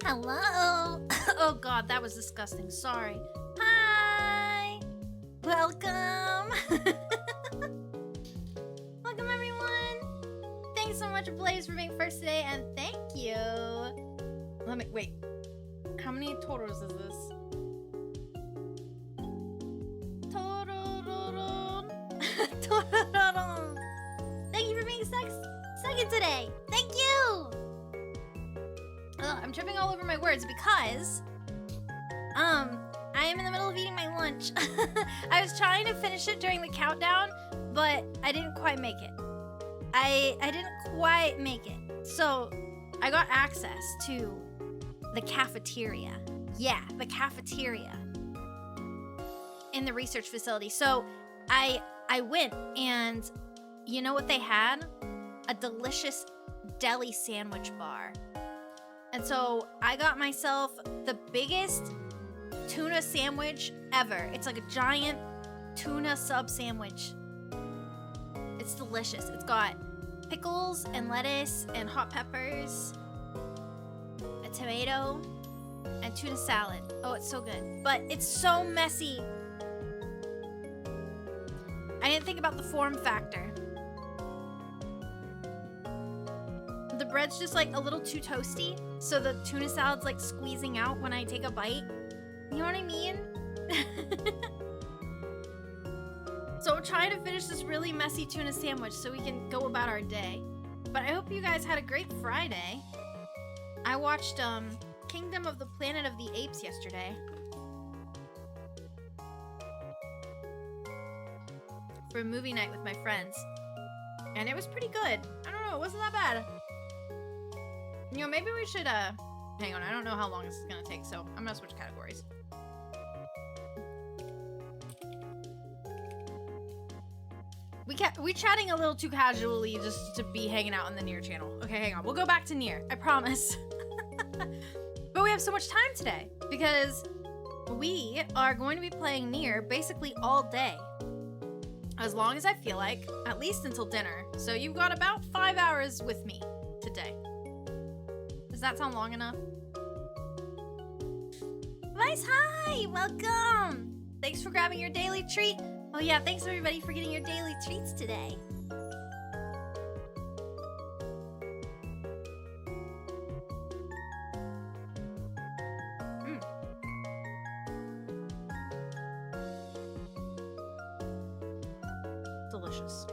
Hello. Oh god, that was disgusting. Sorry. Hi. Welcome. Welcome everyone. Thanks so much, Blaze, for being first today, and thank you. Let me wait. How many totals is this? Thank you for being second today. Thank you. I'm tripping all over my words because I am in the middle of eating my lunch. I was trying to finish it during the countdown, but I didn't quite make it. I didn't quite make it. So I got access to the cafeteria. Yeah, the cafeteria in the research facility. So I went, and you know what they had? A delicious deli sandwich bar. And so I got myself the biggest tuna sandwich ever. It's like a giant tuna sub sandwich. It's delicious. It's got pickles and lettuce and hot peppers, a tomato, and tuna salad. Oh, it's so good. But it's so messy. I didn't think about the form factor. The bread's just like a little too toasty, so the tuna salad's like squeezing out when I take a bite. You know what I mean? So I'm trying to finish this really messy tuna sandwich so we can go about our day. But I hope you guys had a great Friday. I watched Kingdom of the Planet of the Apes yesterday. For a movie night with my friends. And it was pretty good. I don't know, it wasn't that bad. You know, maybe we should, hang on, I don't know how long this is gonna take, so I'm gonna switch categories. We chatting a little too casually just to be hanging out on the NieR channel. Okay, hang on, we'll go back to NieR, I promise. But we have so much time today, because we are going to be playing NieR basically all day. As long as I feel like, at least until dinner. So you've got about 5 hours with me today. Does that sound long enough? Vice, hi! Welcome! Thanks for grabbing your daily treat. Oh yeah, thanks everybody for getting your daily treats today. Delicious.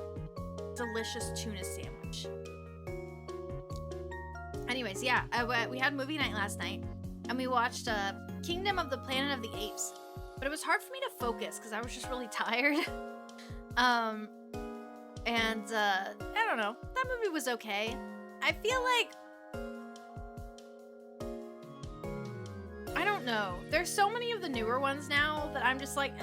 Delicious tuna sandwich. Anyways, yeah, we had movie night last night, and we watched Kingdom of the Planet of the Apes. But it was hard for me to focus because I was just really tired. I don't know. That movie was okay. I feel like, I don't know. There's so many of the newer ones now that I'm just like,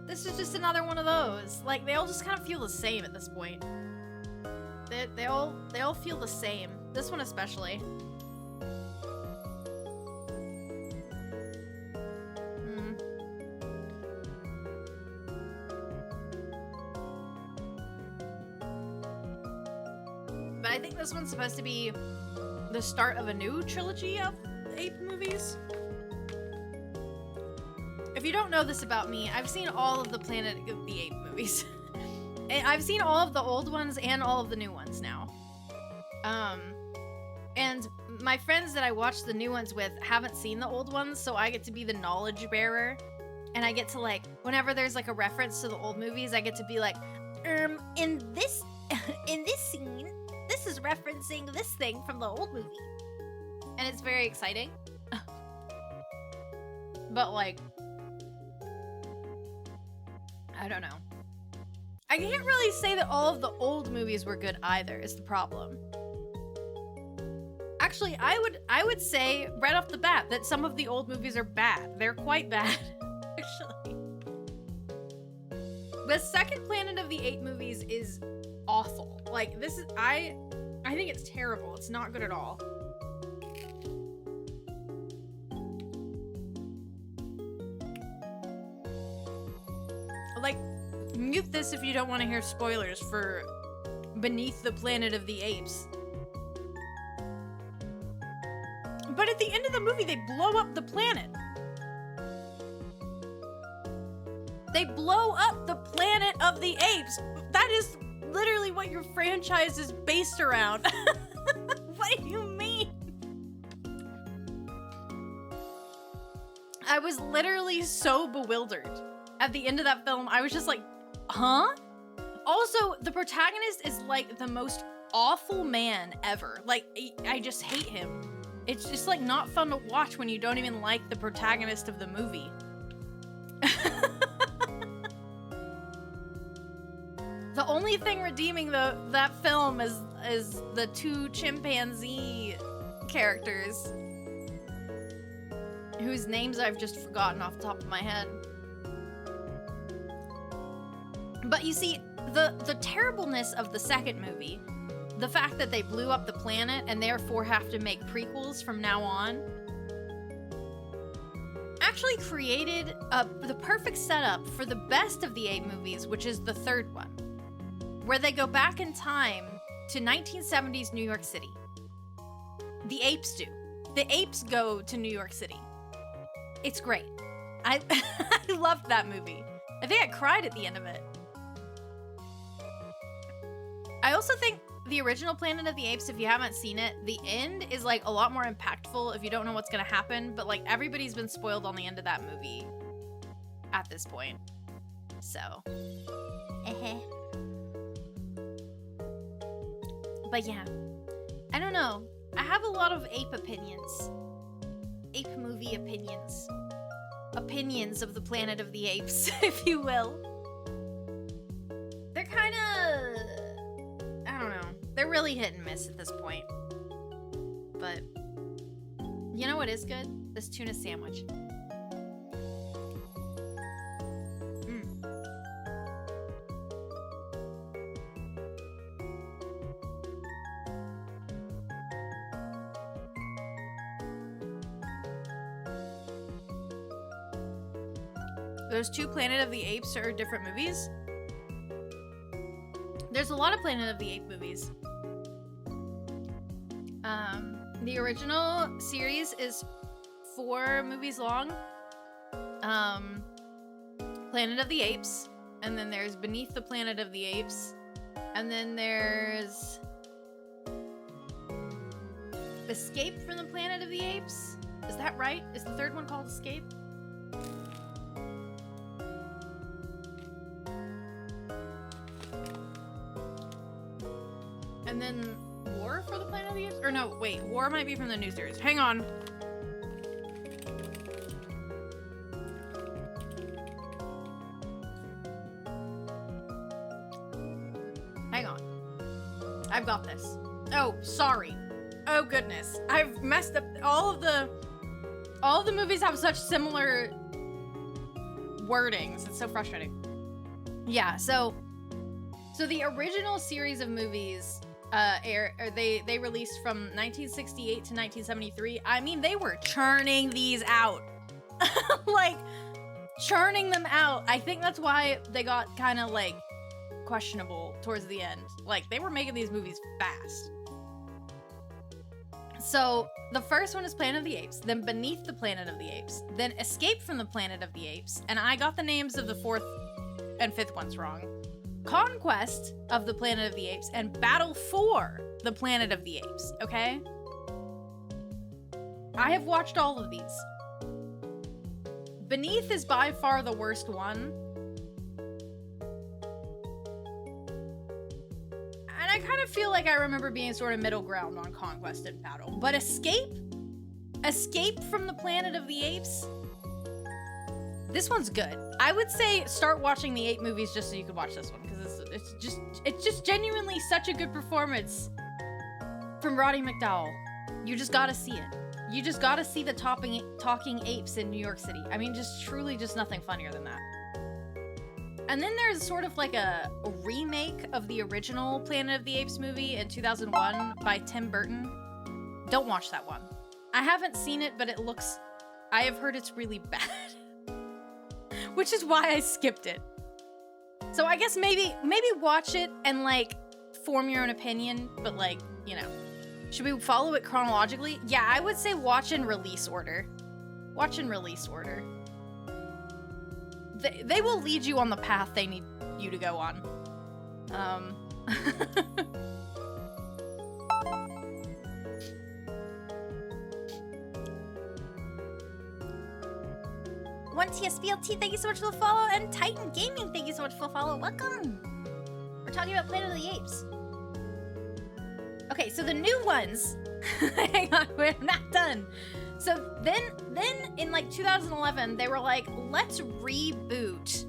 this is just another one of those. Like, they all just kind of feel the same at this point. They all feel the same. This one especially. But I think this one's supposed to be the start of a new trilogy of ape movies. If you don't know this about me, I've seen all of the Planet of the Apes movies. I've seen all of the old ones and all of the new ones now. And my friends that I watch the new ones with haven't seen the old ones, so I get to be the knowledge bearer. And I get to, like, whenever there's like a reference to the old movies, I get to be like, in this scene, this is referencing this thing from the old movie. And it's very exciting. But like, I don't know. I can't really say that all of the old movies were good either, is the problem. Actually, I would say right off the bat that some of the old movies are bad. They're quite bad, actually. The second Planet of the Apes movies is awful. Like, this is, I think it's terrible. It's not good at all. Like, mute this if you don't want to hear spoilers for Beneath the Planet of the Apes. But the end of the movie, they blow up the planet. They blow up the planet of the apes. That is literally what your franchise is based around. What do you mean? I was literally so bewildered at the end of that film. I was just like, huh? Also, the protagonist is like the most awful man ever. Like, I just hate him. It's just like not fun to watch when you don't even like the protagonist of the movie. The only thing redeeming that film is the two chimpanzee characters whose names I've just forgotten off the top of my head. But you see, the terribleness of the second movie, the fact that they blew up the planet and therefore have to make prequels from now on, actually created the perfect setup for the best of the 8 movies, which is the third one, where they go back in time to 1970s New York City. The apes do. The apes go to New York City. It's great. I loved that movie. I think I cried at the end of it. I also think the original Planet of the Apes, if you haven't seen it, the end is like a lot more impactful if you don't know what's gonna happen, but like everybody's been spoiled on the end of that movie at this point. So. But yeah, I don't know. I have a lot of ape opinions. Ape movie opinions. Opinions of the Planet of the Apes, if you will. They're kind of... I don't know. They're really hit and miss at this point. But you know what is good? This tuna sandwich. Those two Planet of the Apes are different movies? There's a lot of Planet of the Apes movies. The original series is 4 movies long. Planet of the Apes. And then there's Beneath the Planet of the Apes. And then there's Escape from the Planet of the Apes. Is that right? Is the third one called Escape? And then War for the Planet of the Apes? Or no, wait, War might be from the new series. Hang on. Hang on. I've got this. Oh, sorry. Oh goodness. I've messed up all of the movies have such similar wordings. It's so frustrating. Yeah, so the original series of movies they released from 1968 to 1973. I mean, they were churning these out. Like, churning them out. I think that's why they got kind of, like, questionable towards the end. Like, they were making these movies fast. So, the first one is Planet of the Apes, then Beneath the Planet of the Apes, then Escape from the Planet of the Apes, and I got the names of the 4th and 5th ones wrong. Conquest of the Planet of the Apes, and Battle for the Planet of the Apes, okay? I have watched all of these. Beneath is by far the worst one. And I kind of feel like I remember being sort of middle ground on Conquest and Battle. But Escape from the Planet of the Apes? This one's good. I would say start watching the 8 movies just so you could watch this one, because it's just genuinely such a good performance from Roddy McDowall. You just gotta see it. You just gotta see the talking apes in New York City. I mean, just truly just nothing funnier than that. And then there's sort of like a remake of the original Planet of the Apes movie in 2001 by Tim Burton. Don't watch that one. I haven't seen it, but I have heard it's really bad. Which is why I skipped it. So I guess maybe watch it and like form your own opinion, but like, you know, Should we follow it chronologically? Yeah, I would say watch in release order. Watch in release order. They will lead you on the path they need you to go on. One TSBLT, thank you so much for the follow, and Titan Gaming, thank you so much for the follow. Welcome. We're talking about Planet of the Apes. Okay, so the new ones. Hang on, we're not done. So then in like 2011, they were like, let's reboot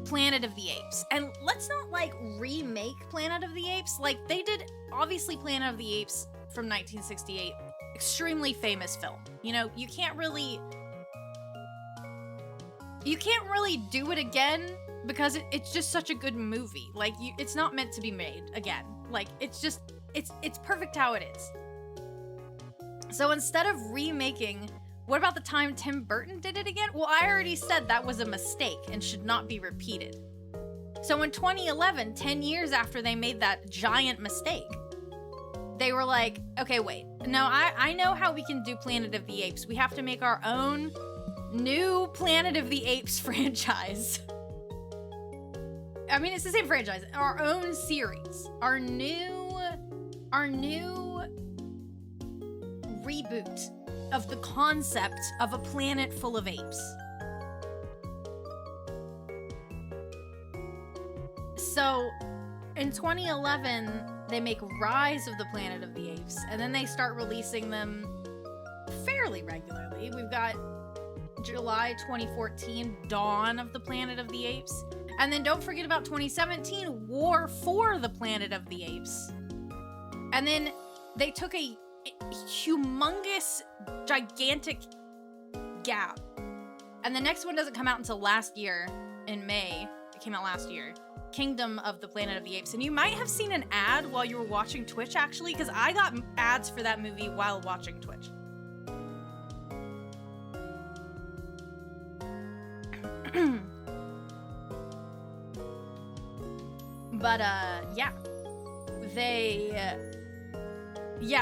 Planet of the Apes. And let's not like remake Planet of the Apes. Like they did, obviously Planet of the Apes from 1968, extremely famous film. You know, you can't really do it again because it's just such a good movie. Like it's not meant to be made again. Like it's perfect how it is. So instead of remaking, what about the time Tim Burton did it again? Well, I already said that was a mistake and should not be repeated. So in 2011, 10 years after they made that giant mistake, they were like, okay, wait. No, I know how we can do Planet of the Apes. We have to make our own new Planet of the Apes franchise. I mean, it's the same franchise. Our own series. Our new reboot of the concept of a planet full of apes. So, in 2011, they make Rise of the Planet of the Apes, and then they start releasing them fairly regularly. We've got July 2014, Dawn of the Planet of the Apes. And then don't forget about 2017, War for the Planet of the Apes. And then they took a humongous, gigantic gap. And the next one doesn't come out until last year, in May. It came out last year. Kingdom of the Planet of the Apes. And you might have seen an ad while you were watching Twitch, actually, because I got ads for that movie while watching Twitch. But, yeah.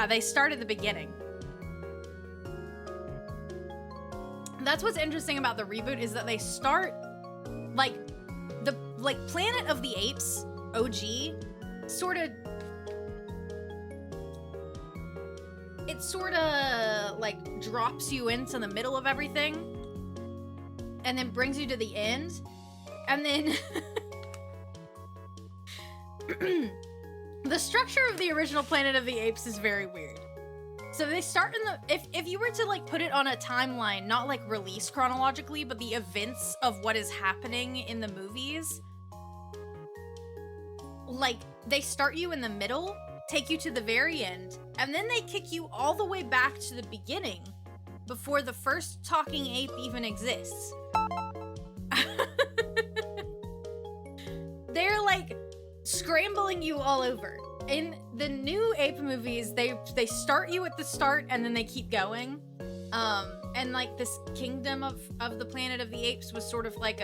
They start at the beginning. That's what's interesting about the reboot is that they start, like Planet of the Apes, OG, it sort of, like, drops you into the middle of everything, and then brings you to the end, and then... The structure of the original Planet of the Apes is very weird. So they start in the... If you were to, like, put it on a timeline, not, like, release chronologically, but the events of what is happening in the movies, like, they start you in the middle, take you to the very end, and then they kick you all the way back to the beginning before the first talking ape even exists. They're, like... scrambling you all over. In the new ape movies, they start you at the start and then they keep going. And like this Kingdom of the Planet of the Apes was sort of like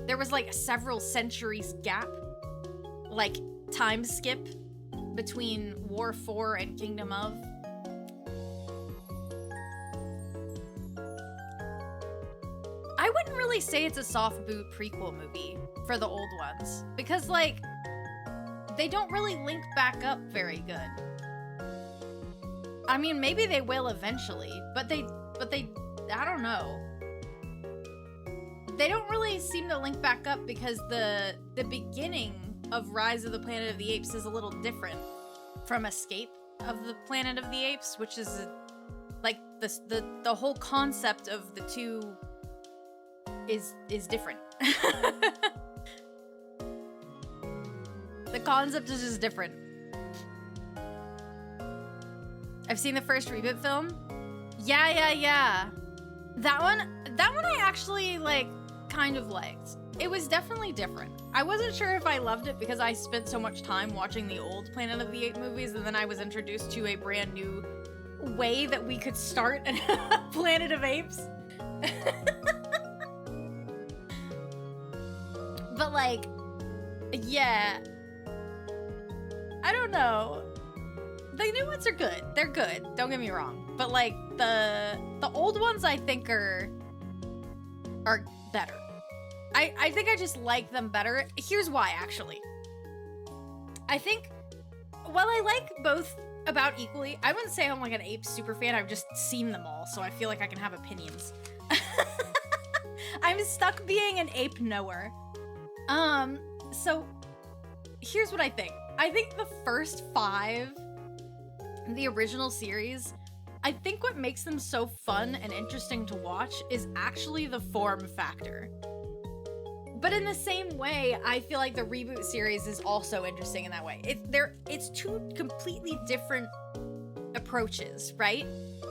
there was like a several centuries gap, like time skip between War 4 and Kingdom of. I wouldn't really say it's a soft boot prequel movie for the old ones because like they don't really link back up very good. I mean, maybe they will eventually, but they I don't know. They don't really seem to link back up because the beginning of Rise of the Planet of the Apes is a little different from Escape of the Planet of the Apes, which is like the whole concept of the two is different. The concept is just different. I've seen the first reboot film. Yeah. That one I actually, like, kind of liked. It was definitely different. I wasn't sure if I loved it because I spent so much time watching the old Planet of the Apes movies and then I was introduced to a brand new way that we could start a Planet of Apes. But, like, yeah. I don't know. the new ones are good. They're good. Don't get me wrong. But like the old ones, I think are better. I think I just like them better. Here's why, actually. I think while I like both about equally, I wouldn't say I'm like an ape super fan. I've just seen them all, so I feel like I can have opinions. I'm stuck being an ape knower. So here's what I think. I think the first 5, the original series, I think what makes them so fun and interesting to watch is actually the form factor. But in the same way, I feel like the reboot series is also interesting in that way. It's 2 completely different approaches, right?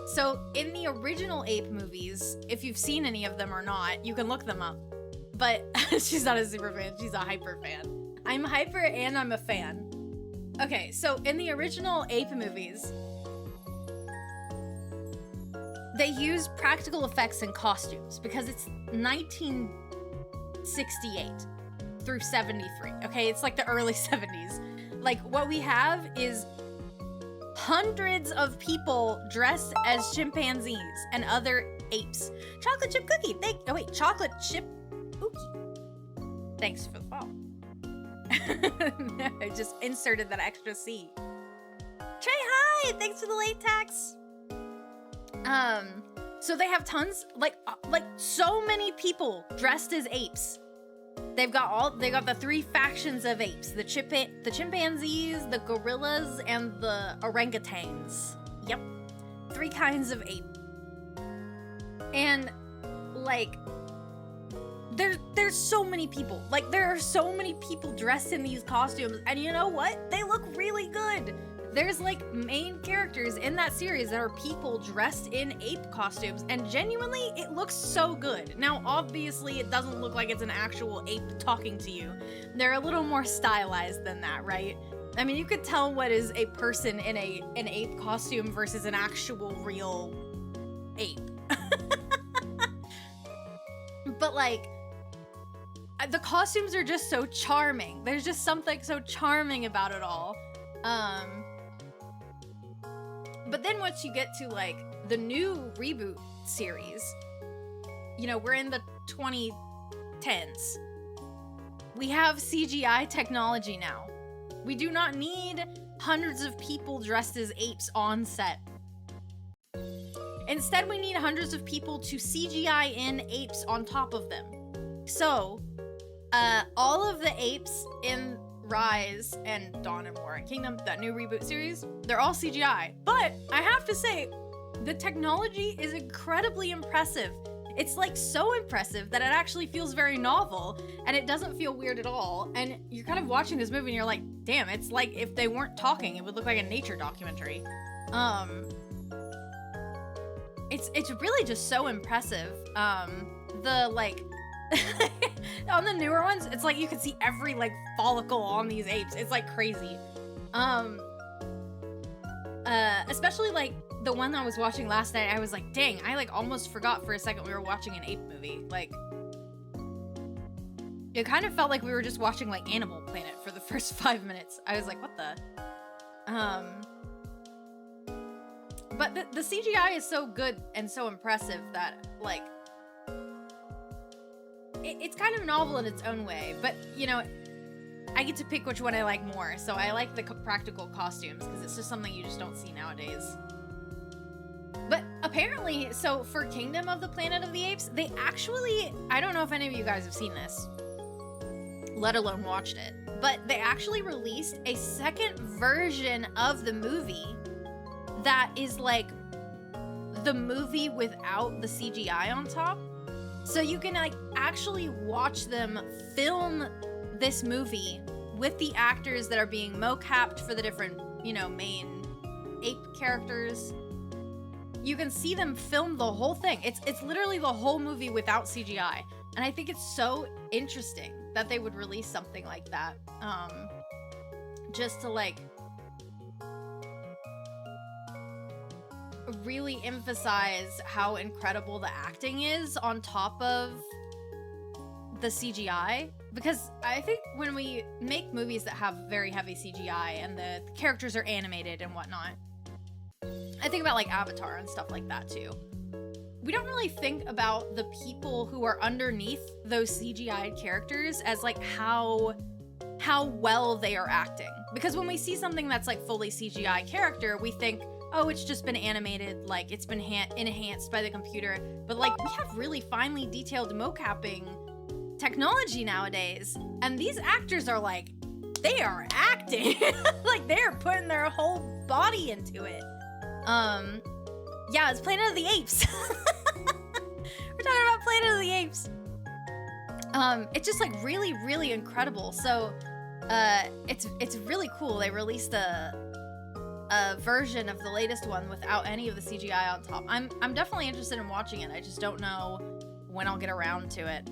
So in the original Ape movies, if you've seen any of them or not, you can look them up. But she's not a super fan, she's a hyper fan. I'm hyper and I'm a fan. Okay, so in the original Ape movies, they use practical effects and costumes because it's 1968 through 73, okay? It's like the early 70s. Like, what we have is hundreds of people dressed as chimpanzees and other apes. Chocolate chip cookie, chocolate chip cookie. Thanks for the follow. I just inserted that extra C. Trey, hi! Thanks for the late tax. So they have tons, like so many people dressed as apes. They got the 3 factions of apes: the chimpanzees, the gorillas, and the orangutans. Yep, 3 kinds of ape. And like, there's so many people. Like, there are so many people dressed in these costumes, and you know what? They look really good. There's like main characters in that series that are people dressed in ape costumes, and genuinely, it looks so good. Now, obviously, it doesn't look like it's an actual ape talking to you. They're a little more stylized than that, right? I mean, you could tell what is a person in an ape costume versus an actual real ape. But like, the costumes are just so charming. There's just something so charming about it all. But then once you get to like the new reboot series, you know, we're in the 2010s. We have CGI technology now. We do not need hundreds of people dressed as apes on set. Instead, we need hundreds of people to CGI in apes on top of them. So, all of the apes in Rise and Dawn of War and Kingdom, that new reboot series, they're all CGI. But I have to say, the technology is incredibly impressive. It's like so impressive that it actually feels very novel, and it doesn't feel weird at all. And you're kind of watching this movie and you're like, damn, it's like if they weren't talking, it would look like a nature documentary. It's really just so impressive. The like on the newer ones, it's like you can see every like follicle on these apes. It's like crazy. Especially like the one I was watching last night, I was like, dang, I like almost forgot for a second we were watching an ape movie. Like, it kind of felt like we were just watching like Animal Planet for the first 5 minutes. I was like, what the? But the CGI is so good and so impressive that like, it's kind of novel in its own way, but you know, I get to pick which one I like more. So I like the practical costumes because it's just something you just don't see nowadays. But apparently, so for Kingdom of the Planet of the Apes, they actually, I don't know if any of you guys have seen this, let alone watched it, but they actually released a second version of the movie that is like the movie without the CGI on top. So you can like actually watch them film this movie with the actors that are being mocapped for the different, you know, main ape characters. You can see them film the whole thing. It's literally the whole movie without CGI. And I think it's so interesting that they would release something like that. Just to like really emphasize how incredible the acting is on top of the CGI. Because I think when we make movies that have very heavy CGI and the characters are animated and whatnot, I think about like Avatar and stuff like that too. We don't really think about the people who are underneath those CGI characters as like how well they are acting. Because when we see something that's like fully CGI character, we think, oh, it's just been animated, like it's been enhanced by the computer. But like we have really finely detailed mocapping technology nowadays, and these actors are like, they are acting. Like they're putting their whole body into it. Yeah, it's Planet of the Apes. We're talking about Planet of the Apes. It's just like really, really incredible. So, it's really cool. They released a version of the latest one without any of the CGI on top. I'm definitely interested in watching it. I just don't know when I'll get around to it.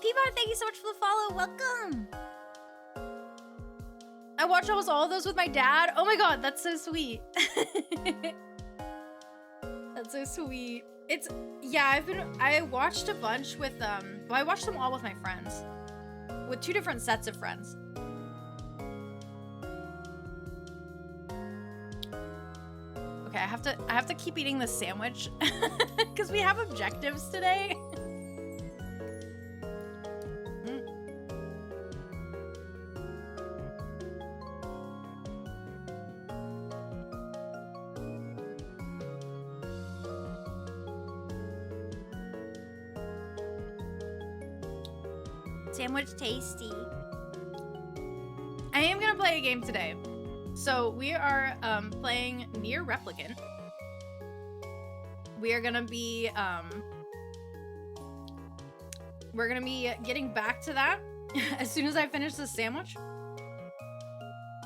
P-Bar, thank you so much for the follow. Welcome. I watched almost all of those with my dad. Oh my god, that's so sweet. That's so sweet. It's, yeah, I watched a bunch with, well, I watched them all with my friends. With 2 different sets of friends. Okay, I have to keep eating this sandwich because we have objectives today. Sandwich tasty. I am gonna play a game today. So we are playing NieR Replicant. We are gonna be we're gonna be getting back to that as soon as I finish this sandwich.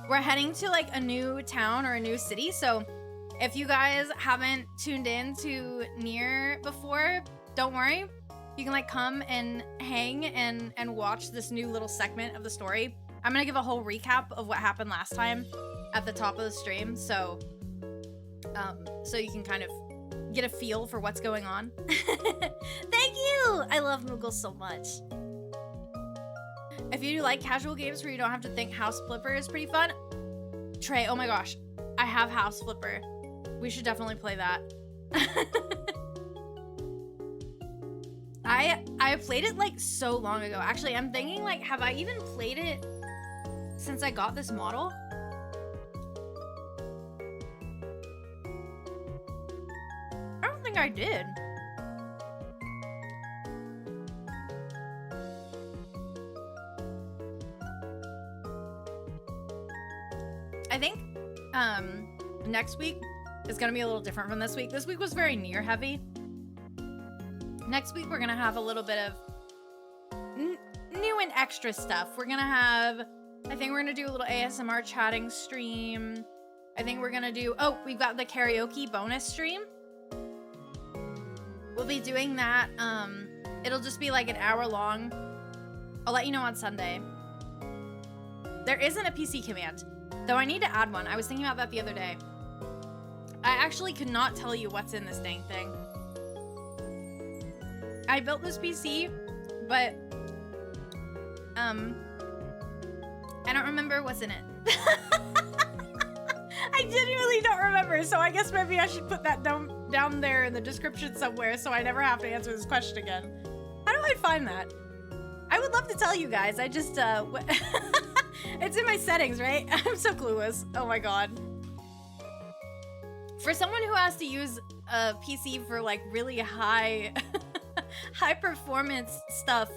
We're heading to like a new town or a new city, so if you guys haven't tuned in to NieR before, don't worry. You can like come and hang and watch this new little segment of the story. I'm gonna give a whole recap of what happened last time at the top of the stream, so you can kind of get a feel for what's going on. Thank you! I love Moogle so much. If you like casual games where you don't have to think, House Flipper is pretty fun. Trey, oh my gosh, I have House Flipper. We should definitely play that. I played it like so long ago. Actually, I'm thinking like, have I even played it since I got this model? I don't think I did. I think next week is gonna be a little different from this week. This week was very NieR heavy. Next week, we're gonna have a little bit of new and extra stuff. We're gonna have, I think we're gonna do a little ASMR chatting stream. I think we're gonna do, oh, we've got the karaoke bonus stream. We'll be doing that. It'll just be like an hour long. I'll let you know on Sunday. There isn't a PC command, though I need to add one. I was thinking about that the other day. I actually could not tell you what's in this dang thing. I built this PC, but I don't remember what's in it. I genuinely don't remember, so I guess maybe I should put that down there in the description somewhere so I never have to answer this question again. How do I find that? I would love to tell you guys. I just it's in my settings, right? I'm so clueless. Oh my god. For someone who has to use a PC for like really high performance stuff,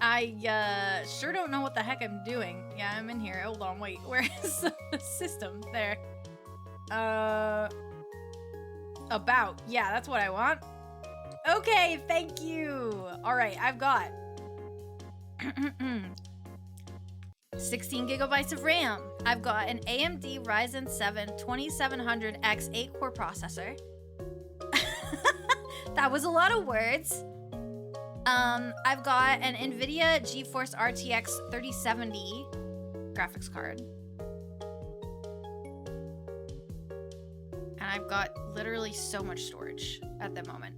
I sure don't know what the heck I'm doing. Yeah, I'm in here. Hold on, wait. Where is the system? There. About. Yeah, that's what I want. Okay, thank you. All right, I've got 16 gigabytes of RAM. I've got an AMD Ryzen 7 2700X 8-core processor. That was a lot of words. I've got an NVIDIA GeForce RTX 3070 graphics card. And I've got literally so much storage at the moment,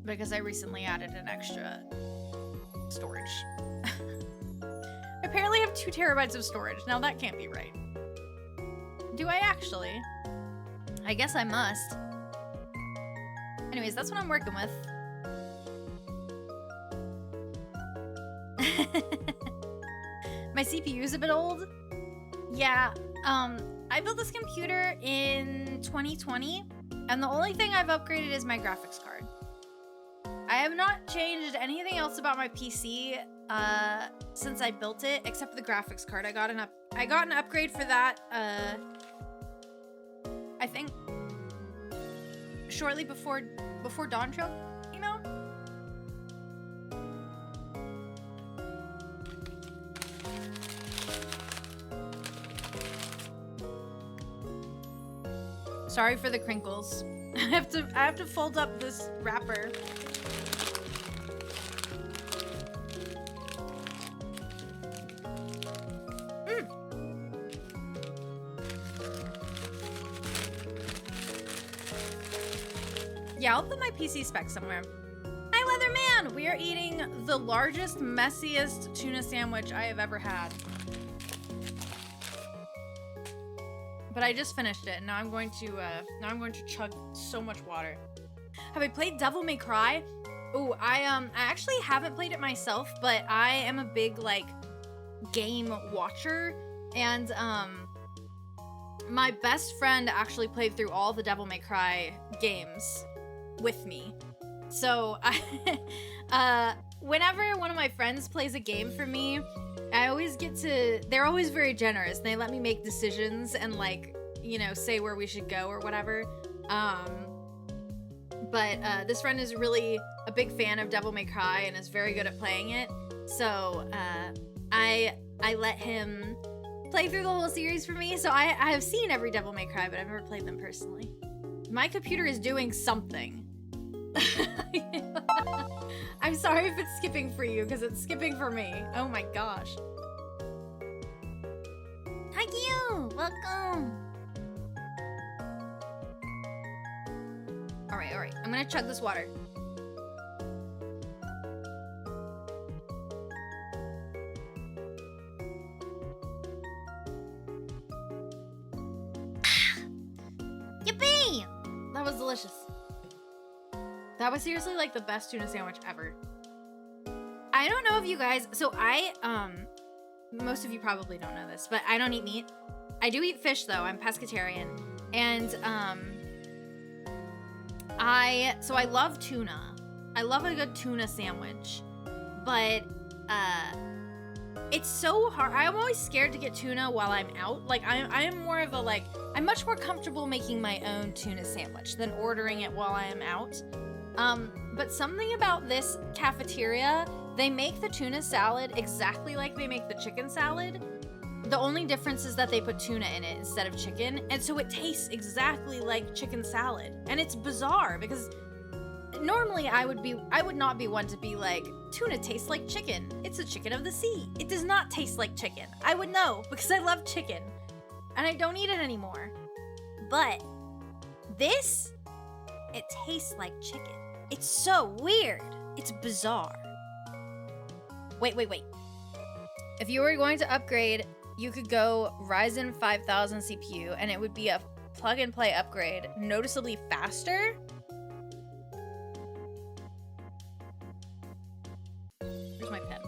because I recently added an extra storage. I apparently have 2 terabytes of storage. Now that can't be right. Do I actually? I guess I must. Anyways, that's what I'm working with. My CPU is a bit old. Yeah, I built this computer in 2020, and the only thing I've upgraded is my graphics card. I have not changed anything else about my PC since I built it, except for the graphics card. I got an upgrade for that. I think shortly before Dawn Trail came out. Sorry for the crinkles. I have to fold up this wrapper. Yeah, I'll put my PC specs somewhere. Hi, Leatherman! We are eating the largest, messiest tuna sandwich I have ever had. But I just finished it, and now I'm going to chug so much water. Have I played Devil May Cry? Oh, I actually haven't played it myself, but I am a big like game watcher, and my best friend actually played through all the Devil May Cry games with me. So whenever one of my friends plays a game for me, I always they're always very generous. They let me make decisions and like, you know, say where we should go or whatever. But this friend is really a big fan of Devil May Cry and is very good at playing it. So I let him play through the whole series for me. So I have seen every Devil May Cry, but I've never played them personally. My computer is doing something. I'm sorry if it's skipping for you, because it's skipping for me. Oh my gosh. Thank you! Welcome! Alright. I'm gonna chug this water. Yippee! That was delicious. That was seriously like the best tuna sandwich ever. I don't know if you guys, so most of you probably don't know this, but I don't eat meat. I do eat fish though, I'm pescatarian. And I love tuna. I love a good tuna sandwich, but it's so hard. I'm always scared to get tuna while I'm out. Like I am more of a like, I'm much more comfortable making my own tuna sandwich than ordering it while I am out. But something about this cafeteria, they make the tuna salad exactly like they make the chicken salad. The only difference is that they put tuna in it instead of chicken, and so it tastes exactly like chicken salad. And it's bizarre because normally I would not be one to be like, tuna tastes like chicken. It's a chicken of the sea. It does not taste like chicken. I would know because I love chicken and I don't eat it anymore. But this, it tastes like chicken. It's so weird. It's bizarre. Wait. If you were going to upgrade, you could go Ryzen 5000 CPU and it would be a plug and play upgrade, noticeably faster. Where's my pen?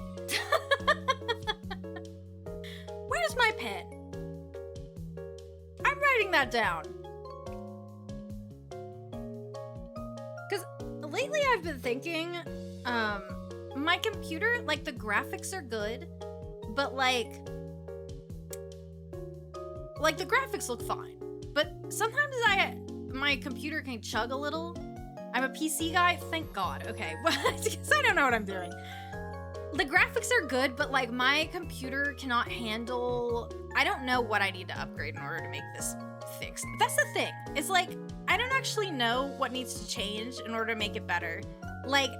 Where's my pen? I'm writing that down. Because lately I've been thinking, my computer, like the graphics are good, but like the graphics look fine. But sometimes my computer can chug a little. I'm a PC guy, thank God. Okay, because I don't know what I'm doing. The graphics are good, but like my computer cannot handle, I don't know what I need to upgrade in order to make this fixed. But that's the thing. It's like, I don't actually know what needs to change in order to make it better. Like,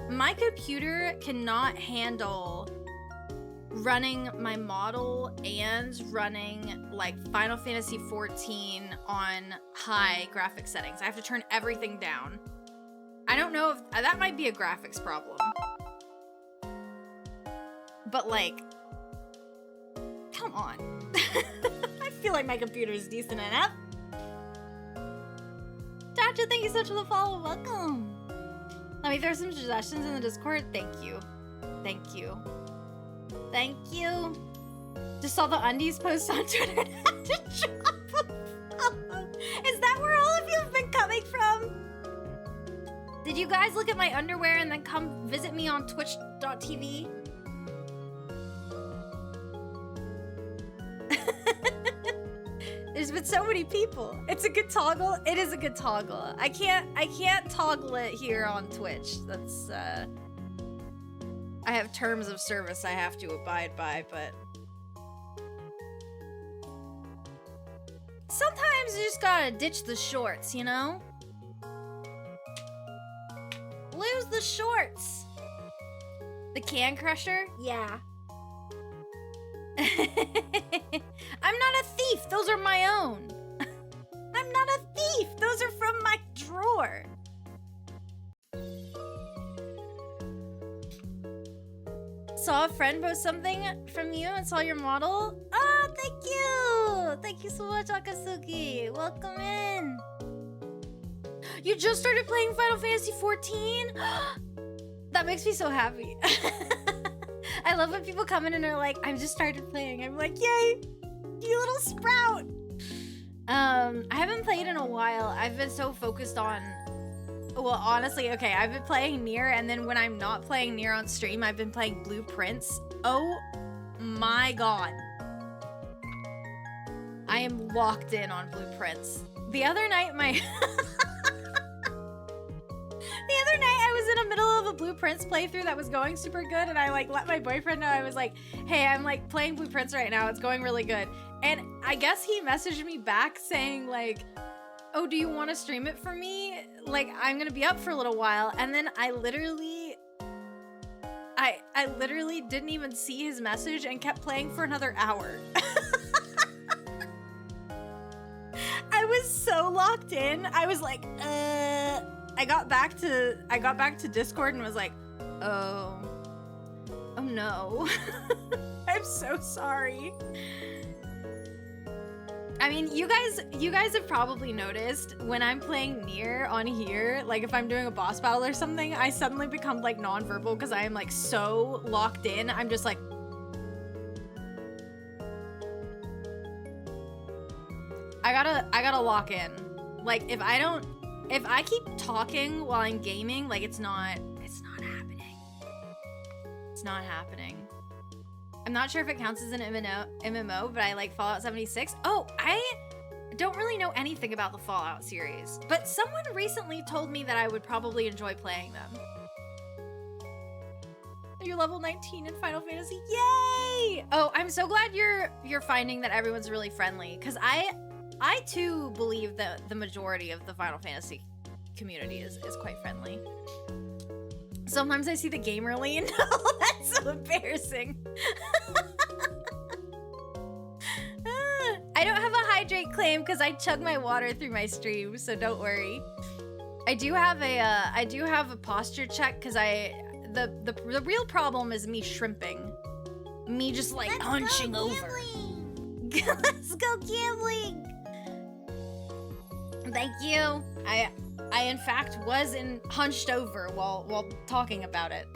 my computer cannot handle running my model and running like Final Fantasy XIV on high graphic settings. I have to turn everything down. I I don't know if that might be a graphics problem. But like, come on. I feel like my computer is decent enough. Dacha, thank you so much for the follow. Welcome. Let me throw some suggestions in the Discord. Thank you. Thank you. Thank you. Just saw the undies post on Twitter and had to drop a follow. Is that where all of you have been coming from? Did you guys look at my underwear and then come visit me on twitch.tv? There's been so many people. It's a good toggle. It is a good toggle. I can't toggle it here on Twitch. That's I have terms of service I have to abide by, but sometimes you just gotta ditch the shorts, you know? Lose the shorts. The can crusher? Yeah. I'm not a thief. Those are my own. I'm not a thief. Those are from my drawer. Saw a friend post something from you and saw your model. Oh, thank you. Thank you so much, Akatsuki. Welcome in. You just started playing Final Fantasy 14? That makes me so happy. I love when people come in and are like, I've just started playing. I'm like, yay, you little sprout. I haven't played in a while. I've been so focused on, well, honestly, okay, I've been playing NieR, and then when I'm not playing NieR on stream, I've been playing Blue Prince. Oh my god. I am locked in on Blue Prince. The other night, The other night, I was in the middle of a Blue Prince playthrough that was going super good, and I like let my boyfriend know. I was like, hey, I'm like playing Blue Prince right now. It's going really good. And I guess he messaged me back saying like, oh, do you want to stream it for me? Like, I'm gonna be up for a little while. And then I literally didn't even see his message and kept playing for another hour. I was so locked in. I was like, I got back to Discord and was like, oh no. I'm so sorry. I mean, you guys have probably noticed when I'm playing NieR on here, like if I'm doing a boss battle or something, I suddenly become like non-verbal because I am like so locked in. I'm just like, I gotta lock in. Like if I keep talking while I'm gaming, like it's not happening. It's not happening. I'm not sure if it counts as an MMO, but I like Fallout 76. Oh, I don't really know anything about the Fallout series, but someone recently told me that I would probably enjoy playing them. You're level 19 in Final Fantasy. Yay! Oh, I'm so glad you're finding that everyone's really friendly, because I too believe that the majority of the Final Fantasy community is quite friendly. Sometimes I see the gamer lean. Oh, that's so embarrassing. I don't have a hydrate claim because I chug my water through my stream, so don't worry. I do have a posture check because the real problem is me shrimping. Me just like hunching over. Let's go gambling. Thank you. I in fact was hunched over while talking about it.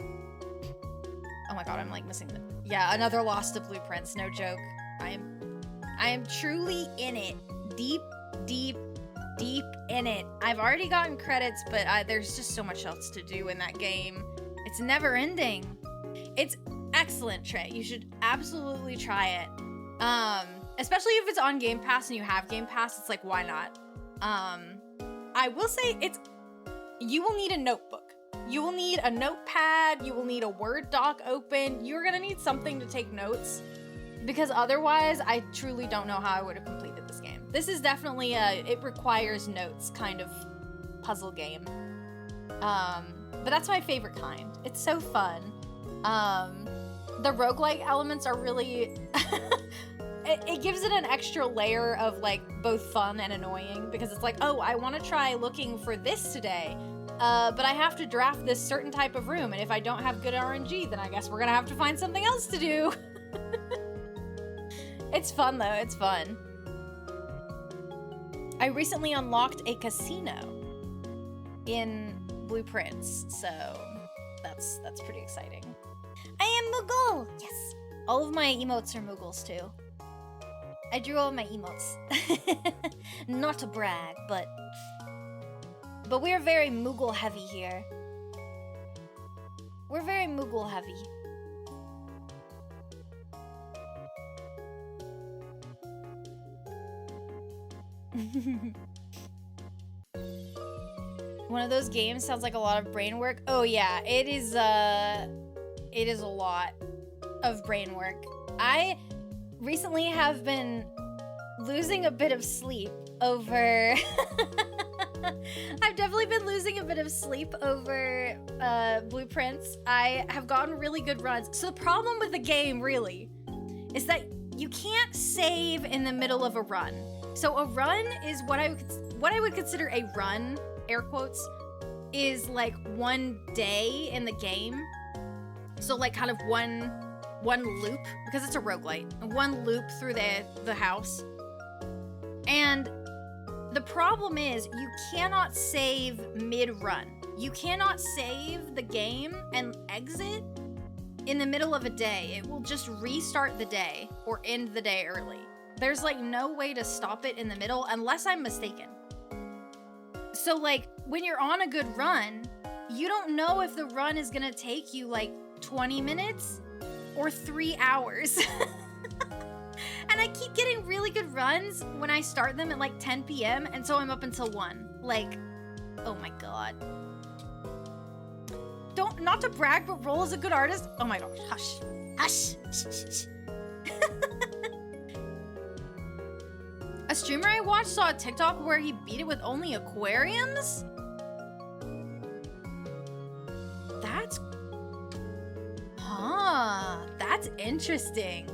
Oh my god, I'm like missing yeah, another loss to Blue Prince, no joke. I am truly in it. Deep in it. I've already gotten credits, but there's just so much else to do in that game. It's never ending. It's excellent, Trey. You should absolutely try it. Especially if it's on Game Pass and you have Game Pass, it's like, why not? I will say you will need a notebook. You will need a notepad. You will need a Word doc open. You're gonna need something to take notes because otherwise I truly don't know how I would have completed this game. This is definitely it requires notes kind of puzzle game. But that's my favorite kind. It's so fun. The roguelike elements are really, it gives it an extra layer of like both fun and annoying because it's like, oh, I want to try looking for this today. but I have to draft this certain type of room, and if I don't have good RNG, then I guess we're gonna have to find something else to do. It's fun though, it's fun. I recently unlocked a casino in Blueprints, so that's pretty exciting. I am Moogle! Yes! All of my emotes are Moogles too. I drew all of my emotes. Not to brag, but we're very Moogle heavy here. We're very Moogle heavy. One of those games sounds like a lot of brain work. Oh yeah, it is a lot of brain work. I recently have been losing a bit of sleep over I've definitely been losing a bit of sleep over Blueprints. I have gotten really good runs. So the problem with the game really is that you can't save in the middle of a run. So a run is what I would consider a run, air quotes, is like one day in the game. So like kind of one loop, because it's a roguelite, one loop through the house. And the problem is you cannot save mid-run. You cannot save the game and exit in the middle of a day. It will just restart the day or end the day early. There's like no way to stop it in the middle unless I'm mistaken. So like when you're on a good run, you don't know if the run is gonna take you like 20 minutes or 3 hours. And I keep getting really good runs when I start them at like 10 p.m. and so I'm up until 1. Like, oh my god. Not to brag, but Roll is a good artist. Oh my gosh, hush. Hush. A streamer I watched saw a TikTok where he beat it with only aquariums? That's interesting.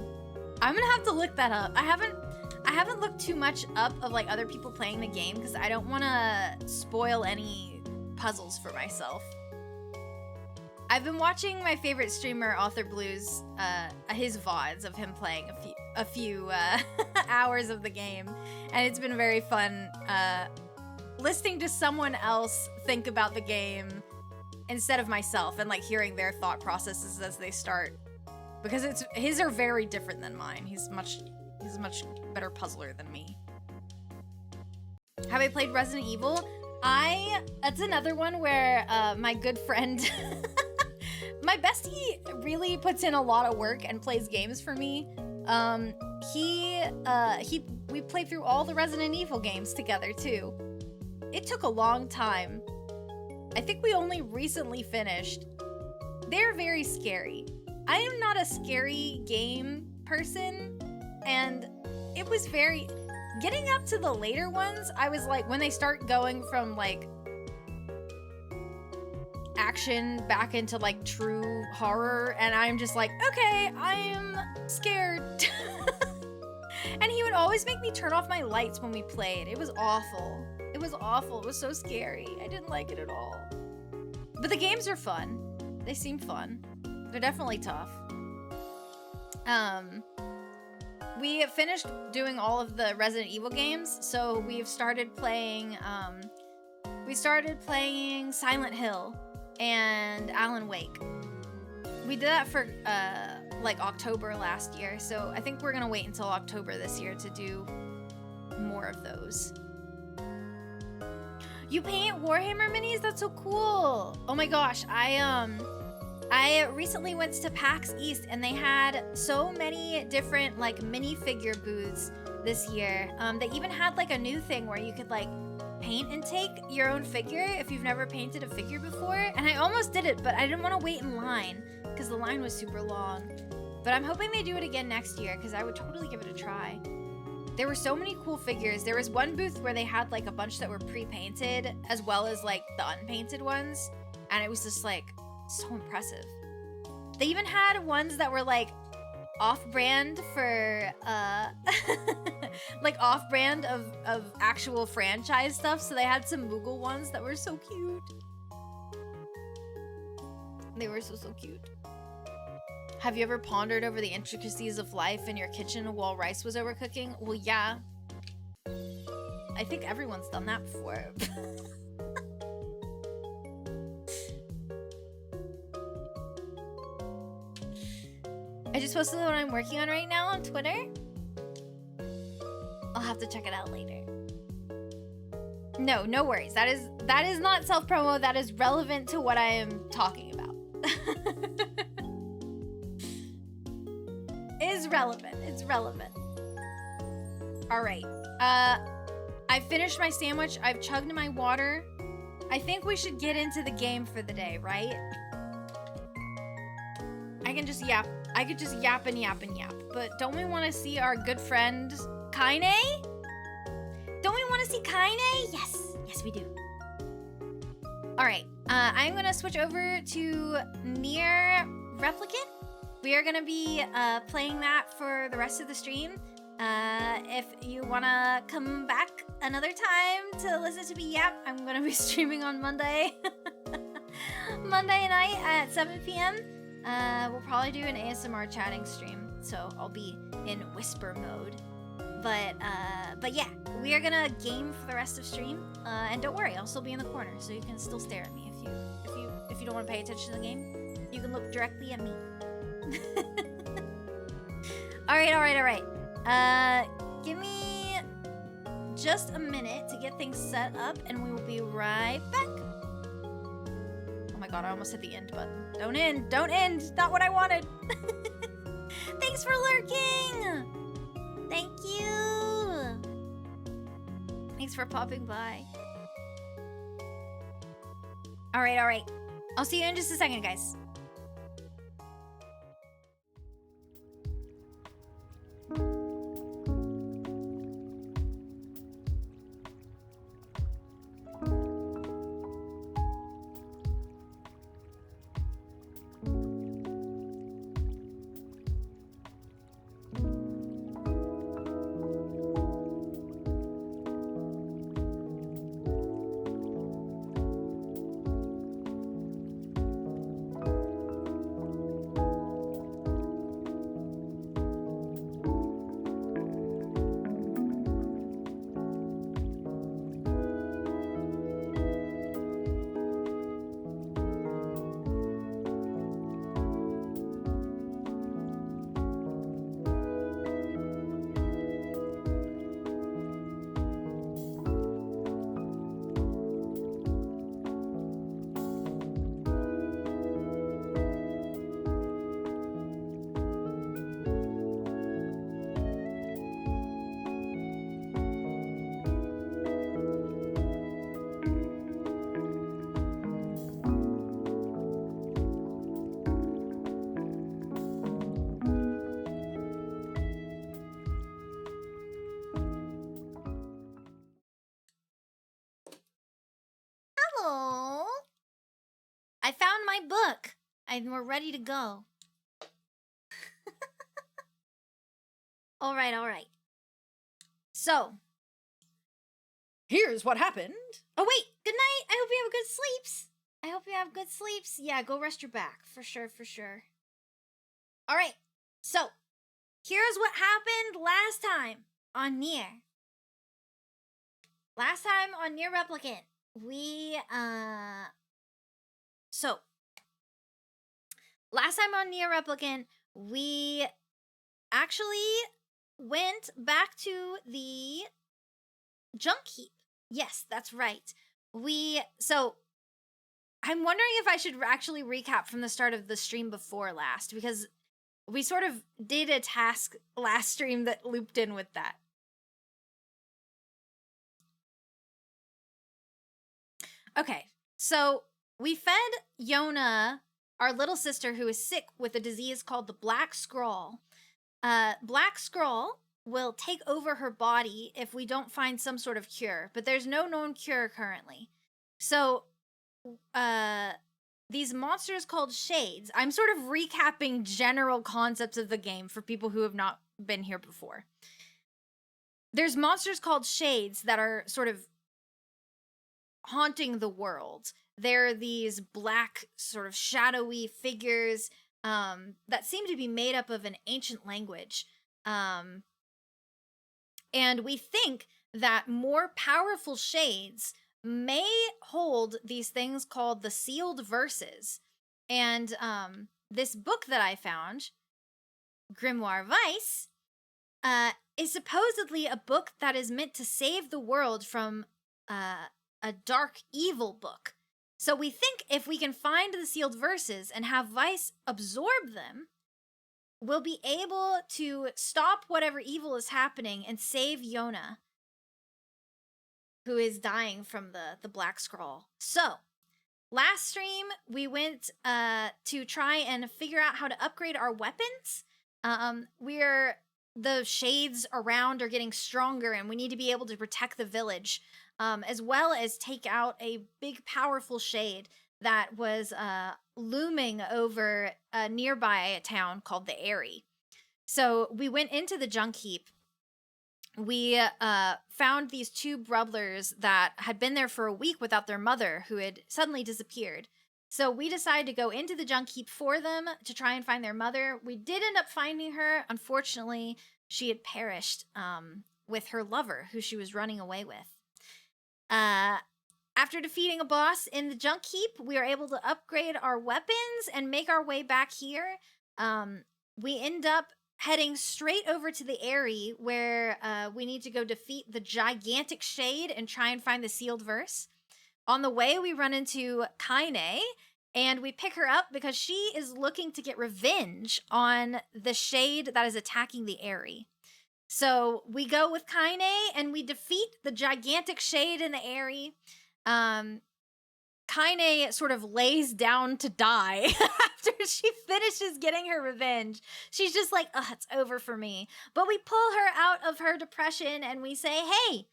I'm gonna have to look that up. I haven't looked too much up of like other people playing the game because I don't want to spoil any puzzles for myself. I've been watching my favorite streamer, Author Blues, his VODs of him playing a few hours of the game, and it's been very fun listening to someone else think about the game instead of myself and like hearing their thought processes as they start, because his are very different than mine. He's a much better puzzler than me. Have I played Resident Evil? That's another one where my good friend my bestie really puts in a lot of work and plays games for me. We played through all the Resident Evil games together too. It took a long time. I think we only recently finished. They're very scary. I am not a scary game person, and it was very... Getting up to the later ones, I was like, when they start going from like action back into like true horror, and I'm just like, okay, I am scared. And he would always make me turn off my lights when we played. It was awful. It was awful. It was so scary. I didn't like it at all. But the games are fun. They seem fun. They're definitely tough. We have finished doing all of the Resident Evil games, so we've started playing, Silent Hill and Alan Wake. We did that for, like October last year, so I think we're gonna wait until October this year to do more of those. You paint Warhammer minis? That's so cool! Oh my gosh, I recently went to PAX East and they had so many different like minifigure booths this year. They even had like a new thing where you could like paint and take your own figure if you've never painted a figure before. And I almost did it, but I didn't want to wait in line because the line was super long. But I'm hoping they do it again next year because I would totally give it a try. There were so many cool figures. There was one booth where they had like a bunch that were pre-painted as well as like the unpainted ones. And it was just like so impressive. They even had ones that were like off-brand for like off-brand of actual franchise stuff. So they had some Moogle ones that were so cute. They were so cute. Have you ever pondered over the intricacies of life in your kitchen while rice was overcooking? Well, yeah. I think everyone's done that before. I just posted what I'm working on right now on Twitter. I'll have to check it out later. No, no worries. That is not self-promo. That is relevant to what I am talking about. It's relevant. It's relevant. All right. I finished my sandwich. I've chugged my water. I think we should get into the game for the day, right? I can just yap. I could just yap and yap and yap. But don't we want to see our good friend Kaine? Don't we want to see Kaine? Yes. Yes, we do. All right. I'm going to switch over to NieR Replicant. We are going to be playing that for the rest of the stream. If you want to come back another time to listen to me yap, I'm going to be streaming on Monday. Monday night at 7 p.m. We'll probably do an ASMR chatting stream, so I'll be in whisper mode. But yeah, we are gonna game for the rest of stream. And don't worry, I'll still be in the corner, so you can still stare at me if you don't want to pay attention to the game. You can look directly at me. All right. Give me just a minute to get things set up, and we will be right back. Oh my god, I almost hit the end button. Don't end, not what I wanted. Thanks for lurking. Thank you. Thanks for popping by. All right. I'll see you in just a second, guys. I found my book, and we're ready to go. All right. So, here's what happened. Oh, wait. Good night. I hope you have good sleeps. I hope you have good sleeps. Yeah, go rest your back. For sure. All right. So, here's what happened last time on NieR. Last time on NieR Replicant, we, So, last time on NieR Replicant, we actually went back to the junk heap. Yes, that's right. So, I'm wondering if I should actually recap from the start of the stream before last, because we sort of did a task last stream that looped in with that. Okay, so we fed Yona, our little sister, who is sick with a disease called the Black Scrawl. Black Scrawl will take over her body if we don't find some sort of cure, but there's no known cure currently. So, these monsters called Shades, I'm sort of recapping general concepts of the game for people who have not been here before. There's monsters called Shades that are sort of haunting the world. there are these black, sort of shadowy figures that seem to be made up of an ancient language. And we think that more powerful shades may hold these things called the sealed verses. And this book that I found, GrimoireVice, is supposedly a book that is meant to save the world from a dark, evil book. So we think if we can find the sealed verses and have Vice absorb them, we'll be able to stop whatever evil is happening and save Yona, who is dying from the Black Scroll. So, last stream, we went to try and figure out how to upgrade our weapons. The shades around are getting stronger, and we need to be able to protect the village, as well as take out a big, powerful shade that was looming over a nearby town called the Airy. So we went into the junk heap. We found these two brubblers that had been there for a week without their mother, who had suddenly disappeared. So we decided to go into the junk heap for them to try and find their mother. We did end up finding her. Unfortunately, she had perished with her lover, who she was running away with. After defeating a boss in the junk heap, we were able to upgrade our weapons and make our way back here. We end up heading straight over to the Airy, where we need to go defeat the gigantic shade and try and find the sealed verse. On the way, we run into Kaine, and we pick her up because she is looking to get revenge on the shade that is attacking the Airy. So we go with Kaine, and we defeat the gigantic shade in the Airy. Kaine sort of lays down to die after she finishes getting her revenge. She's just like, ugh, it's over for me. But we pull her out of her depression, and we say, hey,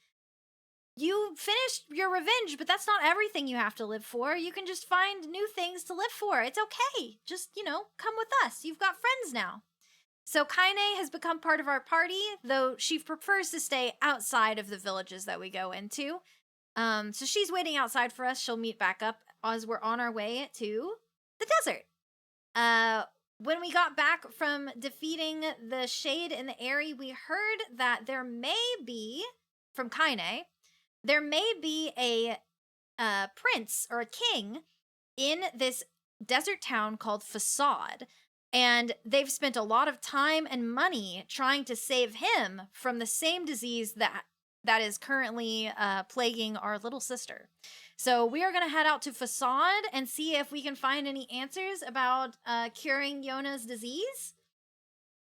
you finished your revenge, but that's not everything you have to live for. You can just find new things to live for. It's okay. Just, come with us. You've got friends now. So Kaine has become part of our party, though she prefers to stay outside of the villages that we go into. So she's waiting outside for us. She'll meet back up as we're on our way to the desert. When we got back from defeating the shade in the Airy, we heard that there may be, from Kaine, there may be a prince or a king in this desert town called Facade, and they've spent a lot of time and money trying to save him from the same disease that is currently plaguing our little sister. So we are going to head out to Facade and see if we can find any answers about curing Yona's disease.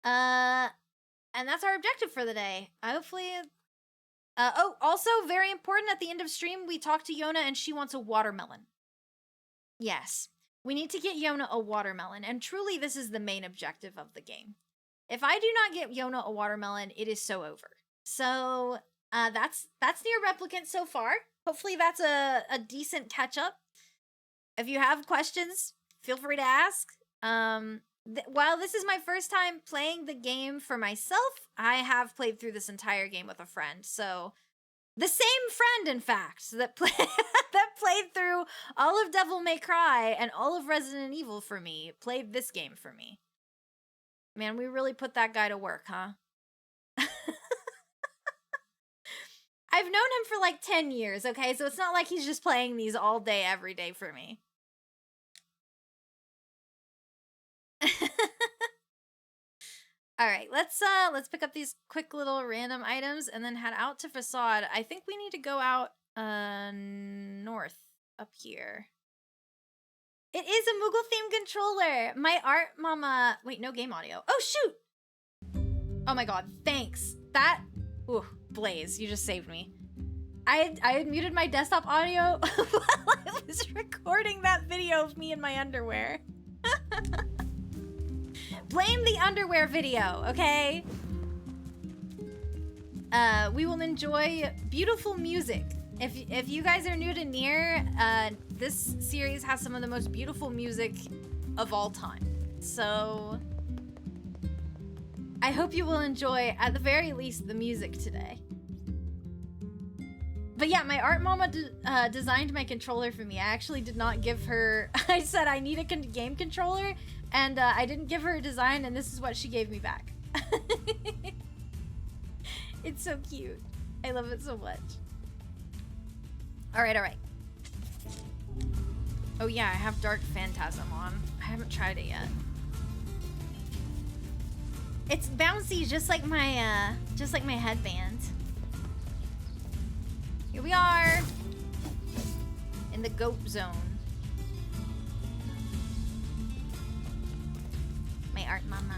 And that's our objective for the day. Hopefully... also, very important, at the end of stream, we talked to Yona and she wants a watermelon. Yes, we need to get Yona a watermelon, and truly this is the main objective of the game. If I do not get Yona a watermelon, it is so over. So, that's NieR Replicant so far. Hopefully that's a decent catch-up. If you have questions, feel free to ask. While this is my first time playing the game for myself, I have played through this entire game with a friend. So, the same friend, in fact, that played through all of Devil May Cry and all of Resident Evil for me, played this game for me. Man, we really put that guy to work, huh? I've known him for like 10 years, okay? So it's not like he's just playing these all day, every day for me. All right, let's pick up these quick little random items and then head out to Facade. I think we need to go out north up here. It is a Moogle themed controller. My art mama. Wait, no game audio. Oh shoot! Oh my god, thanks. That ooh, Blaze, you just saved me. I had muted my desktop audio while I was recording that video of me in my underwear. Blame the underwear video, okay? We will enjoy beautiful music. If you guys are new to NieR, this series has some of the most beautiful music of all time. So I hope you will enjoy, at the very least, the music today. But yeah, my art mama designed my controller for me. I actually did not give her... I said I need a game controller, and I didn't give her a design, and this is what she gave me back. It's so cute. I love it so much. Alright, alright. Oh yeah, I have Dark Phantasm on. I haven't tried it yet. It's bouncy, just like my headband. Here we are in the goat zone. My art mama.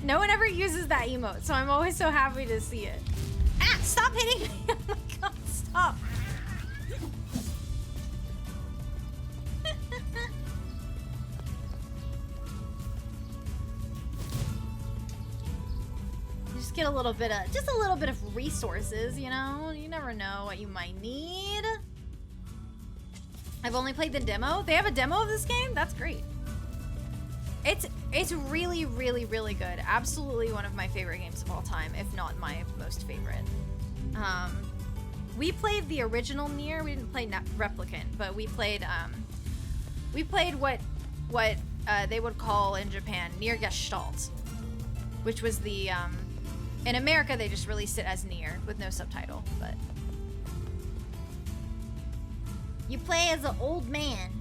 No one ever uses that emote, so I'm always so happy to see it. Ah! Stop hitting me! Oh my god, stop! Just get a little bit of resources, you know? You never know what you might need. I've only played the demo. They have a demo of this game? That's great. It's really, really, really good. Absolutely one of my favorite games of all time, if not my most favorite. We played the original NieR. We didn't play Replicant, but we played what they would call in Japan NieR Gestalt, which was the in America they just released it as NieR with no subtitle, but you play as an old man.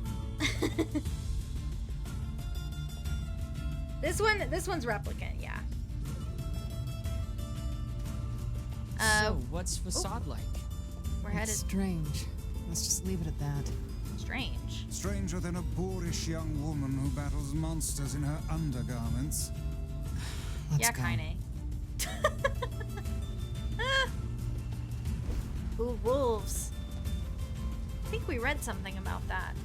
This one's Replicant, yeah. So, what's facade like? We're headed. Strange. Let's just leave it at that. Strange. Stranger than a boorish young woman who battles monsters in her undergarments. Let's Yeah, go. kinda. Ooh, wolves. I think we read something about that.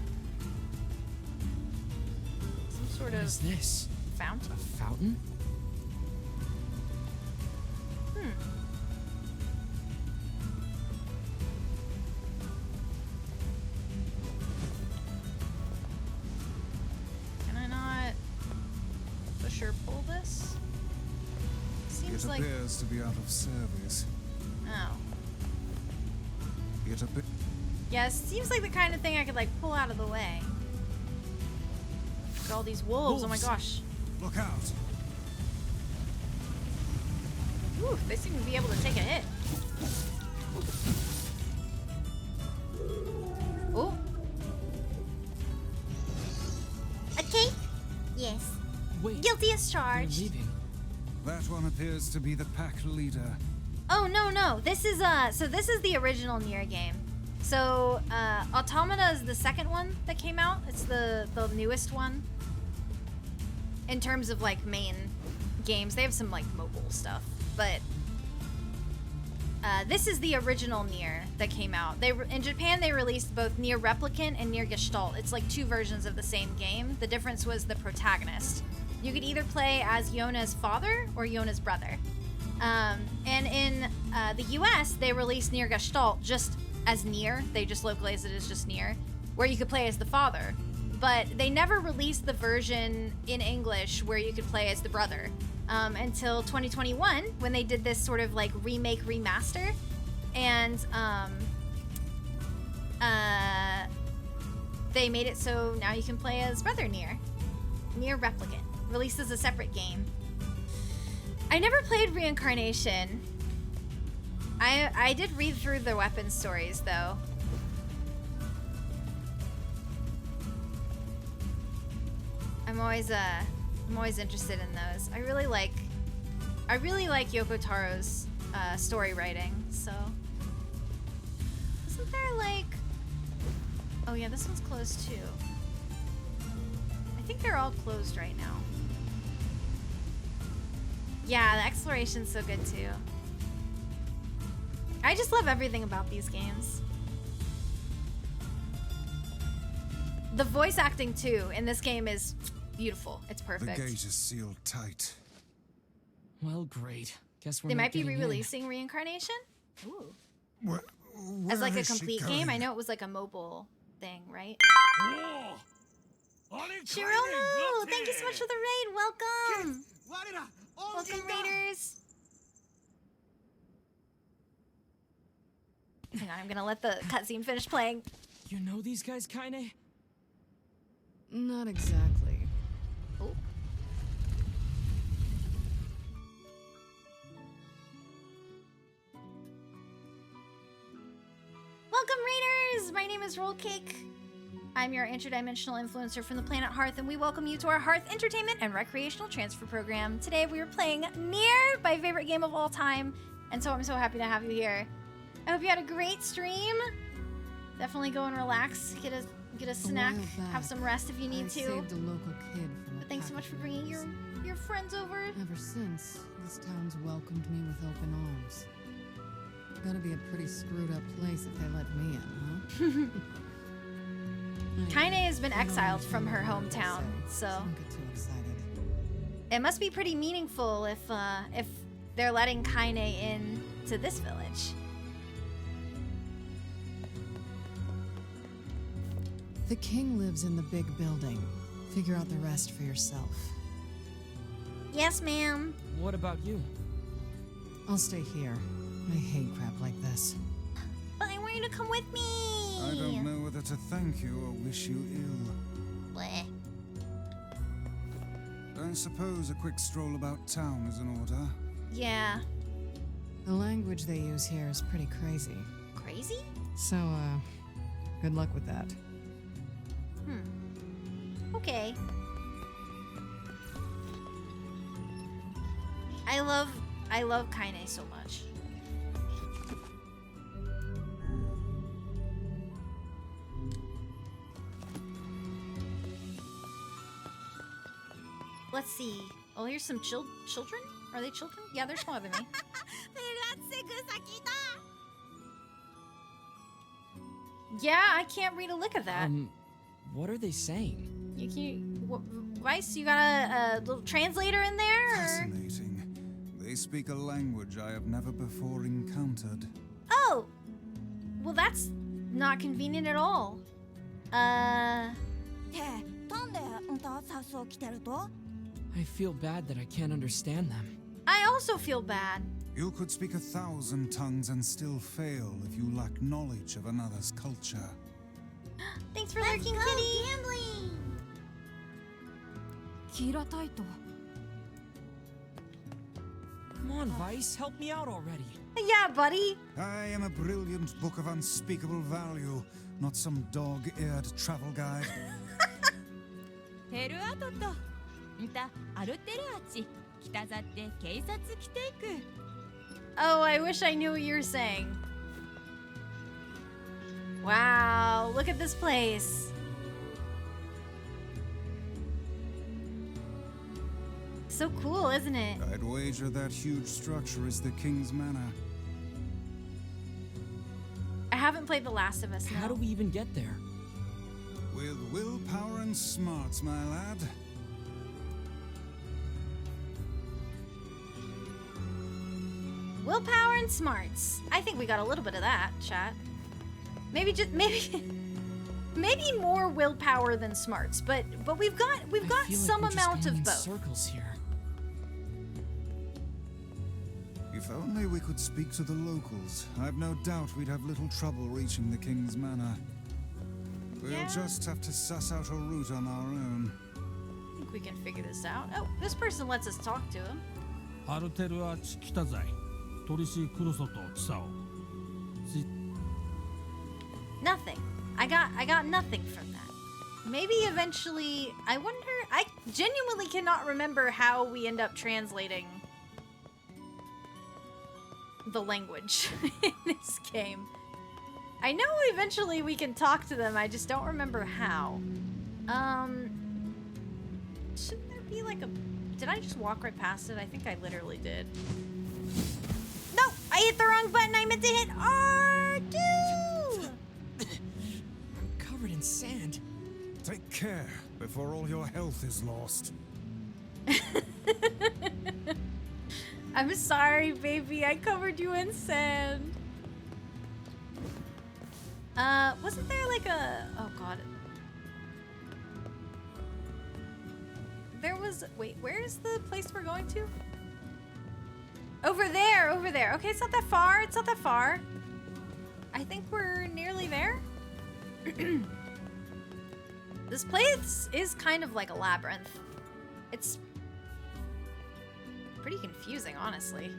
Some sort What of is this? fountain? A fountain? Can I not push or pull this? Seems It like... appears to be out of service. Oh. It appears... Yeah, it seems like the kind of thing I could, like, pull out of the way. Look at all these wolves. Oh my gosh. Look out! Ooh, they seem to be able to take a hit. Oh. A cake? Yes. Wait, Guilty as you're charged. leaving. That one appears to be the pack leader. Oh, no. This is, so this is the original NieR game. So, Automata is the second one that came out. It's the newest one. In terms of, like, main games. They have some, like, mobile stuff. But, this is the original NieR that came out. In Japan, they released both NieR Replicant and NieR Gestalt. It's like two versions of the same game. The difference was the protagonist. You could either play as Yona's father or Yona's brother. And in the US, they released NieR Gestalt just as NieR. They just localized it as just NieR, where you could play as the father. But they never released the version in English where you could play as the brother until 2021, when they did this sort of like remake remaster. And they made it so now you can play as brother NieR. NieR Replicant, released as a separate game. I never played Reincarnation. I did read through the weapon stories though. I'm always interested in those. I really like Yoko Taro's story writing, so. Isn't there like, oh yeah, this one's closed too. I think they're all closed right now. Yeah, the exploration's so good too. I just love everything about these games. The voice acting too in this game is beautiful. It's perfect. The gate is sealed tight. Well, great. Guess we're They not might be getting in. releasing Reincarnation? Ooh. Where As like a is she complete going? game? I know it was like a mobile thing, right? Oh, Shirono! Thank you so much for the raid! Welcome! Welcome, raiders! Hang on, I'm gonna let the cutscene finish playing. You know these guys, Kaine? Not exactly. Oh. Welcome, Raiders! My name is Rollcake. I'm your interdimensional influencer from the planet Hearth, and we welcome you to our Hearth Entertainment and Recreational Transfer Program. Today we are playing NieR, my favorite game of all time, and so I'm so happy to have you here. I hope you had a great stream. Definitely go and relax, get a snack, have some rest if you need to. Saved a local kid from But thanks so much for bringing your friends over. Ever since, this town's welcomed me with open arms. Gotta be a pretty screwed up place if they let me in, huh? Kaine has been exiled from her hometown, so Don't get too excited. it must be pretty meaningful if they're letting Kaine in to this village. The king lives in the big building. Figure out the rest for yourself. Yes, ma'am. What about you? I'll stay here. I hate crap like this. But I want you to come with me. I don't know whether to thank you or wish you ill. Bleh. I suppose a quick stroll about town is in order. Yeah. The language they use here is pretty crazy. Crazy? So, good luck with that. Okay. I love Kaine so much. Let's see. Oh, here's some children? Are they children? Yeah, they're smaller than me. Yeah, I can't read a lick of that. What are they saying? You can Weiss, you got a little translator in there? Or? Fascinating. They speak a language I have never before encountered. Oh! Well, that's not convenient at all. I feel bad that I can't understand them. I also feel bad. You could speak 1,000 tongues and still fail if you lack knowledge of another's culture. Thanks for lurking, kitty! Gambling! Come on, Vice, help me out already. Yeah, buddy. I am a brilliant book of unspeakable value, not some dog-eared travel guide. Oh, I wish I knew what you were saying. Wow, look at this place. So cool, isn't it? I'd wager that huge structure is the king's manor. I haven't played The Last of Us. How do we even get there? With willpower and smarts, my lad. Willpower and smarts. I think we got a little bit of that, chat. Maybe more willpower than smarts, but we've got some amount of both. Circles here. If only we could speak to the locals. I've no doubt we'd have little trouble reaching the king's manor. We'll just have to suss out a route on our own. I think we can figure this out. Oh, this person lets us talk to him. Nothing. I got nothing from that. Maybe eventually, I wonder, I genuinely cannot remember how we end up translating the language in this game. I know eventually we can talk to them, I just don't remember how. Shouldn't there be like a... Did I just walk right past it? I think I literally did. No! I hit the wrong button! I meant to hit R2! I'm covered in sand. Take care before all your health is lost. I'm sorry, baby. I covered you in sand. Wasn't there like a... Oh, God. There was... Wait, where's the place we're going to? Over there, over there. Okay, it's not that far. It's not that far. I think we're nearly there. This place is kind of like a labyrinth. It's pretty confusing, honestly.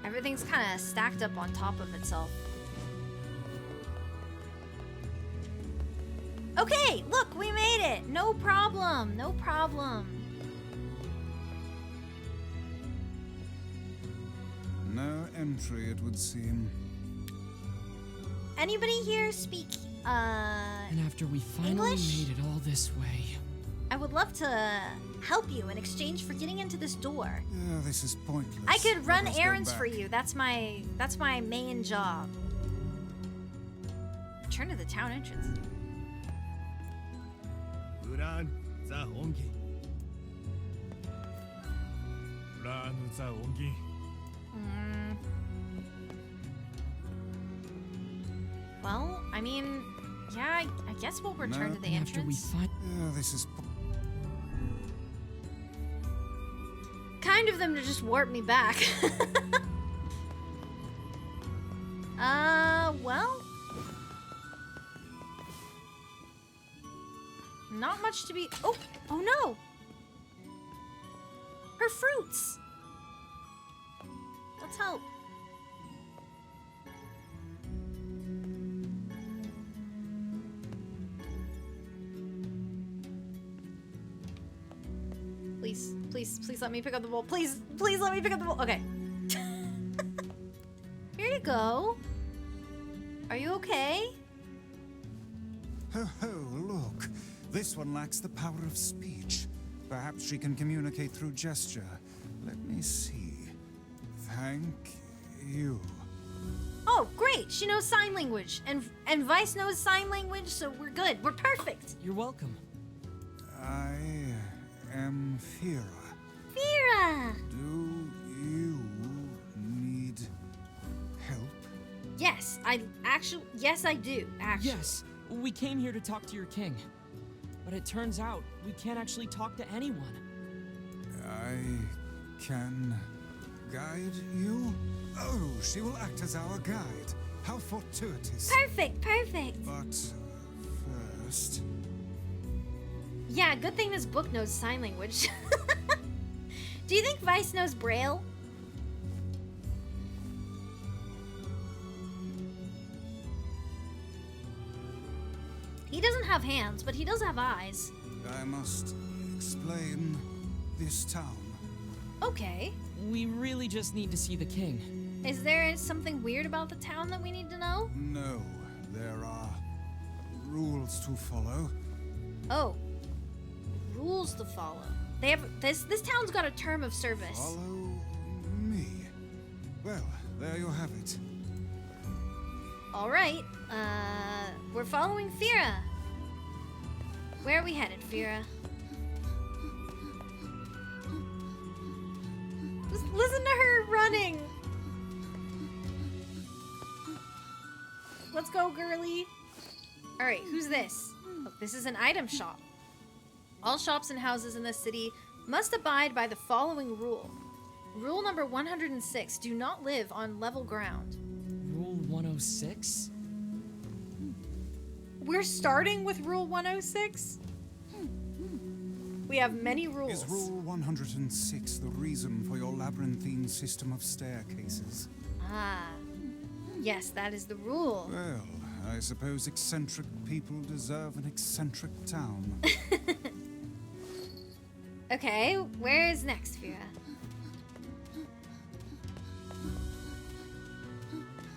Everything's kind of stacked up on top of itself. Okay, look, we made it. No problem, no problem. No entry, it would seem. Anybody here speak, And after we finally English? made it all this way. I would love to help you in exchange for getting into this door. Oh, this is pointless. I could run Let us go errands for back. you. That's my main job. Return to the town entrance. Uran za ongi. Uran za ongi. Well, I mean, yeah, I guess we'll return No, to the And after we entrance. Oh, this is. Kind of them to just warp me back. Well. Not much to be. Oh no! Her fruits! Let's help. Please, please, please let me pick up the bowl. Please, please let me pick up the bowl. Okay. Here you go. Are you okay? Ho ho, look. This one lacks the power of speech. Perhaps she can communicate through gesture. Let me see. Thank you. Oh, great. She knows sign language. And Vice knows sign language, so we're good. We're perfect. You're welcome. I am Fira. Vera! Do you need help? Yes, yes, I do, actually. Yes, we came here to talk to your king. But it turns out we can't actually talk to anyone. I can guide you? Oh, she will act as our guide. How fortuitous. Perfect, perfect. But first... Yeah, good thing this book knows sign language. Do you think Vice knows Braille? He doesn't have hands, but he does have eyes. I must explain this town. Okay. We really just need to see the king. Is there something weird about the town that we need to know? No, there are rules to follow. Oh. Rules to follow. They have this town's got a term of service. Follow me. Well, there you have it. All right. We're following Fira. Where are we headed, Fira? Just listen to her running. Let's go, girly. All right, who's this? Look, this is an item shop. All shops and houses in this city must abide by the following rule. Rule number 106, do not live on level ground. Rule 106? We're starting with Rule 106? We have many rules. Is Rule 106 the reason for your labyrinthine system of staircases? Ah, yes, that is the rule. Well, I suppose eccentric people deserve an eccentric town. Okay, where is next, Fira?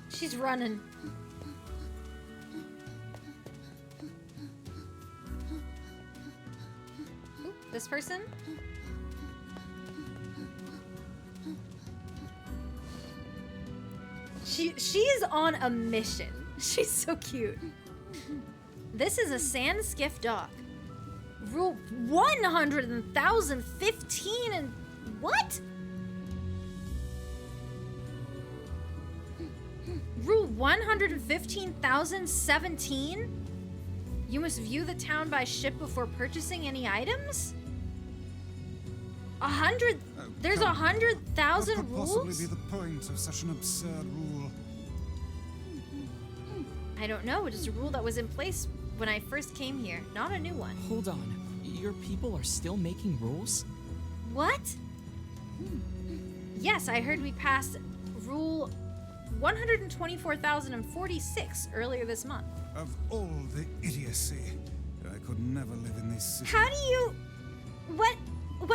She's running. Ooh, this person? She is on a mission. She's so cute. This is a sand skiff dock. Rule 100,015 and what? Rule 115,017? You must view the town by ship before purchasing any items? 100. There's Come. 100,000 What could possibly rules? be the point of such an absurd rule? I don't know, just a rule that was in place when I first came here, not a new one. Hold on. Your people are still making rules? What? Yes, I heard we passed rule 124,046 earlier this month. Of all the idiocy, I could never live in this city. How do you... What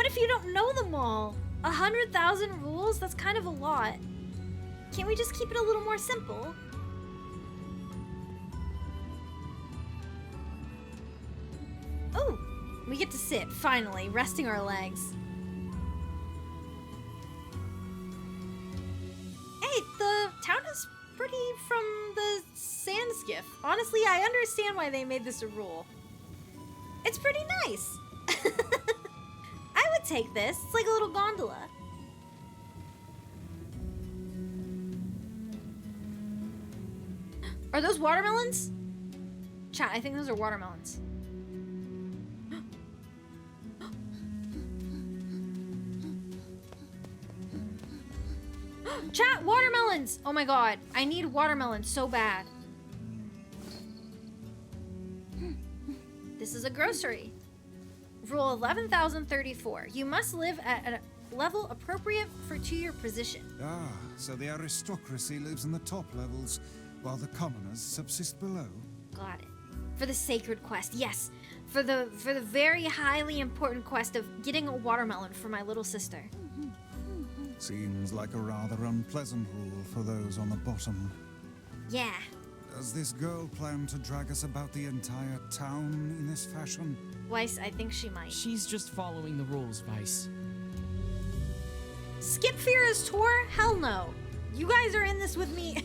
if you don't know them all? 100,000 rules? That's kind of a lot. Can't we just keep it a little more simple? Oh, we get to sit, finally, resting our legs. Hey, the town is pretty from the sand skiff. Honestly, I understand why they made this a rule. It's pretty nice. I would take this. It's like a little gondola. Are those watermelons? Chat, I think those are watermelons. Chat, watermelons! Oh my god, I need watermelons so bad. This is a grocery. Rule 11,034. You must live at a level appropriate to your position. Ah, so the aristocracy lives in the top levels, while the commoners subsist below. Got it. For the sacred quest, yes. For the very highly important quest of getting a watermelon for my little sister. Seems like a rather unpleasant rule for those on the bottom. Yeah. Does this girl plan to drag us about the entire town in this fashion? Weiss, I think she might. She's just following the rules, Vice. Skip Fira's tour? Hell no. You guys are in this with me.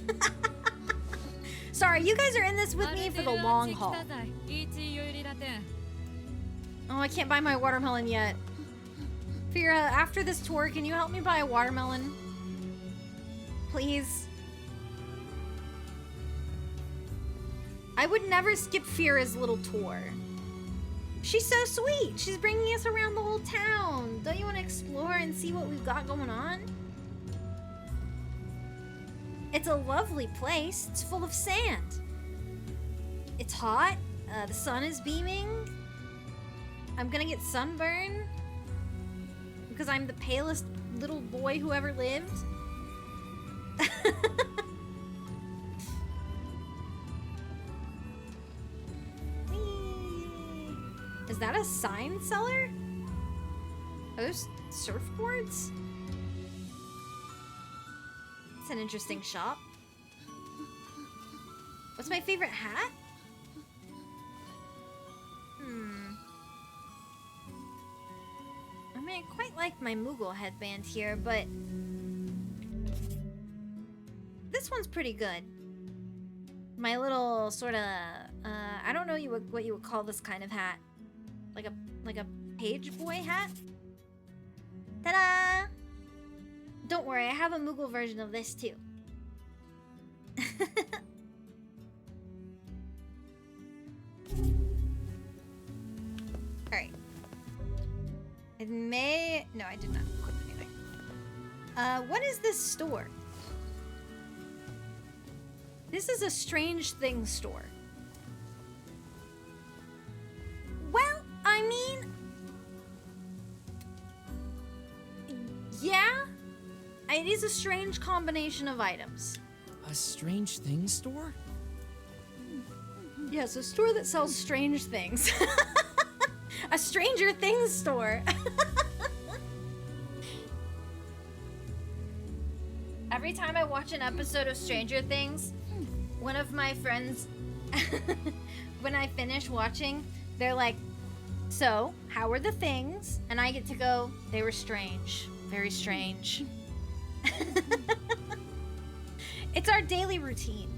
Sorry, you guys are in this with me for the long haul. Oh, I can't buy my watermelon yet. Fira, after this tour, can you help me buy a watermelon? Please? I would never skip Fira's little tour. She's so sweet. She's bringing us around the whole town. Don't you want to explore and see what we've got going on? It's a lovely place. It's full of sand. It's hot. The sun is beaming. I'm gonna get sunburned because I'm the palest little boy who ever lived. Is that a sign seller? Are those surfboards? It's an interesting shop. What's my favorite hat? I mean, I quite like my Moogle headband here, but this one's pretty good. My little sort of, I don't know what you would call this kind of hat. Like a page boy hat? Ta-da! Don't worry, I have a Moogle version of this too. Alright. It may... No, I did not equip anything. What is this store? This is a strange things store. Well, I mean... Yeah? It is a strange combination of items. A strange things store? Yes, a store that sells strange things. A Stranger Things store. Every time I watch an episode of Stranger Things, one of my friends, when I finish watching, they're like, so, how were the things? And I get to go, they were strange. Very strange. It's our daily routine.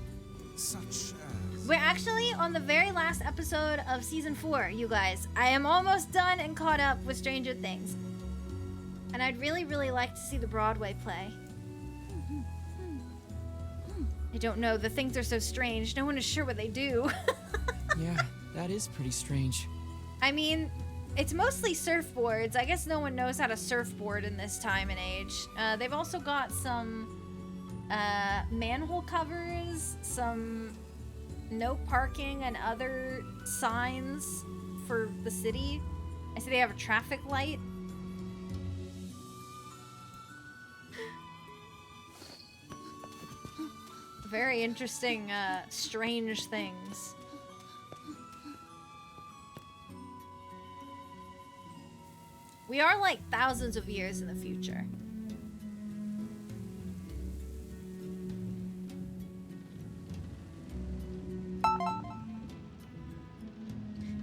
Such as... We're actually on the very last episode of season 4, you guys. I am almost done and caught up with Stranger Things. And I'd really, really like to see the Broadway play. I don't know, the things are so strange. No one is sure what they do. Yeah, that is pretty strange. I mean, it's mostly surfboards. I guess no one knows how to surfboard in this time and age. They've also got some manhole covers, some no parking and other signs for the city. I see they have a traffic light. Very interesting, strange things. We are like thousands of years in the future.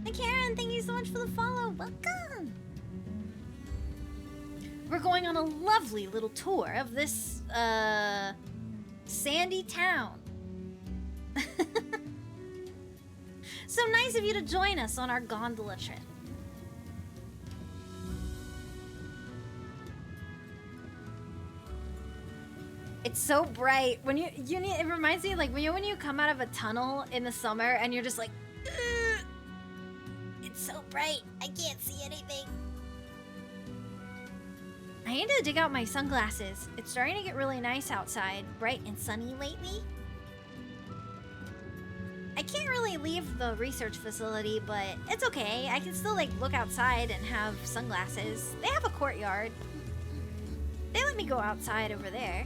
Hey Karen, thank you so much for the follow. Welcome. We're going on a lovely little tour of this, sandy town. So nice of you to join us on our gondola trip. It's so bright. When it reminds me like when you come out of a tunnel in the summer and you're just like, ugh, it's so bright. I can't see anything. I need to dig out my sunglasses. It's starting to get really nice outside, bright and sunny lately. I can't really leave the research facility, but it's okay. I can still like look outside and have sunglasses. They have a courtyard. They let me go outside over there.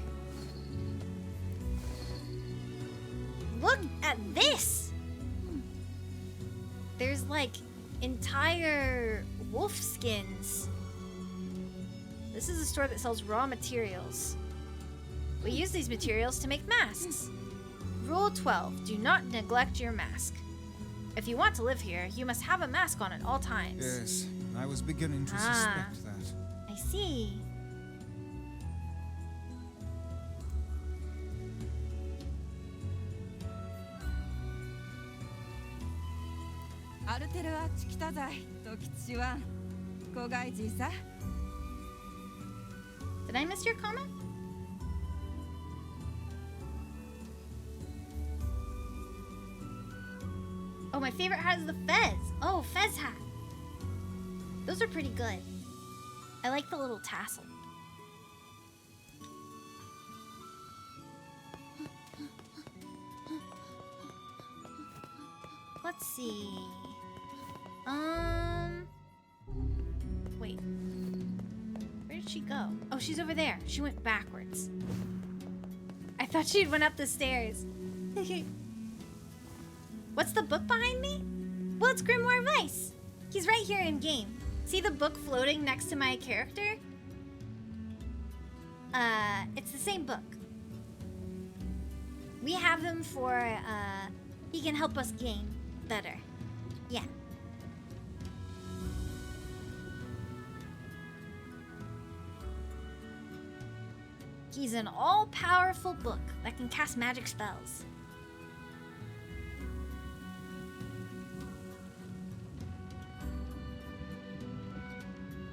Look at this! There's like entire wolf skins. This is a store that sells raw materials. We use these materials to make masks. Rule 12, do not neglect your mask. If you want to live here, you must have a mask on at all times. Yes, I was beginning to suspect that. I see. Did I miss your comment? Oh, my favorite hat is the Fez. Oh, Fez hat. Those are pretty good. I like the little tassel. Let's see. Wait. Where did she go? Oh, she's over there. She went backwards. I thought she'd went up the stairs. What's the book behind me? Well, it's Grimoire Vice. He's right here in game. See the book floating next to my character? It's the same book. We have him for, he can help us game better. Yeah. He's an all-powerful book that can cast magic spells.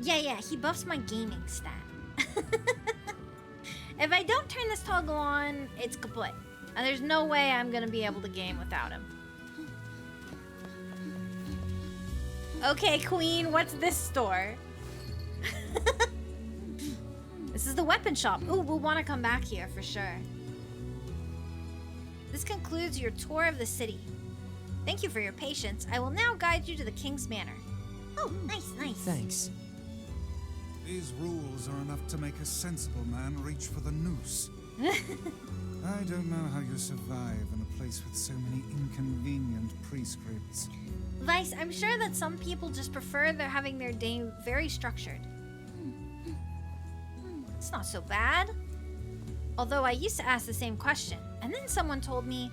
Yeah, he buffs my gaming stat. If I don't turn this toggle on, it's kaput. And there's no way I'm gonna be able to game without him. Okay, Queen, what's this store? This is the weapon shop. Ooh, we'll want to come back here for sure. This concludes your tour of the city. Thank you for your patience. I will now guide you to the King's Manor. Oh, nice. Thanks. These rules are enough to make a sensible man reach for the noose. I don't know how you survive in a place with so many inconvenient prescripts. Vice, I'm sure that some people just prefer they're having their day very structured. It's not so bad. Although I used to ask the same question, and then someone told me,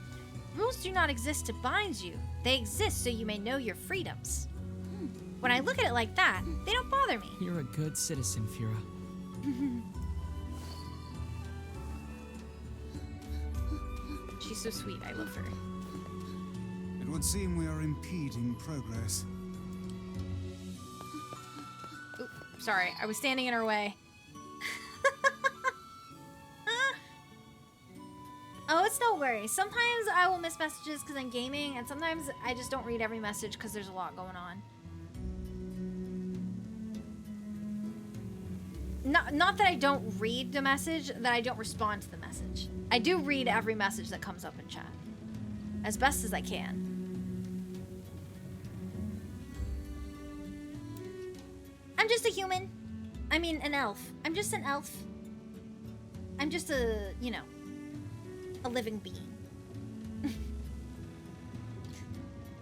rules do not exist to bind you. They exist so you may know your freedoms. When I look at it like that, they don't bother me. You're a good citizen, Fira. She's so sweet. I love her. It would seem we are impeding progress. Oop, sorry, I was standing in her way. Oh, it's no worries. Sometimes I will miss messages because I'm gaming, and sometimes I just don't read every message because there's a lot going on. Not that I don't read the message, that I don't respond to the message. I do read every message that comes up in chat. as best as I can. I'm just a human. I mean, an elf. I'm just an elf. I'm just a, you know, a living being.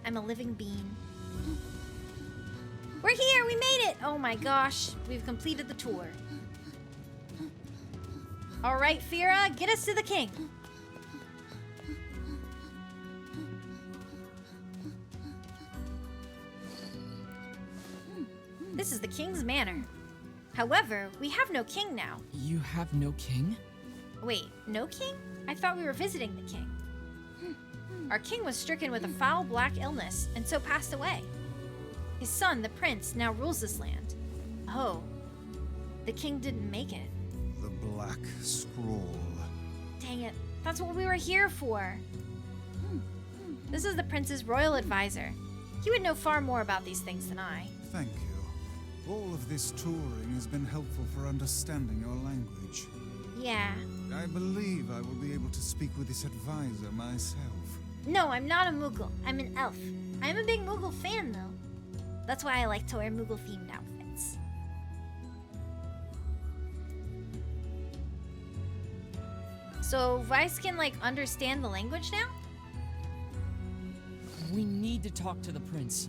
I'm a living being. We're here! We made it! Oh my gosh. We've completed the tour. Alright, Fira, get us to the king. This is the king's manor. However, we have no king now. You have no king? Wait, no king? I thought we were visiting the king. Our king was stricken with a foul black illness and so passed away. His son, the prince, now rules this land. Oh, the king didn't make it. The Black Scroll. Dang it, that's what we were here for. This is the prince's royal advisor. He would know far more about these things than I. Thank you. All of this touring has been helpful for understanding your language. Yeah. I believe I will be able to speak with this advisor myself. No, I'm not a Moogle. I'm an elf. I'm a big Moogle fan, though. That's why I like to wear Moogle-themed outfits. So Vice can, like, understand the language now? We need to talk to the prince.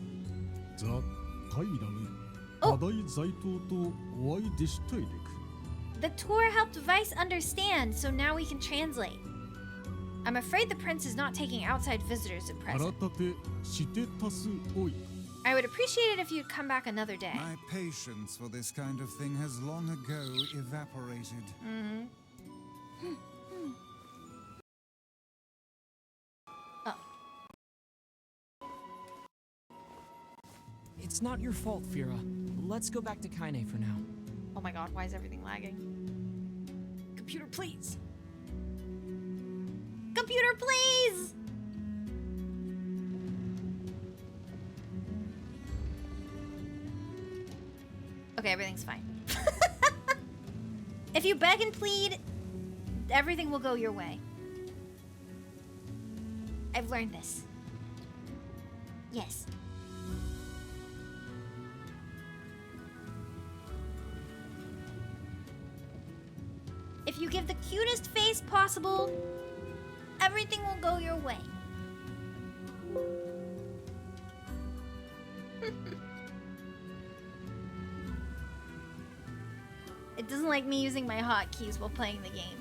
ザ・カイラム、お課題在当とお会いでしたいでく。 The tour helped Vice understand, so now we can translate. I'm afraid the prince is not taking outside visitors at 改 present. てしてたすおい。 I would appreciate it if you'd come back another day. My patience for this kind of thing has long ago evaporated. Oh. It's not your fault, Fira. Let's go back to Kaine for now. Oh my god, why is everything lagging? Computer, please! Computer, please! Okay, everything's fine. If you beg and plead, everything will go your way. I've learned this. Yes. If you give the cutest face possible, everything will go your way. It doesn't like me using my hotkeys while playing the game.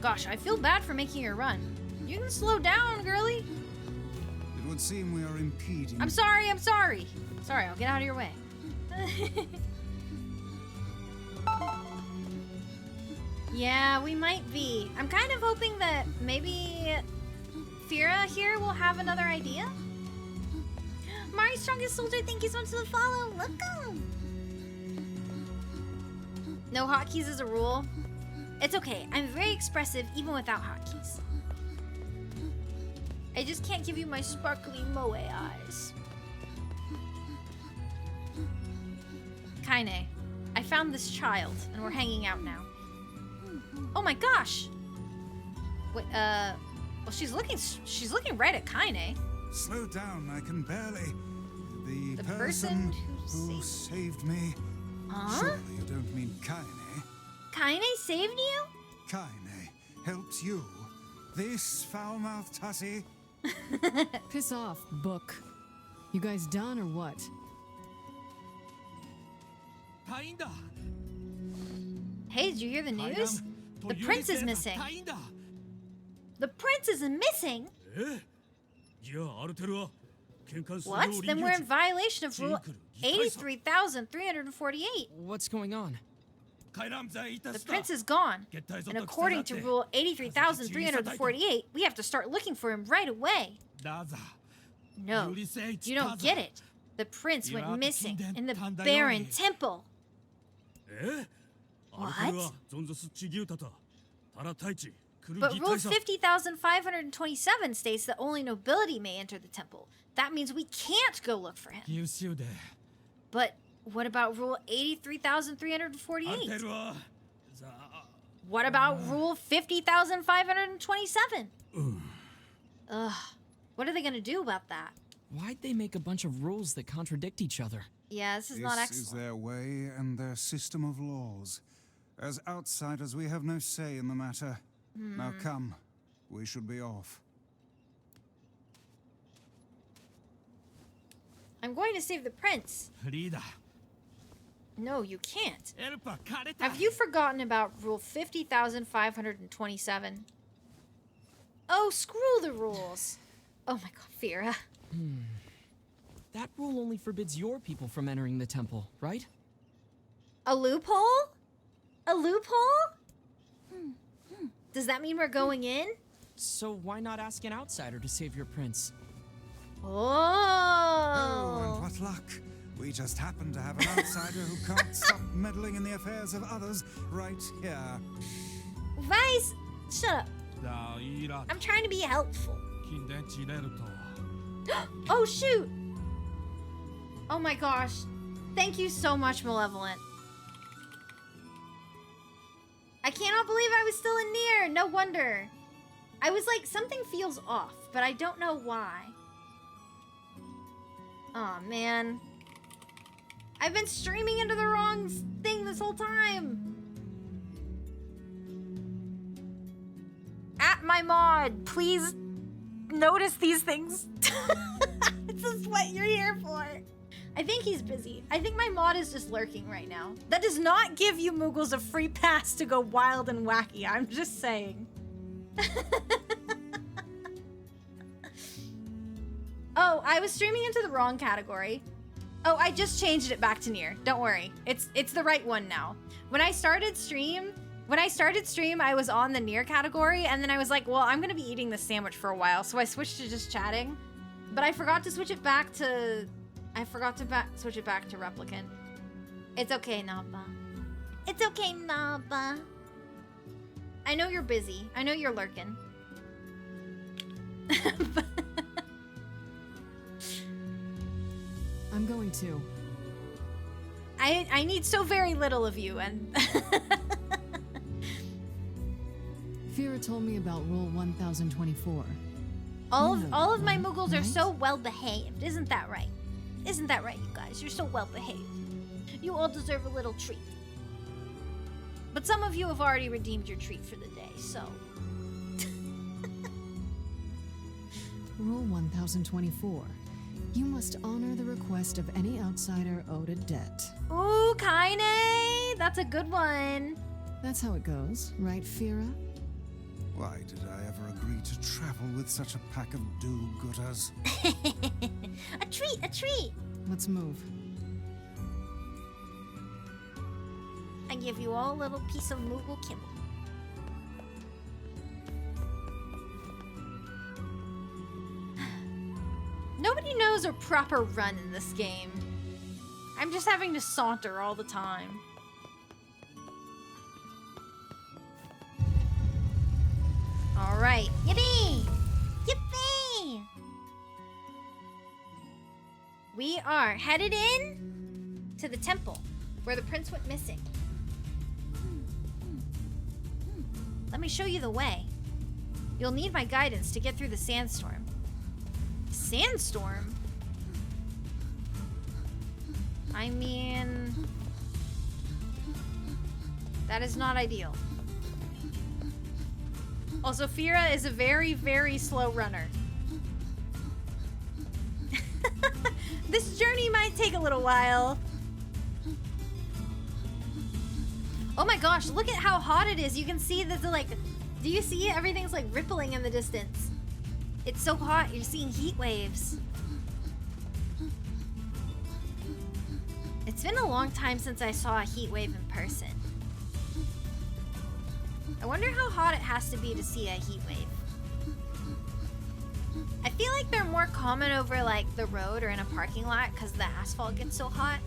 Gosh, I feel bad for making her run. You can slow down, girly. It would seem we are impeding. I'm sorry, I'm sorry. Sorry, I'll get out of your way. Yeah, we might be. I'm kind of hoping that maybe Fira here will have another idea. Mari's strongest soldier, thank you so much for the follow. Welcome. No hotkeys as a rule. It's okay. I'm very expressive even without hotkeys. I just can't give you my sparkly moe eyes. Kaine, I found this child and we're hanging out now. Oh my gosh! Wait, well, she's looking right at Kaine. Slow down, I can barely. The The person person who saved me. Huh? Surely you don't mean Kaine. Kaine saved you? Kaine helps you. This foul-mouthed hussy. Piss off, book. You guys done or what? 隊員だ。 Hey, did you hear the news? The prince is missing. 隊員だ。 The prince is missing? え？じゃあアルテルは喧嘩する What? よう Then 臨 we're 場 in violation of rule ジンクル 83,348. What's going on? 回覧罪いた The した。 prince is gone. 決体ぞ And と来た according だっ to て rule 83,348, we have to start looking for him right away. だざ。 No, you don't get it. The prince went missing in the barren temple. え？アルテルは存続ちぎうたた。タラ太一。 But Rule 50,527 states that only nobility may enter the temple. That means we can't go look for him. 優秀で But what about rule 83,348? てるわ。さあ。 What about rule 50,527? Ugh. What are they gonna do about that? Why'd they make a bunch of rules that contradict each other? Yeah, this is not This is excellent. their way and their system of laws. As outsiders, we have no say in the matter. Now come, we should be off. I'm going to save the prince. フリーダ。 No, you can't. エルパ枯れた。 Have you forgotten about rule 50,527? Oh, screw the rules. Oh my god, Fira. That rule only forbids your people from entering the temple, right? A loophole? A loophole? Does that mean we're going in? So why not ask an outsider to save your prince? Oh, and Oh. what luck! We just happen to have an outsider who can't stop meddling in the affairs of others right here. Vice, shut up. ダイラ。 I'm trying to be helpful. 近電池入れると。 Oh, shoot. Oh my gosh. Thank you so much, Malevolent. I cannot believe I was still in NieR. No wonder. I was like, something feels off, but I don't know why. Aw, man. I've been streaming into the wrong thing this whole time. At my mod, please notice these things. This is what you're here for. I think he's busy. I think my mod is just lurking right now. That does not give you Moogles a free pass to go wild and wacky. I'm just saying. Oh, I was streaming into the wrong category. Oh, I just changed it back to NieR. Don't worry. It's the right one now. When I started stream, I was on the NieR category, and then I was like, well, I'm gonna be eating this sandwich for a while, so I switched to just chatting. But I forgot to switch it back to... switch it back to Replicant. It's okay, Naba. It's okay, Naba. I know you're busy. I know you're lurking. I'm going to. I need so very little of you, and... Fira told me about Rule 1024. all You of know all of that my one, Moogles are right? so well behaved. Isn't that right? Isn't that right, you guys? You're so well behaved. You all deserve a little treat. But some of you have already redeemed your treat for the day, so... Rule 1024. You must honor the request of any outsider owed a debt. Ooh, Kaine! That's a good one. That's how it goes, right, Fira? Why did I ever agree to travel with such a pack of do-gooders? A treat, a treat! Let's move. I give you all a little piece of Moogle kibble. Nobody knows a proper run in this game. I'm just having to saunter all the time. All right, yippee! Yippee! We are headed in to the temple where the prince went missing. Let me show you the way. You'll need my guidance to get through the sandstorm. Sandstorm? I mean... that is not ideal. Also, Fira is a very, very slow runner. This journey might take a little while. Oh my gosh, look at how hot it is. You can see that the, like, do you see it? Everything's like rippling in the distance. It's so hot, you're seeing heat waves. It's been a long time since I saw a heat wave in person. I wonder how hot it has to be to see a heat wave. I feel like they're more common over like the road or in a parking lot because the asphalt gets so hot.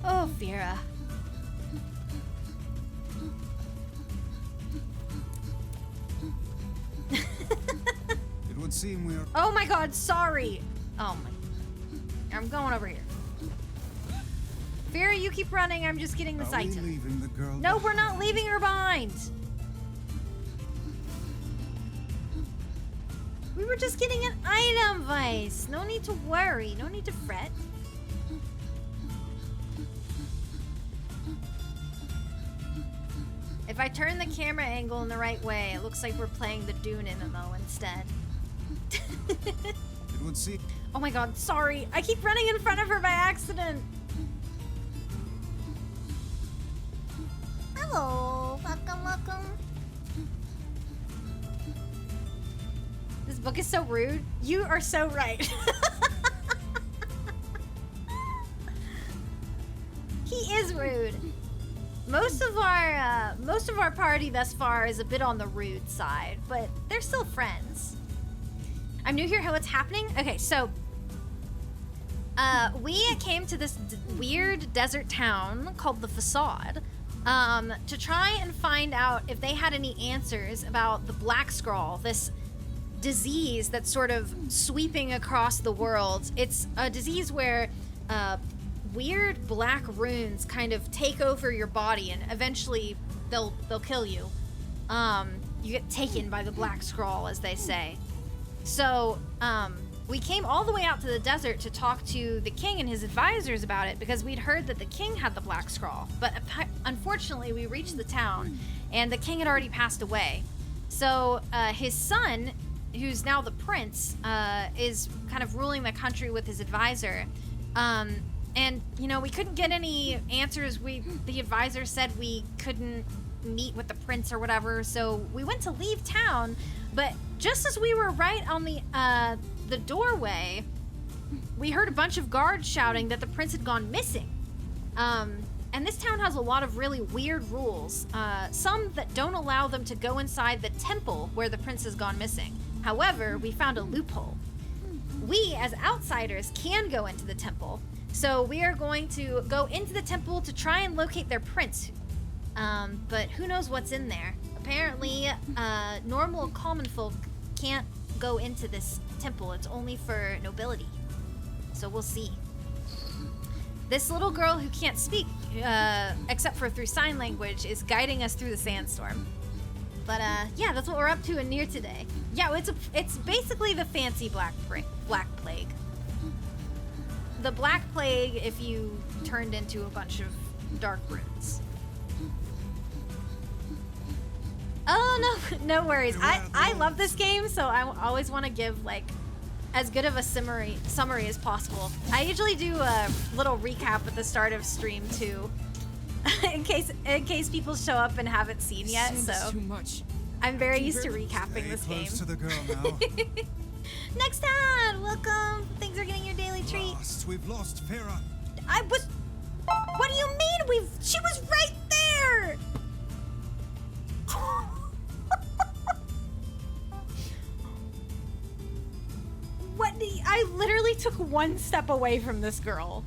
Oh, Fira. It would seem we're... Oh my god, sorry. Oh my. I'm going over here. Vera, you keep running. I'm just getting this Are we item. leaving the girl No, we're not behind? leaving her behind. We were just getting an item, Vice. No need to worry. No need to fret. If I turn the camera angle in the right way, it looks like we're playing the Dune MMO instead. It would seem... Oh my god, sorry. I keep running in front of her by accident. Hello, welcome. This book is so rude. You are so right. He is rude. Most of our party thus far is a bit on the rude side, but they're still friends. I'm new here. What's happening? Okay, so we came to this weird desert town called the Facade to try and find out if they had any answers about the Black Scrawl, this disease that's sort of sweeping across the world. It's a disease where weird black runes kind of take over your body, and eventually they'll kill you. You get taken by the Black Scrawl, as they say. So we came all the way out to the desert to talk to the king and his advisors about it, because we'd heard that the king had the Black Scrawl. But unfortunately, we reached the town, and the king had already passed away. So his son, who's now the prince, is kind of ruling the country with his advisor. And, you know, we couldn't get any answers. The advisor said we couldn't meet with the prince or whatever, so we went to leave town. But just as we were right on the doorway, we heard a bunch of guards shouting that the prince had gone missing. And this town has a lot of really weird rules, some that don't allow them to go inside the temple where the prince has gone missing. However, we found a loophole. We, as outsiders, can go into the temple. So we are going to go into the temple to try and locate their prince. But who knows what's in there? Apparently, normal common folk can't go into this temple. It's only for nobility. So we'll see. This little girl who can't speak, except for through sign language, is guiding us through the sandstorm. But yeah, that's what we're up to in NieR today. Yeah, it's basically the fancy Black Plague. The Black Plague if you turned into a bunch of dark runes. Oh, no worries. I love this game, so I always want to give, like, as good of a summary as possible. I usually do a little recap at the start of stream, too, in case people show up and haven't seen yet, so Too much. I'm very used to recapping Stay this close game. to the girl now. Next time, welcome. Things are getting your daily treat. We've lost Vera. What do you mean she was right there? I literally took one step away from this girl.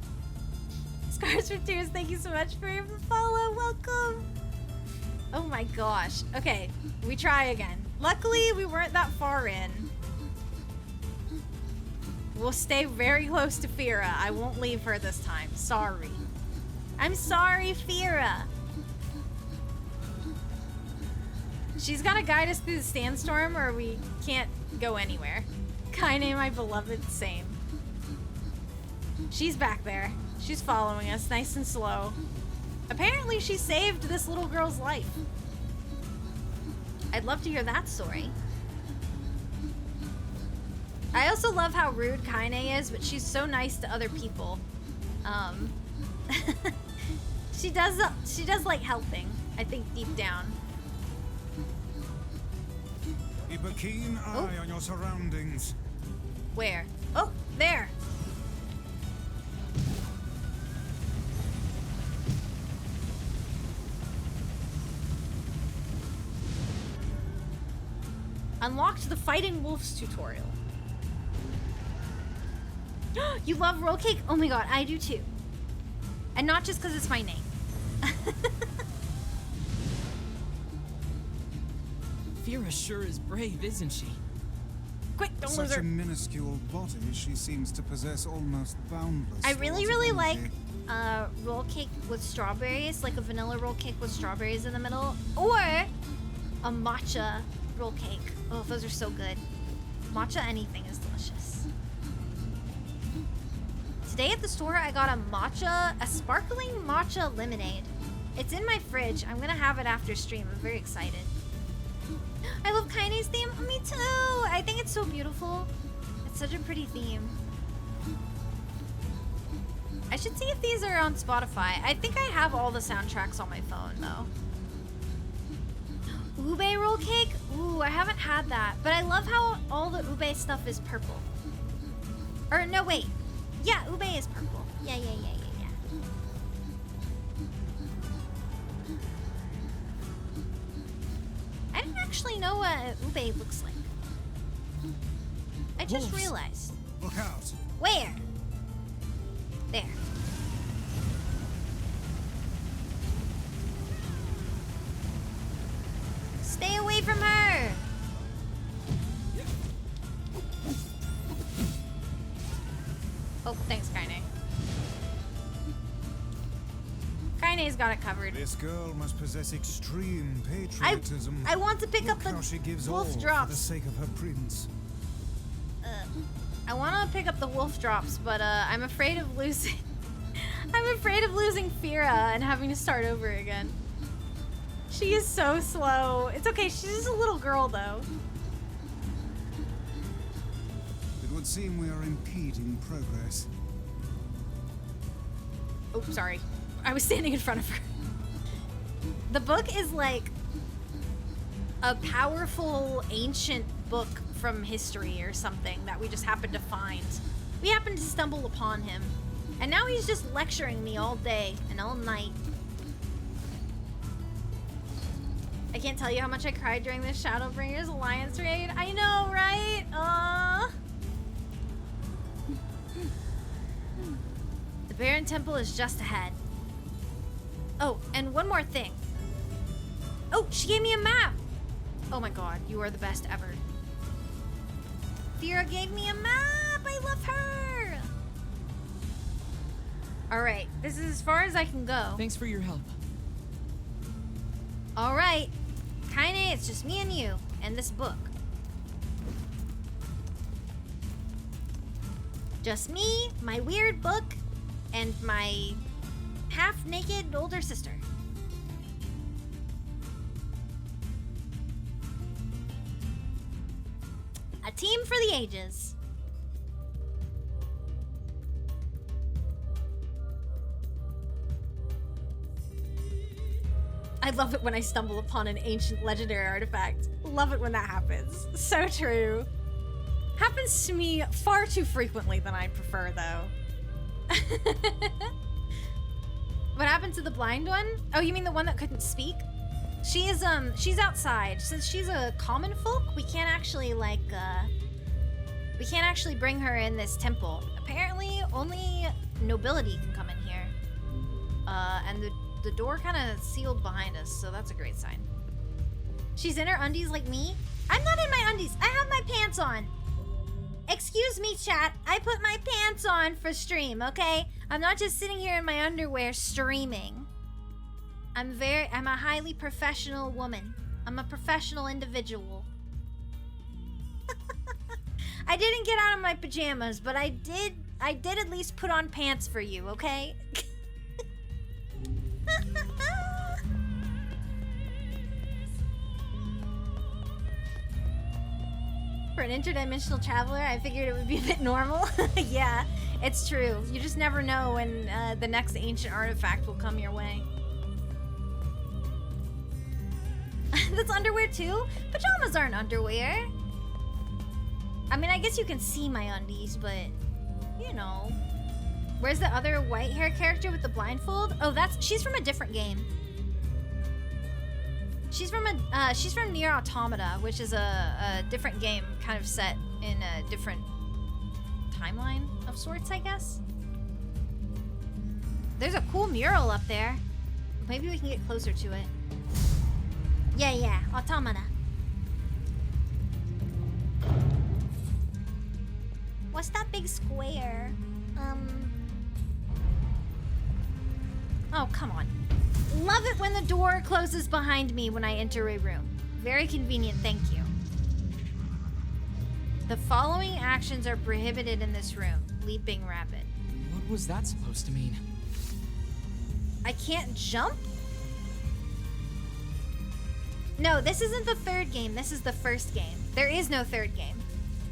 Scars for Tears, thank you so much for your follow. Welcome. Oh my gosh. Okay, we try again. Luckily, we weren't that far in. We'll stay very close to Fira. I won't leave her this time. Sorry. I'm sorry, Fira. She's gotta guide us through the sandstorm or we can't go anywhere. Kaine, my beloved, same. She's back there. She's following us, nice and slow. Apparently she saved this little girl's life. I'd love to hear that story. I also love how rude Kaine is, but she's so nice to other people. She does like helping, I think, deep down. Keep a keen eye on your surroundings. Where? Oh, there. Unlocked the Fighting Wolves tutorial. You love roll cake? Oh my god, I do too. And not just because it's my name. Fira sure is brave, isn't she? Quick, don't lose Such her. a minuscule body, she seems to possess almost boundless. I really, stores of really like energy. roll cake with strawberries, like a vanilla roll cake with strawberries in the middle, or a matcha roll cake. Oh, those are so good. Matcha anything is delicious. Today at the store, I got a sparkling matcha lemonade. It's in my fridge. I'm gonna have it after stream. I'm very excited. I love Kaine's theme. Me too. I think it's so beautiful. It's such a pretty theme. I should see if these are on Spotify. I think I have all the soundtracks on my phone though. Ube roll cake? Ooh, I haven't had that. But I love how all the ube stuff is purple. Or no, wait. Yeah, ube is purple. Yeah. I didn't actually know what ube looks like. I just Wolves. realized. Look out! Where? There. Stay away from her! Oh, thanks, Kaine. Kaine's got it covered. This girl must possess extreme patriotism. I want to pick Look up the how she gives all wolf for the drops. sake of her prince. I want to pick up the wolf drops, but I'm afraid of losing. I'm afraid of losing Fira and having to start over again. She is so slow. It's okay. She's just a little girl, though. It would seem we are impeding progress. Oh, sorry. I was standing in front of her. The book is like a powerful ancient book from history or something that we just happened to find. We happened to stumble upon him. And now he's just lecturing me all day and all night. I can't tell you how much I cried during this Shadowbringers Alliance raid. I know, right? The Baron Temple is just ahead. Oh, and one more thing. Oh, she gave me a map! Oh my god, you are the best ever. Fira gave me a map! I love her! Alright, this is as far as I can go. Thanks for your help. Alright, Kaine, it's just me and you, and this book. Just me, my weird book, and my half-naked older sister. A team for the ages. I love it when I stumble upon an ancient legendary artifact. Love it when that happens. So true. Happens to me far too frequently than I'd prefer, though. What happened to the blind one? Oh, you mean the one that couldn't speak? She's outside. Since she's a common folk, we can't actually, like, we can't actually bring her in this temple. Apparently, only nobility can come in here. And the door kind of sealed behind us, so that's a great sign. She's in her undies like me? I'm not in my undies. I have my pants on. Excuse me, chat. I put my pants on for stream, okay? I'm not just sitting here in my underwear streaming. I'm a highly professional woman. I'm a professional individual. I didn't get out of my pajamas, but I did at least put on pants for you, okay? For an interdimensional traveler, I figured it would be a bit normal. Yeah, it's true. You just never know when the next ancient artifact will come your way. That's underwear too? Pajamas aren't underwear. I mean, I guess you can see my undies, but you know. Where's the other white hair character with the blindfold? Oh, she's from a different game. She's from NieR Automata, which is a different game, kind of set in a different timeline of sorts, I guess. There's a cool mural up there. Maybe we can get closer to it. Yeah, Automata. What's that big square? Oh, come on. Love it when the door closes behind me when I enter a room. Very convenient, thank you. The following actions are prohibited in this room. Leaping rabbit. What was that supposed to mean? I can't jump? No, this isn't the third game. This is the first game. There is no third game.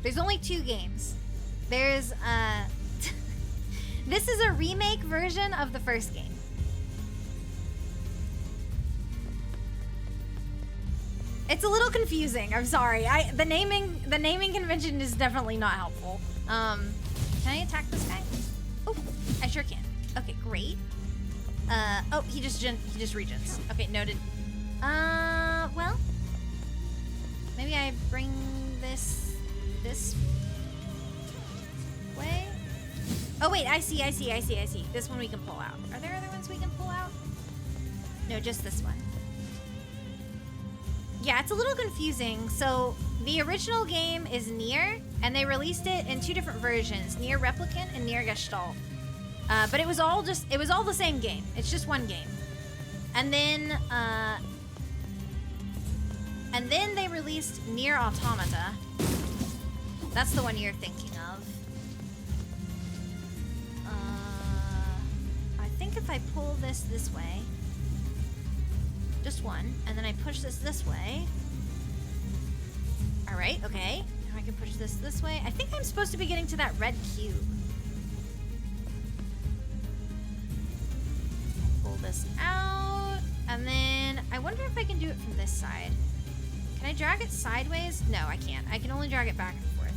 There's only 2 games. There's, this is a remake version of the first game. It's a little confusing. I'm sorry. The naming convention is definitely not helpful. Can I attack this guy? Oh, I sure can. Okay, great. Oh, he just regens. Okay, noted. Well, maybe I bring this way. Oh wait, I see. This one we can pull out. Are there other ones we can pull out? No, just this one. Yeah, it's a little confusing. So the original game is NieR, and they released it in 2 different versions, NieR Replicant and NieR Gestalt. But it was all the same game. It's just one game. And then they released NieR Automata. That's the one you're thinking of. I think if I pull this way, just one, and then I push this way. All right, okay. Now I can push this way. I think I'm supposed to be getting to that red cube. Pull this out, and then I wonder if I can do it from this side. Can I drag it sideways? No, I can't. I can only drag it back and forth.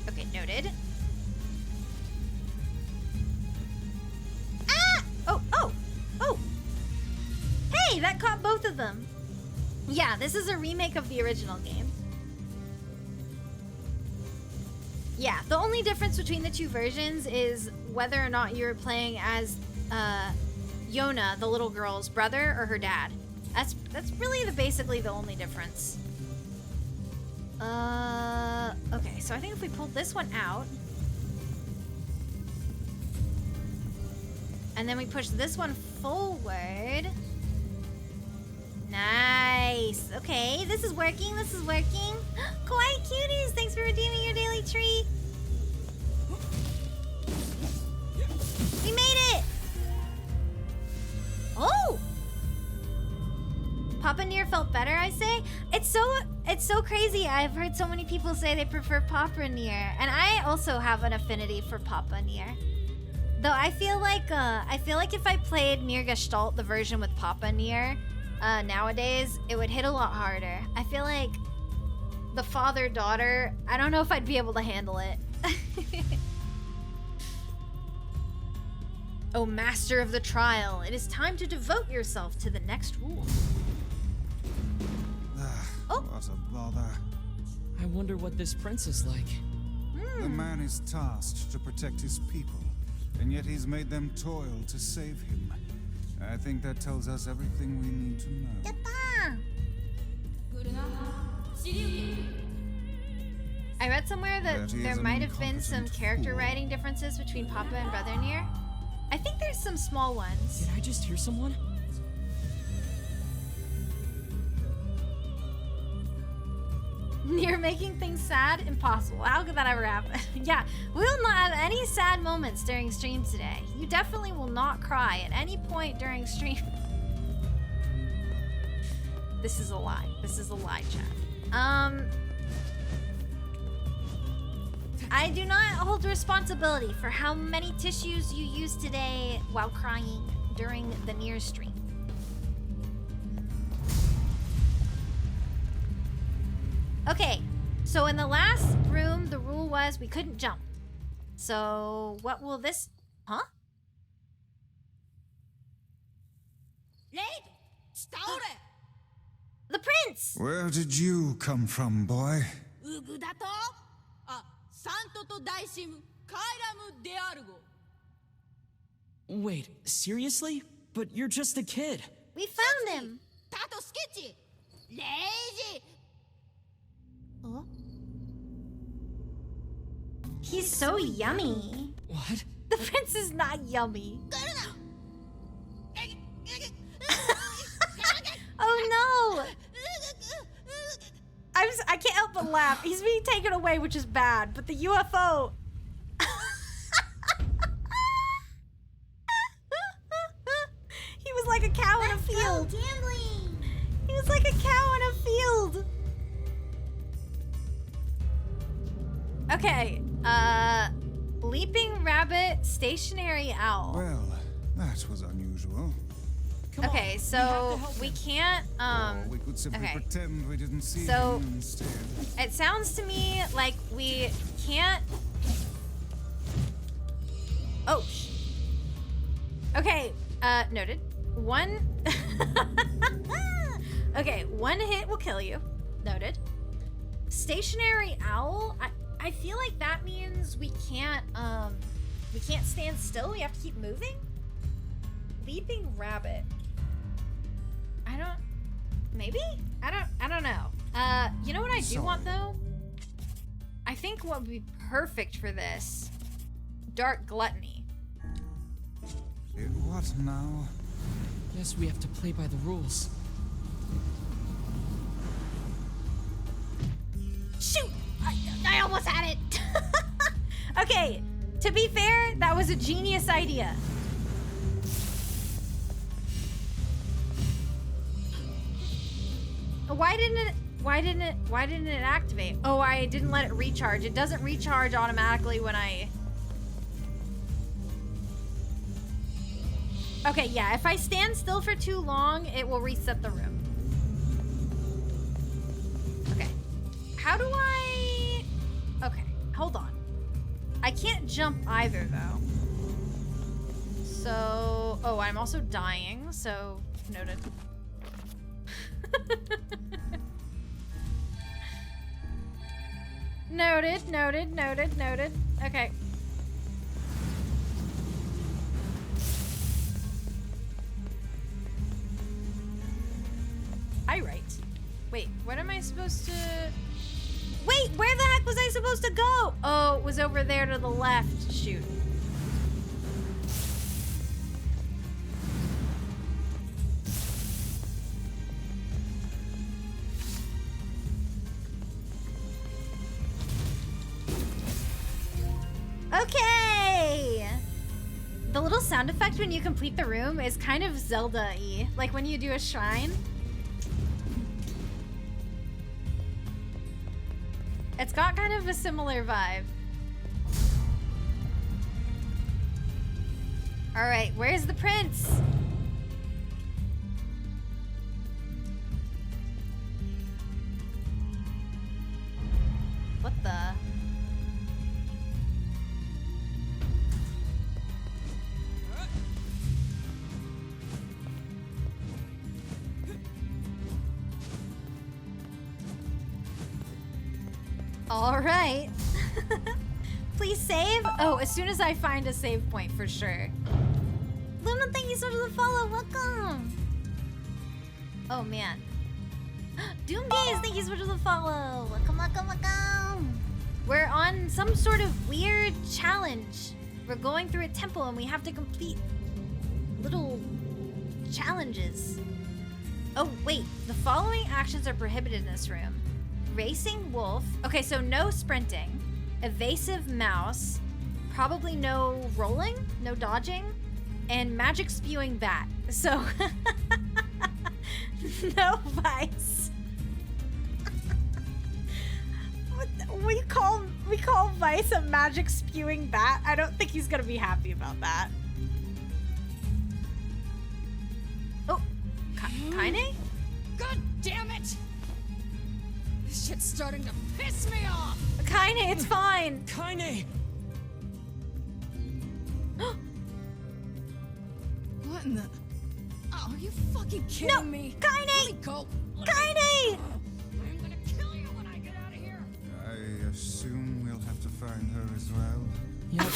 Okay, noted. Ah! Oh! Hey, that caught both of them. Yeah, this is a remake of the original game. Yeah, the only difference between the 2 versions is whether or not you're playing as Yona, the little girl's brother, or her dad. That's really basically the only difference. Okay, so I think if we pull this one out, and then we push this one forward. Nice. Okay, this is working. Kawaii cuties, thanks for redeeming your daily treat. We made it. Oh! Papa NieR felt better, I say. It's so crazy. I've heard so many people say they prefer Papa NieR, and I also have an affinity for Papa NieR. Though I feel like if I played NieR Gestalt, the version with Papa NieR, nowadays, it would hit a lot harder. I feel like the father-daughter, I don't know if I'd be able to handle it. Oh, master of the trial, it is time to devote yourself to the next rule. What a bother. I wonder what this prince is like. The man is tasked to protect his people, and yet he's made them toil to save him. I think that tells us everything we need to know. I read somewhere that That he there is an might have been some incompetent character fool. writing differences between Papa and Brother NieR. I think there's some small ones. Did I just hear someone? NieR making things sad? Impossible. How could that ever happen? Yeah, we will not have any sad moments during stream today. You definitely will not cry at any point during stream. This is a lie. This is a lie, chat. I do not hold responsibility for how many tissues you use today while crying during the NieR stream. Okay, so in the last room, the rule was we couldn't jump. So what will this... Huh? The prince! Where did you come from, boy? Wait, seriously? But you're just a kid. We found him! Oh? He's so yummy. What? The prince is not yummy. Oh no! I can't help but laugh. He's being taken away, which is bad, but the UFO. He was like a cow in a field. Gambling. He was like a cow in a field. Okay, leaping rabbit, stationary owl. Well, that was unusual. Come Okay, on, so we we can't, Or we could simply okay. pretend we didn't see So- him instead. It sounds to me like we can't. Oh, okay, noted. One. Okay, one hit will kill you. Noted. Stationary owl. I feel like that means we can't stand still. We have to keep moving. Leaping rabbit. Maybe? I don't know. You know what I do Sorry. want though? I think what would be perfect for this, dark gluttony. What now? Yes, we have to play by the rules. Shoot! I almost had it. Okay, to be fair, that was a genius idea. Why didn't it activate? Oh, I didn't let it recharge. It doesn't recharge automatically when I... Okay, yeah, if I stand still for too long, it will reset the room. Okay. How do I... Okay, hold on. I can't jump either, though. So... Oh, I'm also dying, so... Noted. Noted. Okay. I write. Wait, what am I supposed to... Wait, where the heck was I supposed to go? Oh, it was over there to the left. Shoot. Okay! The little sound effect when you complete the room is kind of Zelda-y. Like when you do a shrine. It's got kind of a similar vibe. Alright, where's the prince? What the? All right. Please save. Oh, as soon as I find a save point for sure. Luna, thank you so much for the follow. Welcome. Oh man. Doomgaze, thank you so much for the follow. Welcome. We're on some sort of weird challenge. We're going through a temple and we have to complete little challenges. Oh wait, the following actions are prohibited in this room. Racing wolf. Okay, so no sprinting. Evasive mouse. Probably no rolling, no dodging. And magic spewing bat. So, no Vice. We call Vice a magic spewing bat. I don't think he's gonna be happy about that. Oh, Kaine? God damn it! This shit's starting to piss me off! Kaine, it's fine. Kaine! What in the... Oh, are you fucking kidding No, me? Kaine! Let me go! Kaine! I'm gonna kill you when I get out of here! I assume we'll have to find her as well. Yep.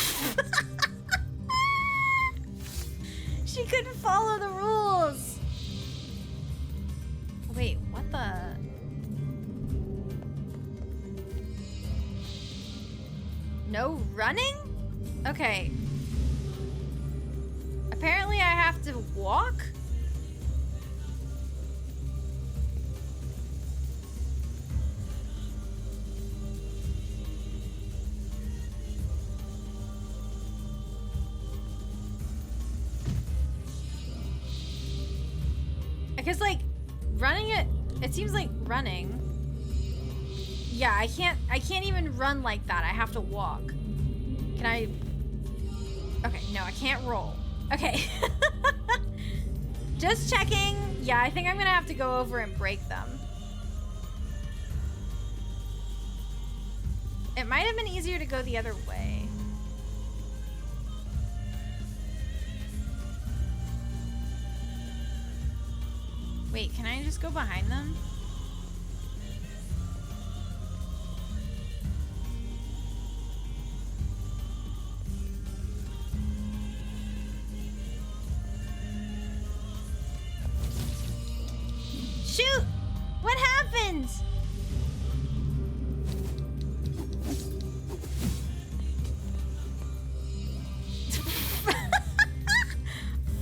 She couldn't follow the rules. Wait, what the? No running? Okay. Apparently I have to walk? Because like running it seems like running. Yeah, I can't even run like that. I have to walk. Can I? Okay, no, I can't roll. Okay. Just checking. Yeah, I think I'm gonna have to go over and break them. It might have been easier to go the other way. Wait, can I just go behind them? Shoot! What happened?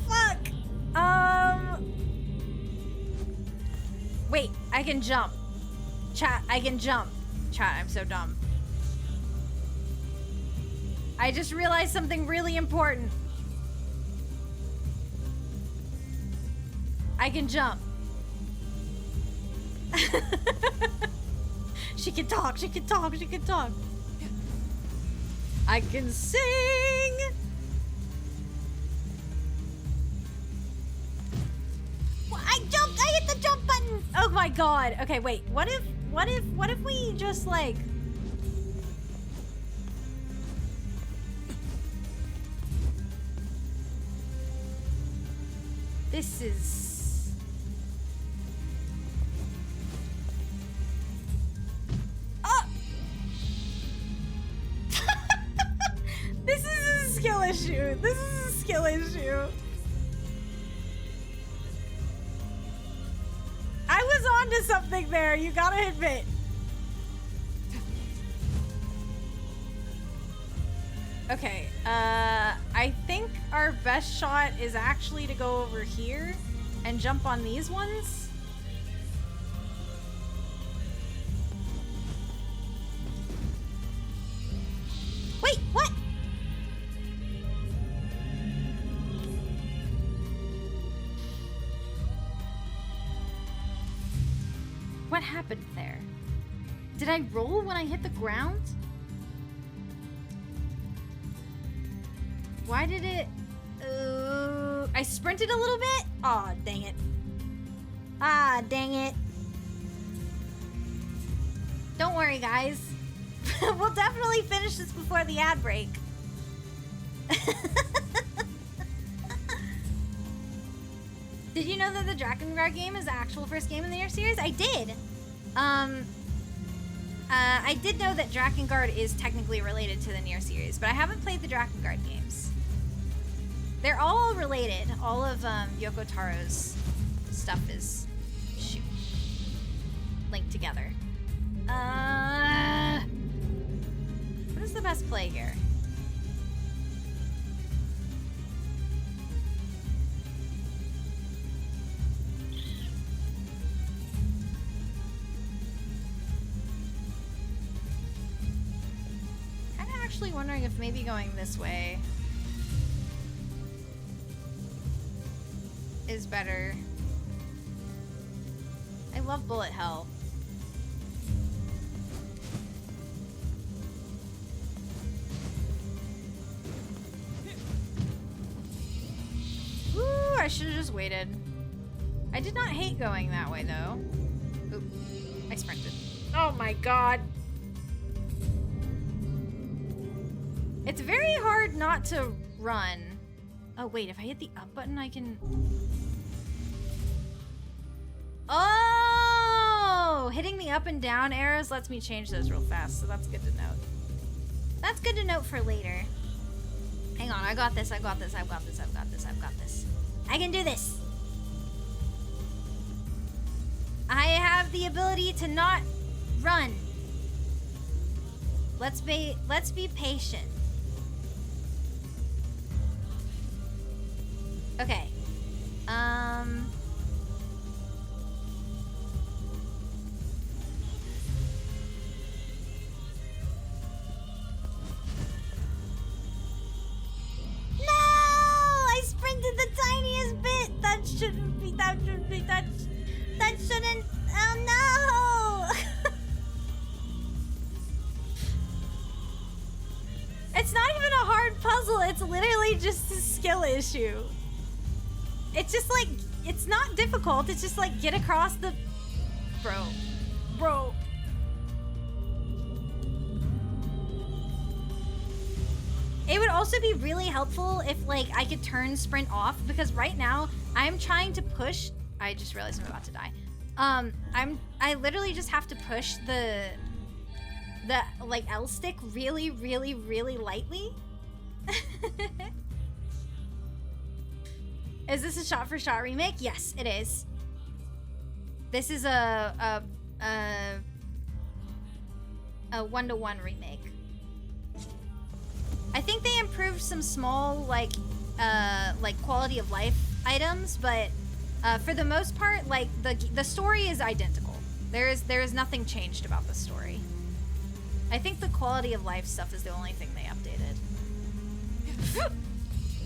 Fuck! Wait, I can jump. Chat, I can jump. Chat, I'm so dumb. I just realized something really important. I can jump. She can talk, she can talk, she can talk. I can sing. Well, I jumped, I hit the jump button. Oh my god. Okay, wait, what if we just like... This is... This is a skill issue. This is a skill issue. I was onto something there, you gotta admit. Okay, I think our best shot is actually to go over here and jump on these ones. Wait, what? What happened there? Did I roll when I hit the ground? Why did it... I sprinted a little bit? Aw, dang it. Ah, dang it. Don't worry, guys. We'll definitely finish this before the ad break. Did you know that the Drakengard game is the actual first game in the NieR series? I did. I did know that Drakengard is technically related to the NieR series, but I haven't played the Drakengard games. They're all related. All of Yoko Taro's stuff is linked together. What is the best play here? I'm actually wondering if maybe going this way is better. I love bullet hell. Woo, I should have just waited. I did not hate going that way though. Oop, I sprinted. Oh my god. It's very hard not to run. Oh wait, if I hit the up button I can... Oh! Hitting the up and down arrows lets me change those real fast, so that's good to note. That's good to note for later. Hang on, I got this, I got this, I've got this, I've got this, I've got this. I can do this! I have the ability to not run. Let's be patient. Okay. No! I sprinted the tiniest bit! That shouldn't be, that shouldn't, oh no! It's not even a hard puzzle, it's literally just a skill issue. It's just like, it's not difficult, it's just like get across the... Bro. It would also be really helpful if like I could turn sprint off, because right now I'm trying to push. I just realized I'm about to die. I literally just have to push the like L stick really lightly. Is this a shot-for-shot remake? Yes, it is. This is a one-to-one remake. I think they improved some small like quality of life items, but for the most part, like the story is identical. There is nothing changed about the story. I think the quality of life stuff is the only thing they updated.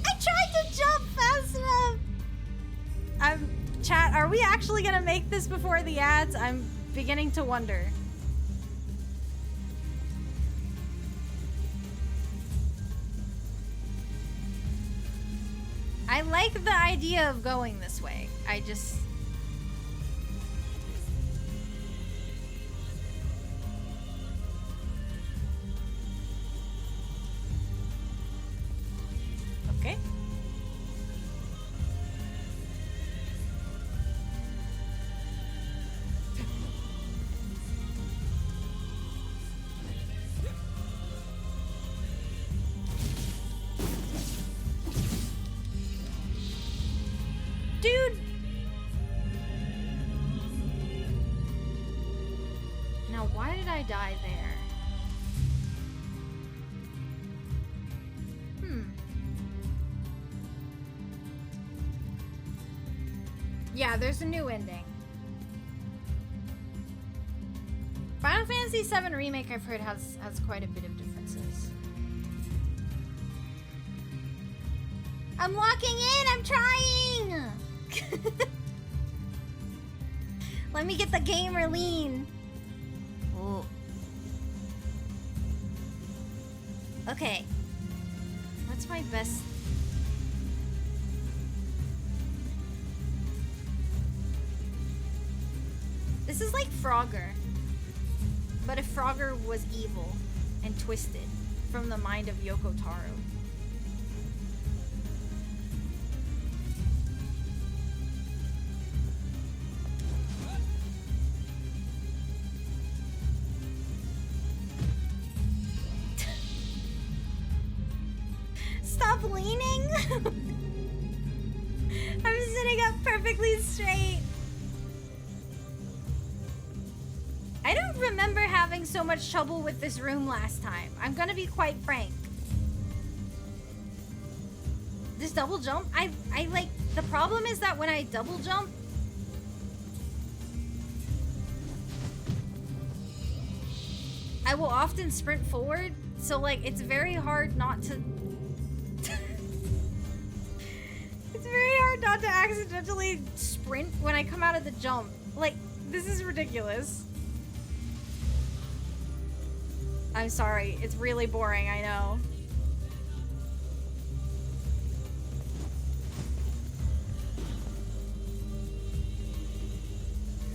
I tried to jump fast enough. Chat, are we actually gonna make this before the ads? I'm beginning to wonder. I like the idea of going this way. I just... Okay. Dude! Now, why did I die there? Yeah, there's a new ending. Final Fantasy VII Remake, I've heard, has quite a bit of differences. I'm locking in! I'm trying! Let me get the gamer lean. Oh. Okay. What's my best... This is like Frogger. But if Frogger was evil and twisted from the mind of Yoko Taro. Stop leaning! I'm sitting up perfectly straight. I don't remember having so much trouble with this room last time. I'm gonna be quite frank. This double jump, I like, the problem is that when I double jump, I will often sprint forward, so like, it's very hard not to... It's very hard not to accidentally sprint when I come out of the jump. Like, this is ridiculous. I'm sorry, it's really boring, I know.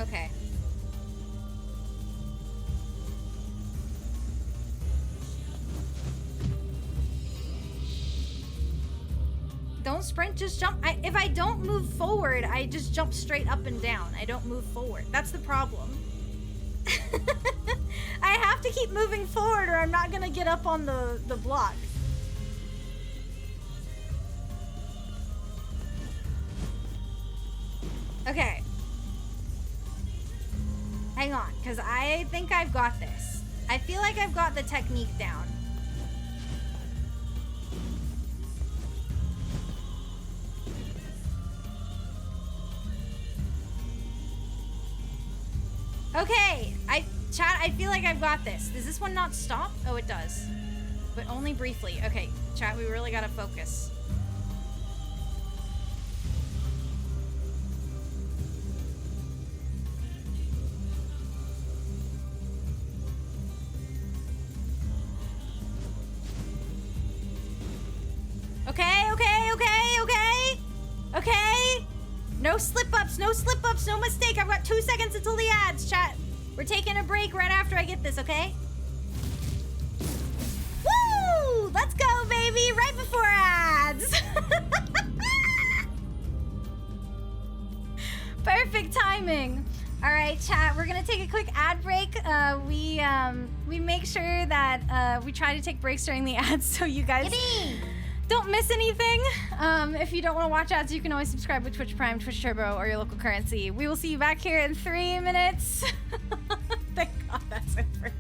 Okay. Don't sprint, just jump. If I don't move forward, I just jump straight up and down. I don't move forward. That's the problem. I have to keep moving forward or I'm not gonna get up on the block. Okay. Hang on, because I think I've got this. I feel like I've got the technique down. Okay, chat, I feel like I've got this. Does this one not stop? Oh, it does. But only briefly. Okay, chat, we really gotta focus. Okay. No slip-ups, no slip-ups, no mistake. I've got 2 seconds until the ads, chat. We're taking a break right after I get this, okay? Woo! Let's go, baby! Right before ads! Perfect timing. All right, chat, we're gonna take a quick ad break. We make sure that we try to take breaks during the ads so you guys don't miss anything. If you don't want to watch ads, you can always subscribe with Twitch Prime, Twitch Turbo, or your local currency. We will see you back here in 3 minutes. Thank God that's over.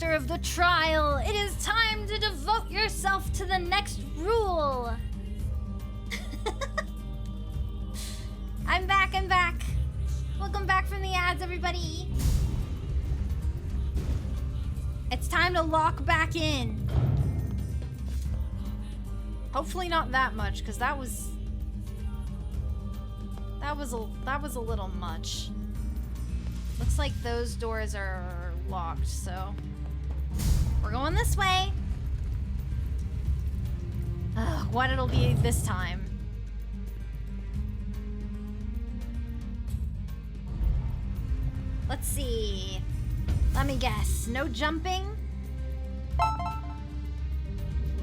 Of the trial, it is time to devote yourself to the next rule. VODs, everybody. It's time to lock back in. Hopefully not that much, because that was a little much. Looks like those doors are locked, so we're going this way. Ugh, what it'll be this time. Let's see. Let me guess. No jumping?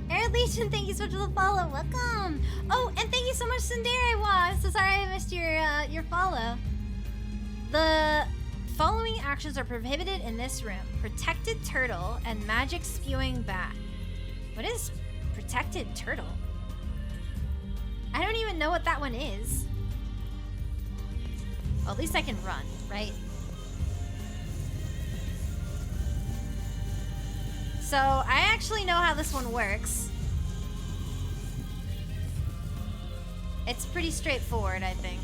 Air Legion, thank you so much for the follow. Welcome. Oh, and thank you so much, Sundari. Wow, I'm so sorry I missed your follow. The following actions are prohibited in this room: protected turtle and magic spewing bat. What is protected turtle? I don't even know what that one is. Well, at least I can run, right? So, I actually know how this one works. It's pretty straightforward, I think.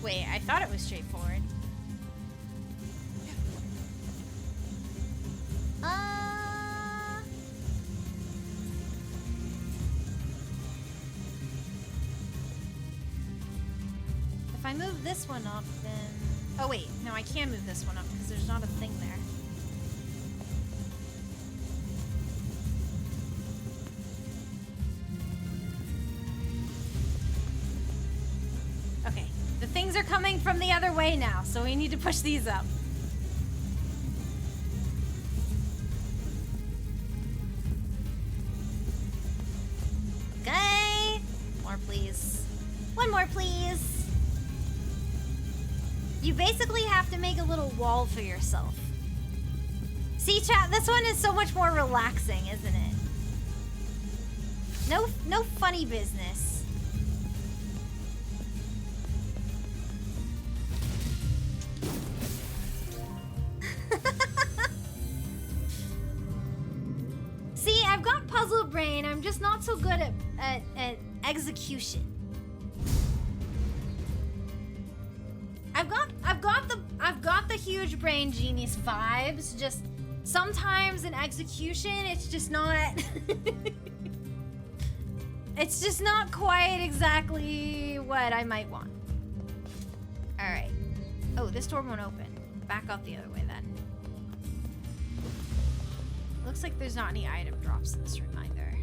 Wait, I thought it was straightforward. If I move this one up, then... Oh wait, no, I can move this one up because there's not a thing there. Okay, the things are coming from the other way now, so we need to push these up. Okay, more please. One more please. You basically have to make a little wall for yourself. See, chat, this one is so much more relaxing, isn't it? No funny business. See, I've got puzzle brain. I'm just not so good at execution. I've got the huge brain genius vibes. Just sometimes in execution, it's just not. It's just not quite exactly what I might want. All right. Oh, this door won't open. Back up the other way then. Looks like there's not any item drops in this room either.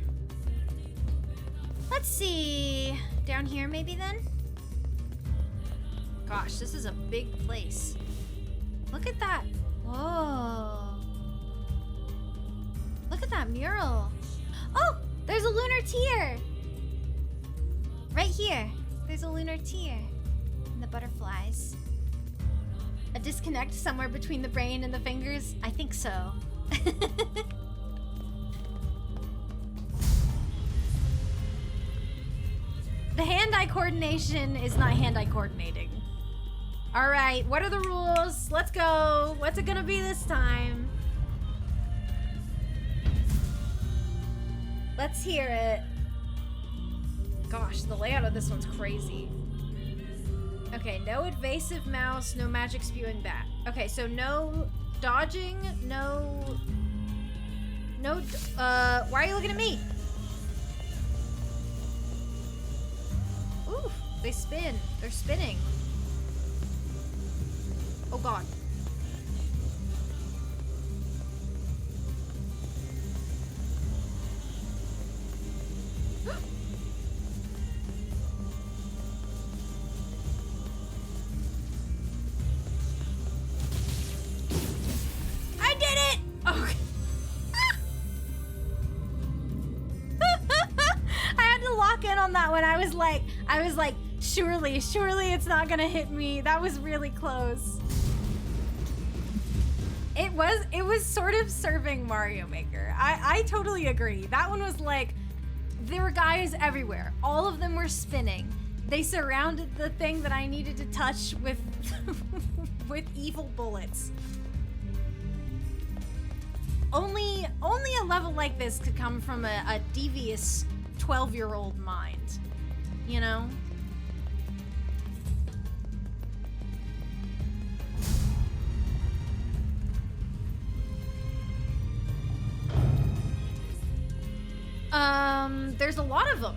Let's see. Down here maybe then? Gosh, this is a big place. Look at that. Whoa. Look at that mural. Oh, there's a lunar tear. Right here. There's a lunar tear. And the butterflies. A disconnect somewhere between the brain and the fingers? I think so. The hand-eye coordination is not hand-eye coordinating. All right, what are the rules? Let's go. What's it gonna be this time? Let's hear it. Gosh, the layout of this one's crazy. Okay, no evasive mouse, no magic spewing bat. Okay, so no dodging, no... why are you looking at me? Ooh, they spin. They're spinning. Oh god. I did it! Okay. I had to lock in on that one. I was like, surely it's not gonna hit me. That was really close. It was sort of serving Mario Maker. I totally agree. That one was like, there were guys everywhere. All of them were spinning. They surrounded the thing that I needed to touch with with evil bullets. Only a level like this could come from a devious 12-year-old mind, you know? There's a lot of them.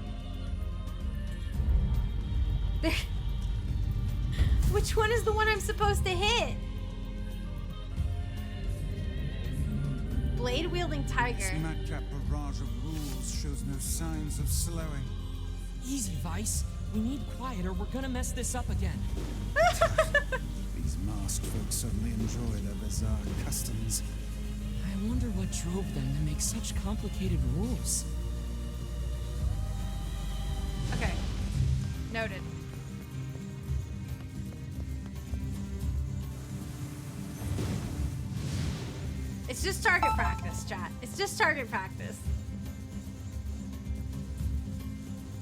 Which one is the one I'm supposed to hit? Blade-wielding tiger. This madcap barrage of rules shows no signs of slowing. Easy, Vice. We need quiet or we're gonna mess this up again. These masked folks certainly enjoy their bizarre customs. I wonder what drove them to make such complicated rules. Okay. Noted. It's just target practice, chat. It's just target practice.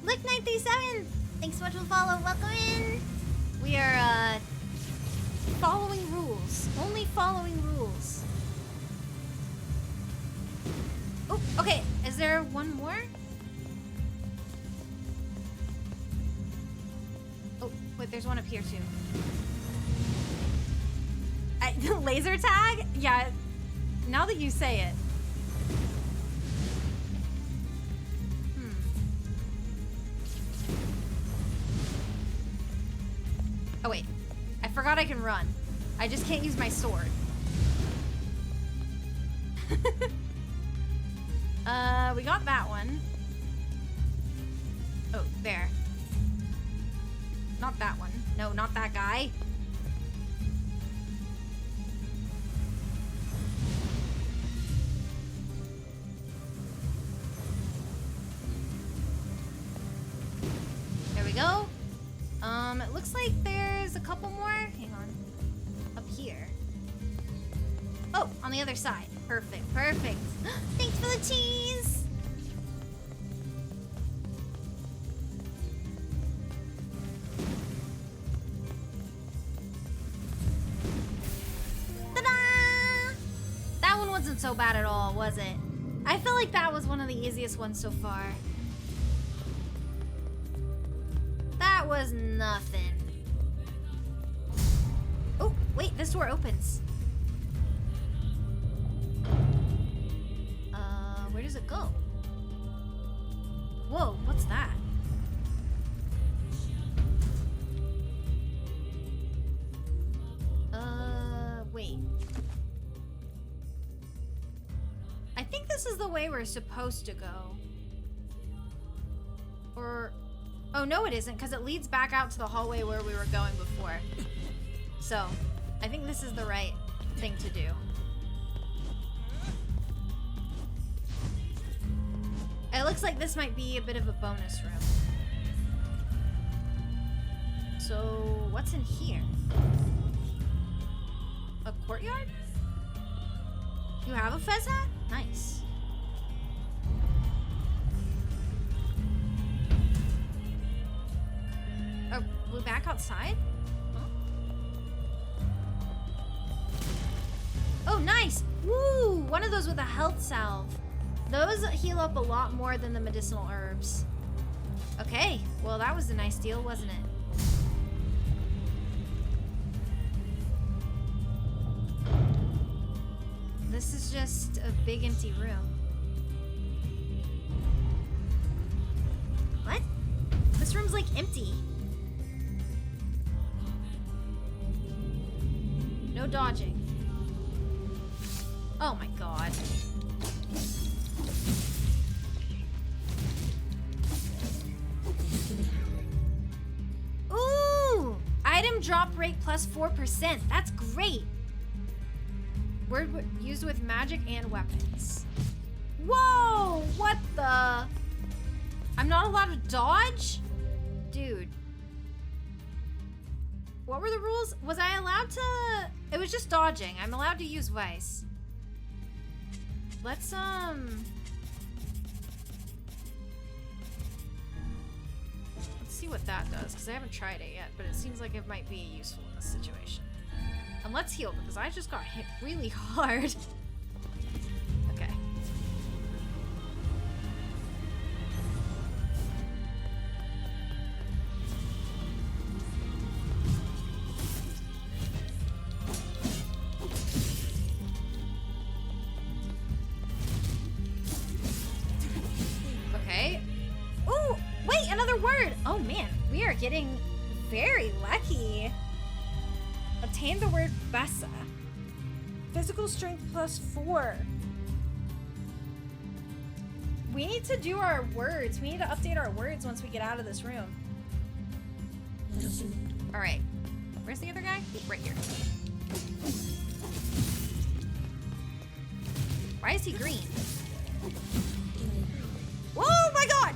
Look, 937! Thanks so much for the follow. Welcome in! We are, following rules. Only following rules. Oh, okay. Is there one more? Oh, wait, there's one up here, too. Laser tag? Yeah. Now that you say it. Oh wait, I forgot I can run. I just can't use my sword. We got that one. Oh, there. Not that one. No, not that guy. There we go. It looks like there's a couple more. Hang on. Up here. Oh, on the other side. Perfect, perfect. Thanks for the cheese. Ta-da! That one wasn't so bad at all, was it? I feel like that was one of the easiest ones so far. That was nothing. Oh, wait, this door opens. Where does it go? Whoa, what's that? Wait. I think this is the way we're supposed to go. Or... oh, no it isn't, because it leads back out to the hallway where we were going before. So, I think this is the right thing to do. It looks like this might be a bit of a bonus room. So, what's in here? A courtyard? You have a fez hat? Nice. Are we back outside? Huh? Oh, nice! Woo! One of those with a health salve. Those heal up a lot more than the medicinal herbs. Okay, well that was a nice deal, wasn't it? This is just a big empty room. What? This room's like empty. No dodging. Oh my god. Ooh! Item drop rate plus 4%. That's great. Word used with magic and weapons. Whoa! What the? I'm not allowed to dodge? Dude. What were the rules? Was I allowed to... it was just dodging. I'm allowed to use Vice. Let's, see what that does, because I haven't tried it yet, but it seems like it might be useful in this situation. And let's heal, because I just got hit really hard. Okay. Okay. Ooh, wait, another word! Oh man, we are getting very lucky. Obtain the word basa. Physical strength +4. We need to do our words. We need to update our words once we get out of this room. Alright. Where's the other guy? Right here. Why is he green? Oh my god!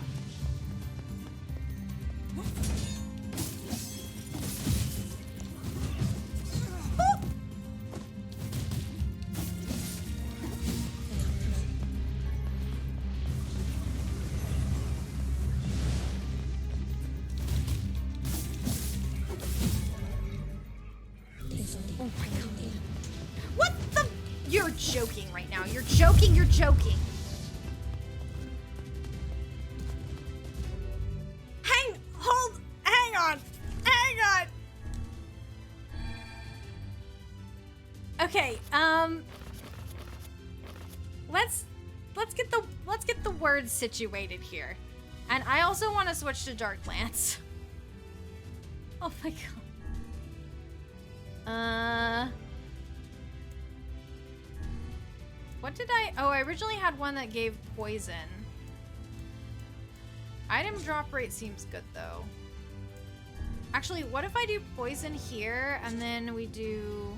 Oh my god. What the? You're joking right now. You're joking. You're joking. Hang on. Okay, let's get the words situated here. And I also want to switch to Dark Lance. Oh my god. What did I... Oh, I originally had one that gave poison. Item drop rate seems good, though. Actually, what if I do poison here, and then we do...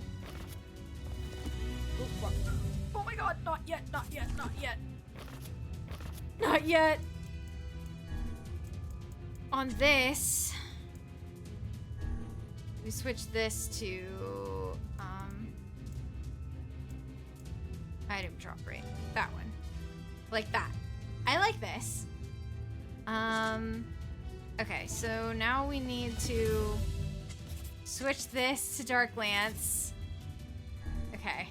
Oh my god, not yet. Not yet. On this, we switch this to, item drop rate. That one. Like that. I like this. Okay, so now we need to switch this to Dark Lance. Okay.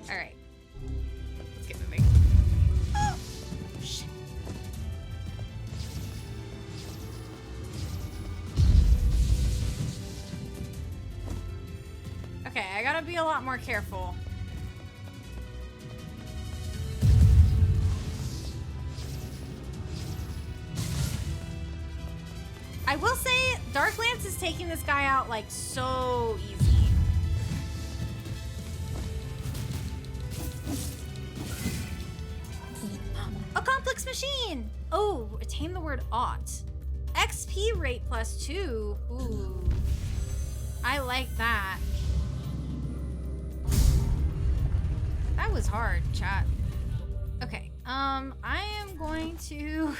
Alright. Let's get moving. Oh! Shit. Okay, I gotta be a lot more careful. I will say, Dark Lance is taking this guy out, like, so easy. A complex machine! Oh, attain the word ought. XP rate +2. Ooh. I like that. That was hard, chat. Okay, I am going to...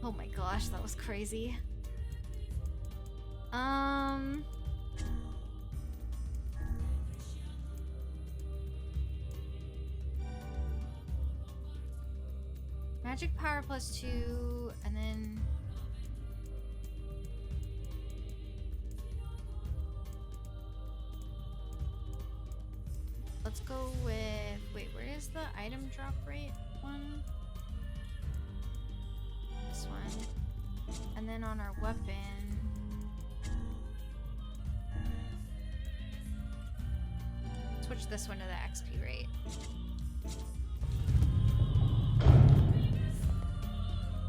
Oh my gosh, that was crazy. Magic power +2, and then... Let's go with... Wait, where is the item drop rate one? This one. And then on our weapon... Switch this one to the XP rate.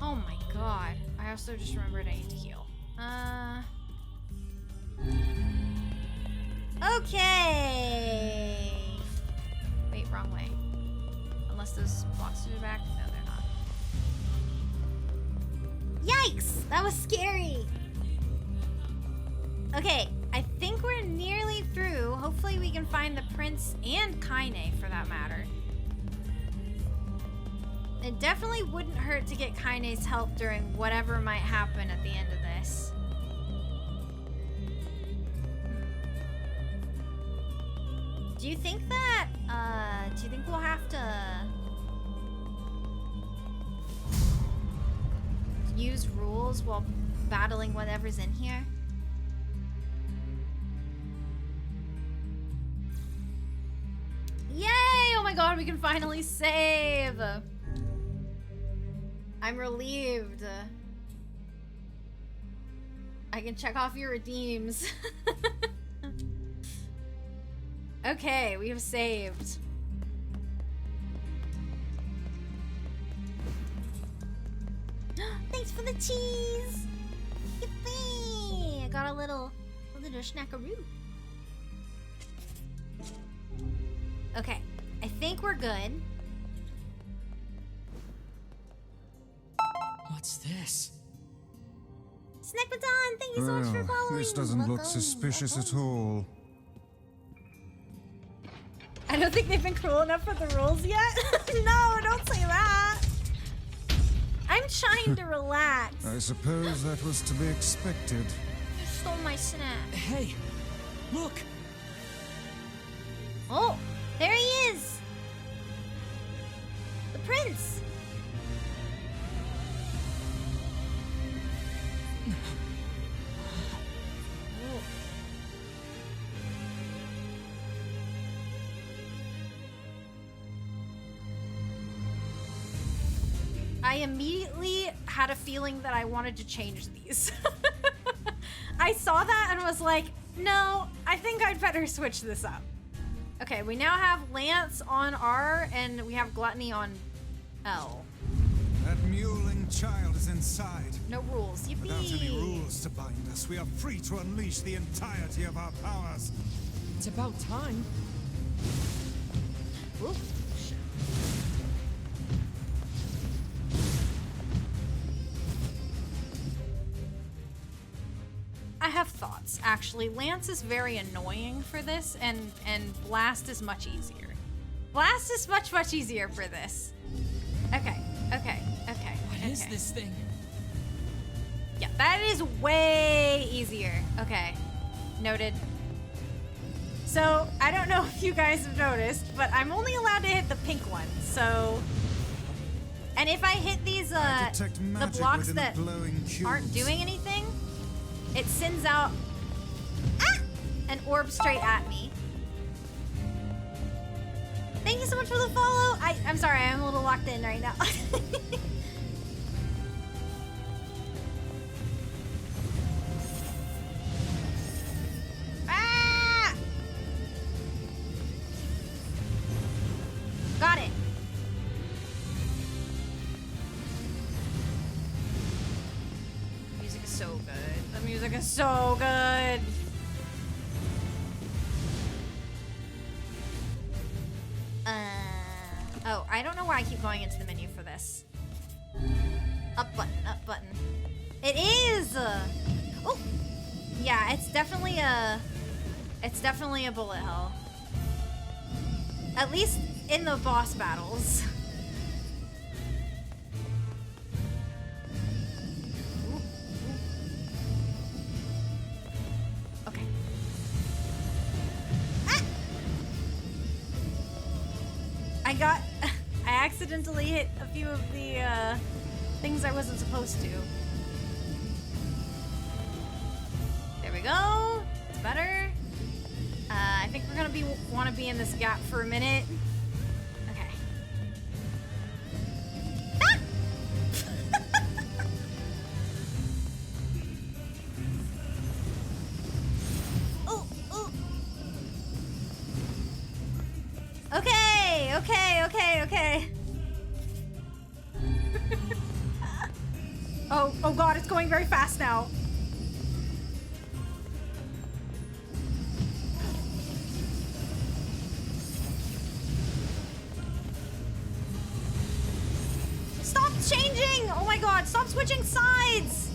Oh my god. I also just remembered I need to heal. Okay. Wait, wrong way. Unless those blocks are back. No, they're not. Yikes! That was scary. Okay, I think we're nearly through. Hopefully we can find the prince and Kaine for that matter. It definitely wouldn't hurt to get Kaine's help during whatever might happen at the end of this. Do you think that, do you think we'll have to... use rules while battling whatever's in here. Yay! Oh my god, we can finally save! I'm relieved. I can check off your redeems. Okay, we have saved. Thanks for the cheese! Yippee! I got a little snackaroo. Okay, I think we're good. What's this? Snack Baton, thank you so much for Well, following. this doesn't look suspicious at all. I don't think they've been cruel enough for the rules yet. No, don't say that. I'm trying to relax. I suppose that was to be expected. You stole my snack. Hey, look! Oh, there he is. The prince. Oh. I immediately had a feeling that I wanted to change these. I saw that and was like, no, I think I'd better switch this up. Okay, we now have Lance on R and we have Gluttony on L. That mewling child is inside. No rules. Yippee! Without any rules to bind us, we are free to unleash the entirety of our powers. It's about time. Ooh, shit. I have thoughts, actually. Lance is very annoying for this, and Blast is much easier. Blast is much easier for this. Okay. What is this thing? Yeah, that is way easier. Okay, noted. So, I don't know if you guys have noticed, but I'm only allowed to hit the pink one, so... And if I hit these, the blocks that aren't doing anything, it sends out an orb straight at me. Thank you so much for the follow. I'm sorry, I'm a little locked in right now. Ah! Got it. The music is so good. The music is so good. Oh, I don't know why I keep going into the menu for this. Up button. It is! Oh! Yeah, it's definitely a bullet hell. At least in the boss battles. Ooh. Okay. Ah! I accidentally hit a few of the things I wasn't supposed to. There we go. It's better. I think we're gonna want to be in this gap for a minute. Okay. Ah! Oh. Okay. Oh god, it's going very fast now. Stop changing! Oh my god, stop switching sides!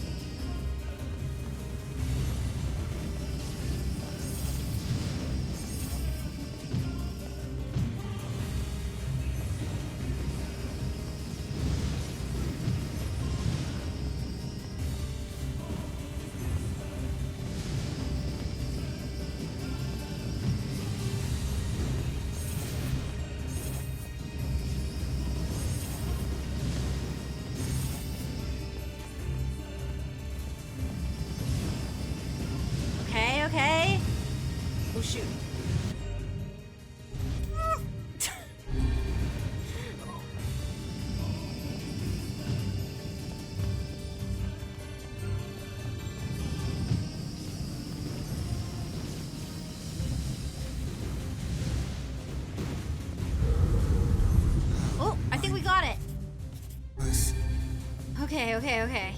Okay.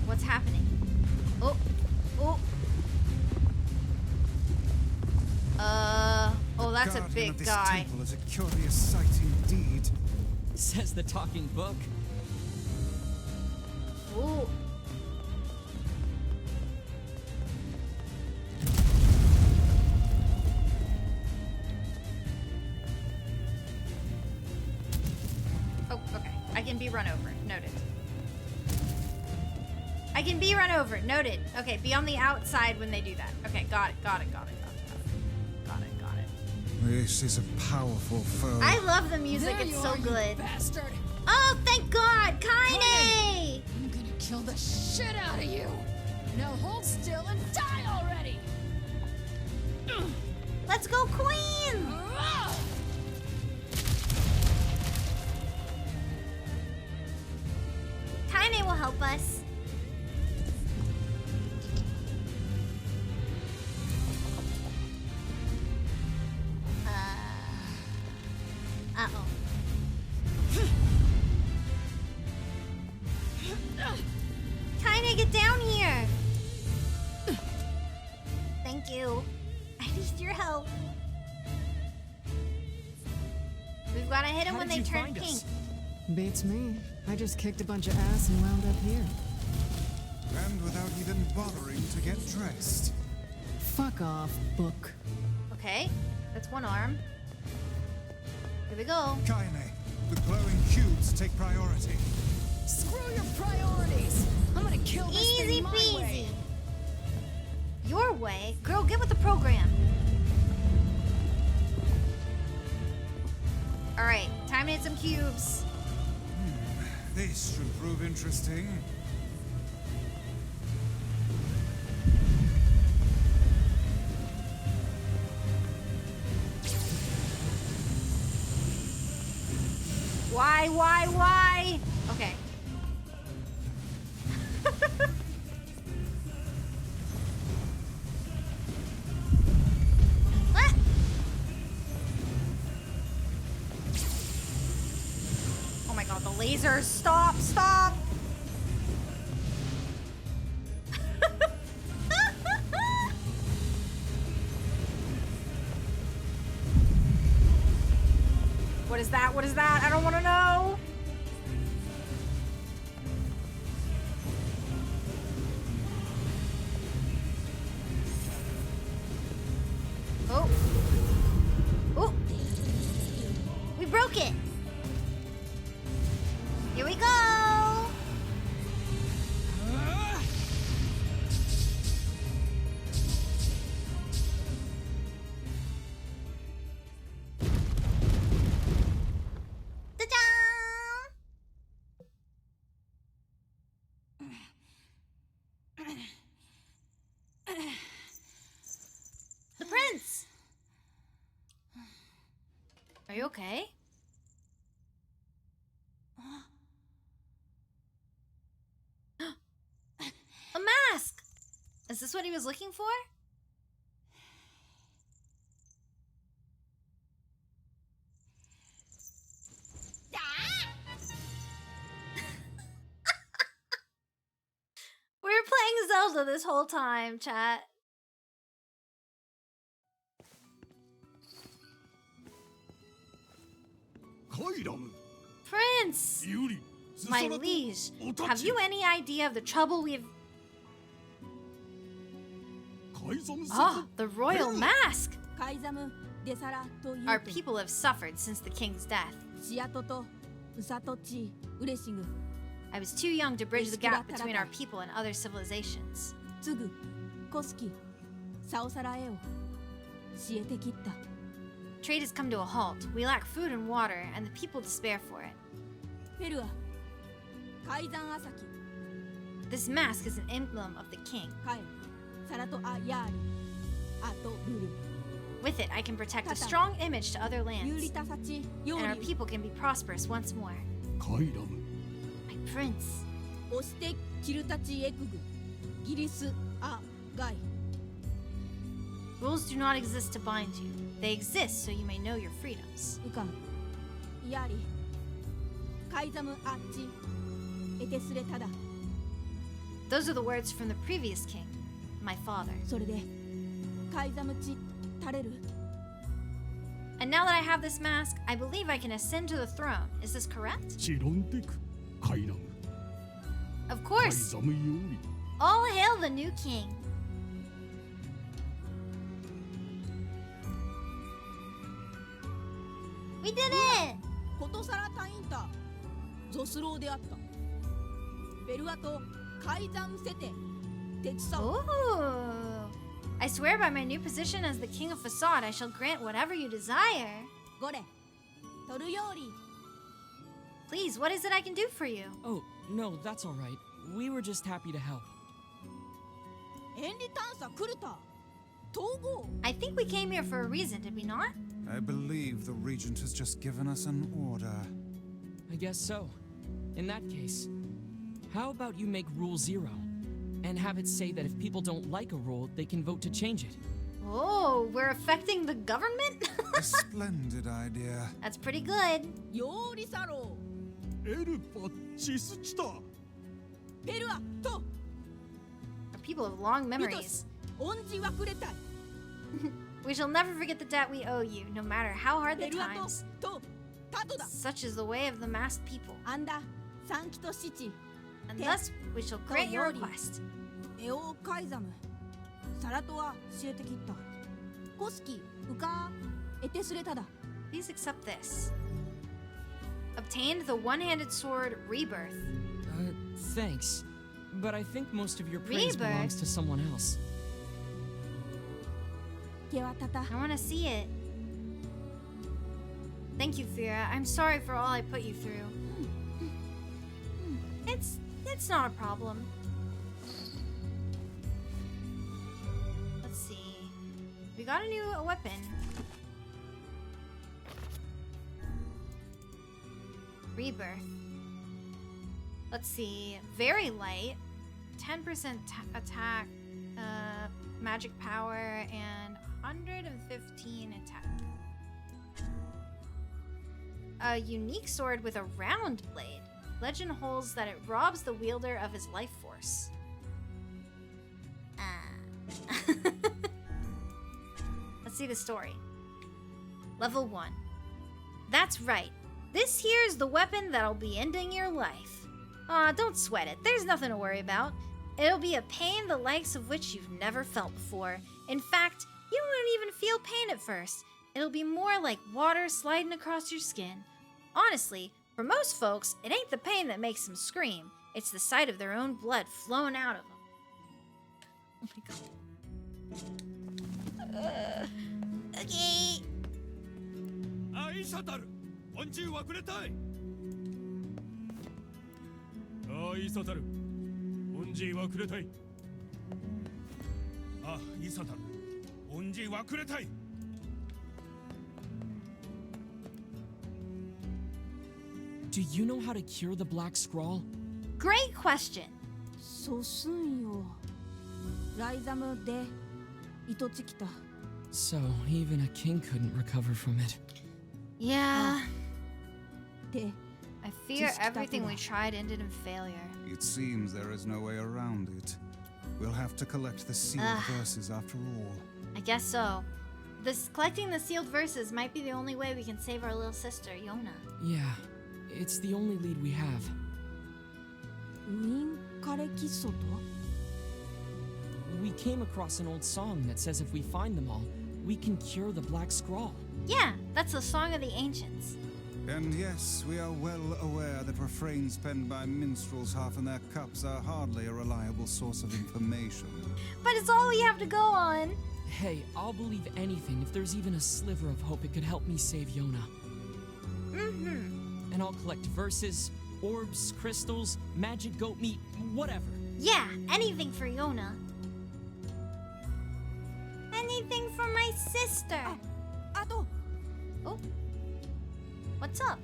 What's happening? Oh. Oh, that's a Guardian of big this guy. temple is a curious sight indeed. Says the talking book. Ooh. Oh, okay. I can be run over. Noted. I can be run over. Noted. Okay, be on the outside when they do that. Okay, got it. This is a powerful foe. I love the music. There It's you so are, you good. bastard! Oh, thank God! Kaine! I'm gonna kill the shit out of you! Now hold still and die already! Let's go, Queen! Kaine will help us. Uh-oh. Kaine, get down here! Thank you. I need your help. We've got to hit them How when did they you turn find pink. us? Beats me. I just kicked a bunch of ass and wound up here. And without even bothering to get dressed. Fuck off, book. Okay, that's one arm. Here we go. Kaine, the glowing cubes take priority. Screw your priorities! I'm gonna kill this Easy thing my peasy. way! Your way? Girl, get with the program. Alright, time to hit some cubes. This should prove interesting. Why? Okay. Ah! Oh my God, the lasers! Stop! What is that? I don't want to know. Oh. We broke it. Here we go. The prince! Are you okay? A mask! Is this what he was looking for? We were playing Zelda this whole time, chat. Prince! My liege, have you any idea of the trouble we've... Ah, the royal mask! Our people have suffered since the king's death. I was too young to bridge the gap between our people and other civilizations. Trade has come to a halt. We lack food and water, and the people despair for it. This mask is an emblem of the king. With it, I can protect a strong image to other lands, and our people can be prosperous once more. My prince. Rules do not exist to bind you. They exist so you may know your freedoms. Those are the words from the previous king, my father. And now that I have this mask, I believe I can ascend to the throne. Is this correct? チロンテクカイナム Of カイ course. ザムより All hail the new king. We did it! ことさらタインタゾスローであったベルアと改ざんせて鉄さ Ooh. I swear by my new position as the king of facade, I shall grant whatever you desire. ゴレトルより Please, what is it I can do for you? Oh, no, that's all right. We were just happy to help. エンリ探査来るた統合 I think we came here for a reason, did we not? I believe the regent has just given us an order. I guess so. In that case, how about you make Rule 0? And have it say that if people don't like a rule, they can vote to change it. Oh, we're affecting the government? A splendid idea. That's pretty good. よりさろエルパチスチタうベルアと Our people have long ミト memories. ス恩じはくれたい We shall never forget the debt we owe you, no matter how hard the ベルアと times. とタトだ Such is the way of the masked people. アンダサンキトシチ And thus, we shall grant your request. エオカイザムサラトは教えてきったコスキウカエテスレタだ Please accept this. Obtained the one-handed sword Rebirth. Thanks. But I think most of your praise Rebirth? belongs to someone else. ケワタタ I want to see it. Thank you, Fira. I'm sorry for all I put you through. It's not a problem. Let's see. We got a new weapon. Rebirth. Let's see. Very light. 10% attack, magic power, and 115 attack. A unique sword with a round blade. Legend holds that it robs the wielder of his life force. Let's see the story. Level 1. That's right. This here's the weapon that'll be ending your life. Aw, don't sweat it. There's nothing to worry about. It'll be a pain the likes of which you've never felt before. In fact, you won't even feel pain at first. It'll be more like water sliding across your skin. Honestly, for most folks, it ain't the pain that makes them scream. It's the sight of their own blood flowing out of them. Oh my god. Okay. アイサタル恩人はくれたいアイサタル恩人はくれたいあイサタル恩人はくれたい Do you know how to cure the Black Scrawl? Great question. そうすんよライザムで糸ちきた So, even a king couldn't recover from it. Yeah. で I fear Just everything we stop tried ended in failure. It seems there is no way around it. We'll have to collect the sealed verses after all. I guess so. Collecting the sealed verses might be the only way we can save our little sister, Yona. Yeah, it's the only lead we have. ウィンカレキッソと We came across an old song that says if we find them all, we can cure the Black Scrawl. Yeah, that's the song of the ancients. And yes, we are well aware that refrains penned by minstrels half in their cups are hardly a reliable source of information. But it's all we have to go on. Hey, I'll believe anything if there's even a sliver of hope it could help me save Yona. Mm-hmm. And I'll collect verses, orbs, crystals, magic goat meat, whatever. Yeah, anything for Yona. Anything for my sister. あと Oh. What's up?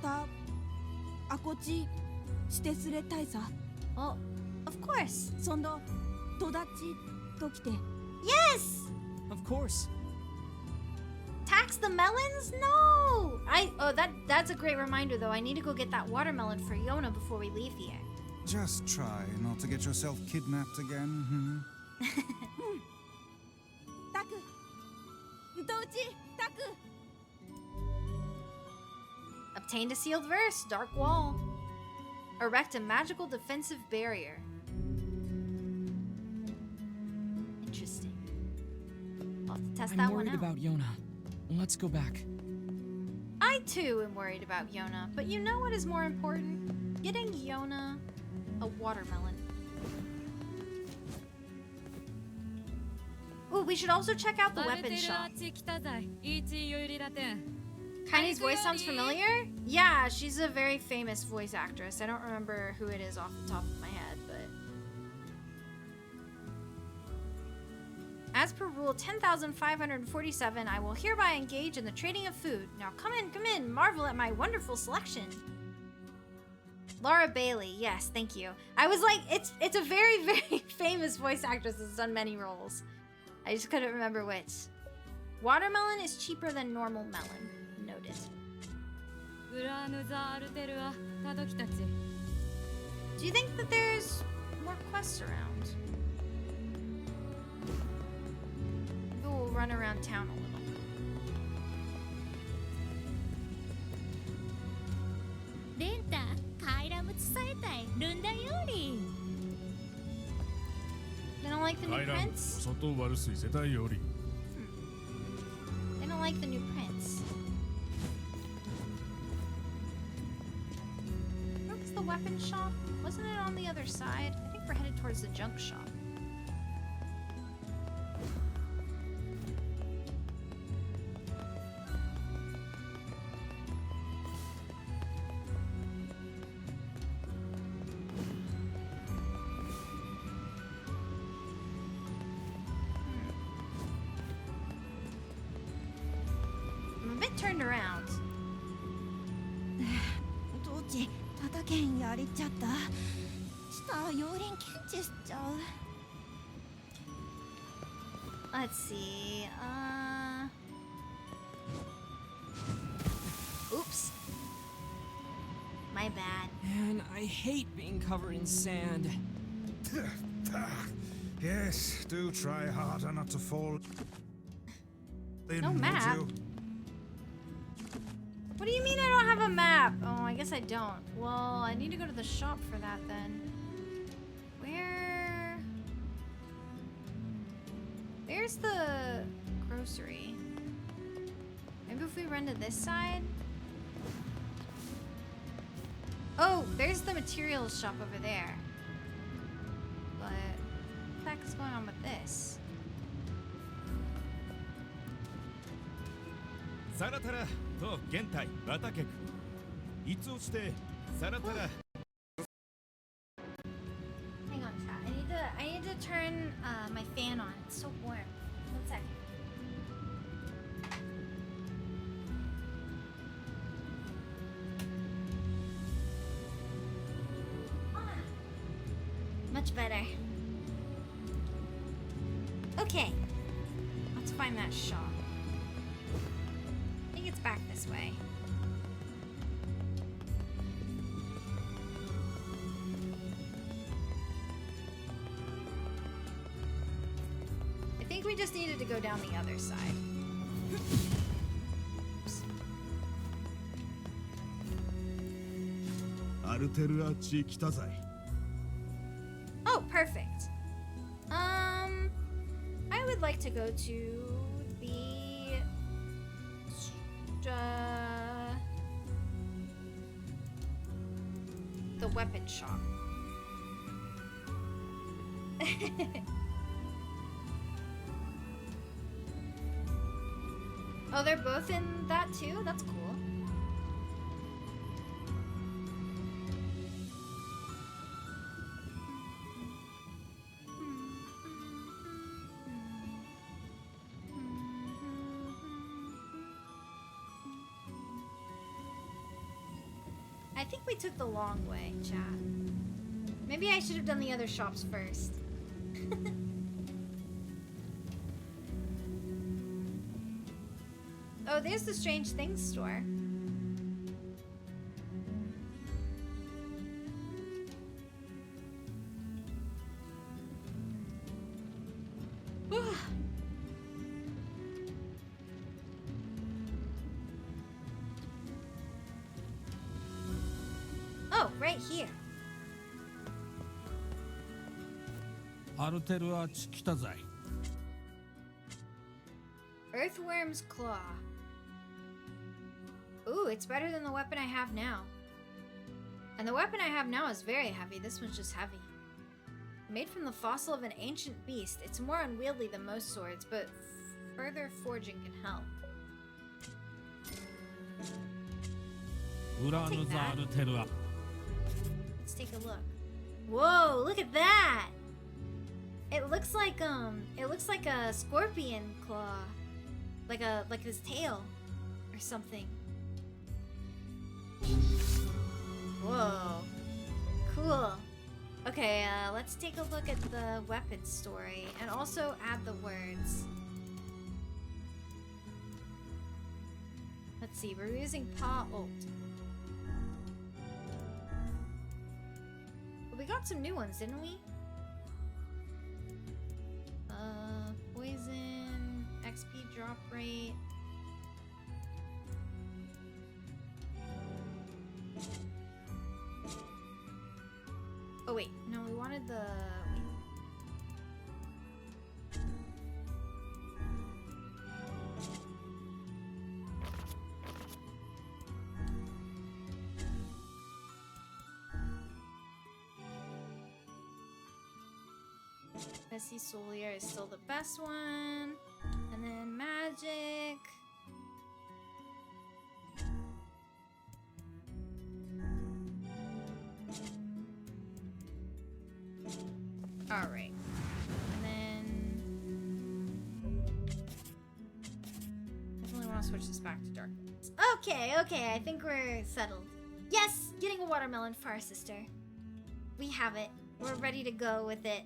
たあこちしてすれたいさ Oh, of course. そんどとだちときて Yes! Of course. Tack lacks the melons? No! That's a great reminder though. I need to go get that watermelon for Yona before we leave here. Just try not to get yourself kidnapped again, hmm? タクどうちタク Obtained a sealed verse, Dark Wall. Erect a magical defensive barrier. Interesting. I'll have to test that I'm one worried out. about Yona. Let's go back. I too am worried about Yona, but you know what is more important? Getting Yona a watermelon. Ooh, we should also check out the weapon shop. Kaine's voice sounds familiar? Yeah, she's a very famous voice actress. I don't remember who it is off the top of my head, but... As per rule 10,547, I will hereby engage in the trading of food. Now come in, marvel at my wonderful selection. Laura Bailey, yes, thank you. I was like, it's a very, very famous voice actress that's done many roles. I just couldn't remember which. Watermelon is cheaper than normal melon. Noted. Do you think that there's more quests around? Maybe we'll run around town a little. They don't like the new prince? They don't like the new prince. Where's the weapon shop? Wasn't it on the other side? I think we're headed towards the junk shop. I'm a bit turned around. どうち叩けんやりちゃった下溶連検知しちゃう Let's see. Oops. My bad. Man, I hate being covered in sand. Yes, do try harder not to fall in, No would map. you? What do you mean I don't have a map? Oh, I guess I don't. Well, I need to go to the shop for that then. Where's the grocery? Maybe if we run to this side? Oh, there's the materials shop over there. But what the heck is going on with this? サラタラと現代バタケクいつをしてサラタラ Hang on, chat. I need to turn my fan on. It's so warm. 1 second. Much better. Okay. Let's find that shop. I think it's back this way. I think we just needed to go down the other side. Oops. アルテルアチ来たざい Oh, perfect. I would like to go to the weapon shop. Oh, they're both in that too? That's cool. I think we took the long way, chat. Maybe I should have done the other shops first. Oh, there's the Strange Things store. Oh, right here. アルテルアーチ来たぜ。 Earthworm's Claw. Ooh, it's better than the weapon I have now. And the weapon I have now is very heavy. This one's just heavy. Made from the fossil of an ancient beast, it's more unwieldy than most swords, but further forging can help. ウラヌザアルテルア。 Let's take a look. Whoa, look at that! It looks like a scorpion claw. Like his tail or something. Whoa. Cool. Okay, let's take a look at the weapon story and also add the words. Let's see, we're using paw ult. We got some new ones, didn't we? Poison, XP drop rate. Oh wait, no, we wanted the... Wait. Bessie Solier is still the best one. And then magic. Alright. And then... definitely want to switch this back to dark. Okay, I think we're settled. Yes! Getting a watermelon for our sister. We have it. We're ready to go with it.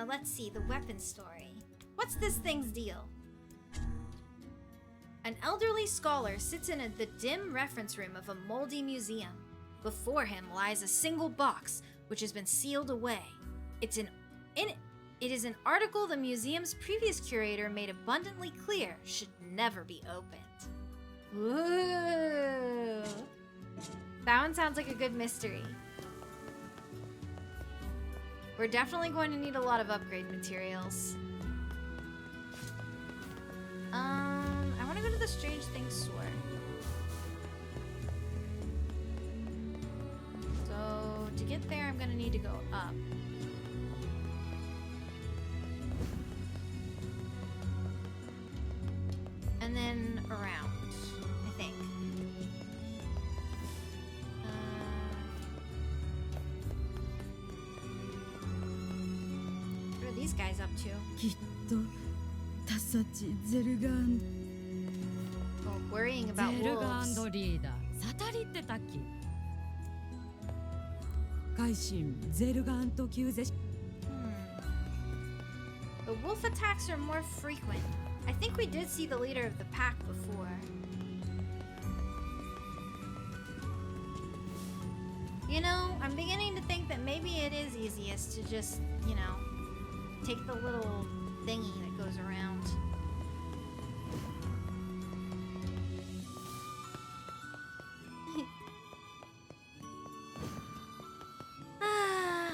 Let's see, the weapon story. What's this thing's deal? An elderly scholar sits in the dim reference room of a moldy museum. Before him lies a single box, which has been sealed away. It is an article the museum's previous curator made abundantly clear should never be opened. Ooh. That one sounds like a good mystery. We're definitely going to need a lot of upgrade materials. I want to go to the Strange Things store. So, to get there, I'm going to need to go up. And then around, I think. What are these guys up to? きっとたさちゼルガン Oh, worrying about ゼルガン wolves. ドリーダーサタリってたっき改心ゼルガンと救世 The wolf attacks are more frequent. I think we did see the leader of the pack before. You know, I'm beginning to think that maybe it is easiest to just, you know, take the little thingy that goes around.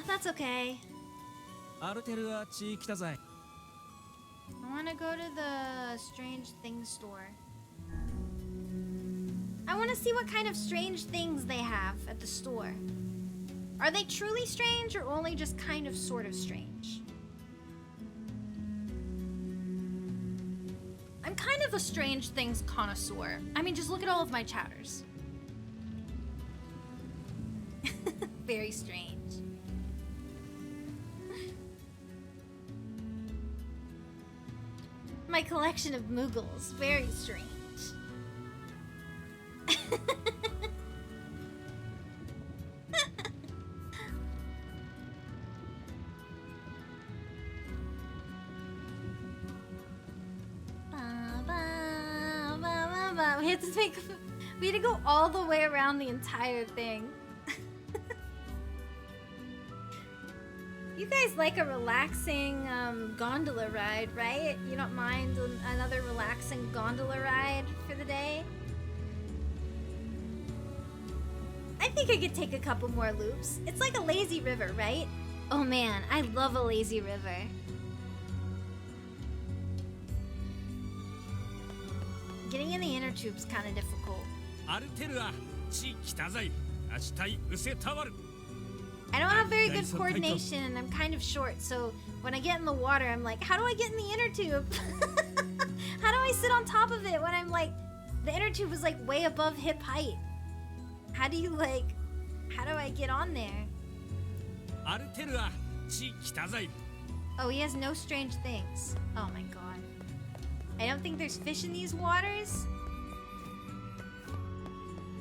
That's okay. アルテルアーチ来たぜ。 I want to go to the Strange Things store. I want to see what kind of strange things they have at the store. Are they truly strange or only just kind of sort of strange? I'm kind of a strange things connoisseur. I mean, just look at all of my chatters. Very strange. My collection of moogles, very strange. Ba, ba, We had to go all the way around the entire thing. You guys like a relaxing gondola ride, right? You don't mind another relaxing gondola ride for the day? I think I could take a couple more loops. It's like a lazy river, right? Oh man, I love a lazy river. Getting in the inner tube's kind of difficult. I don't have very good coordination and I'm kind of short, so when I get in the water, I'm like, how do I get in the inner tube? How do I sit on top of it when I'm like, the inner tube is like way above hip height? How do I get on there? Oh, he has no strange things. Oh my god. I don't think there's fish in these waters?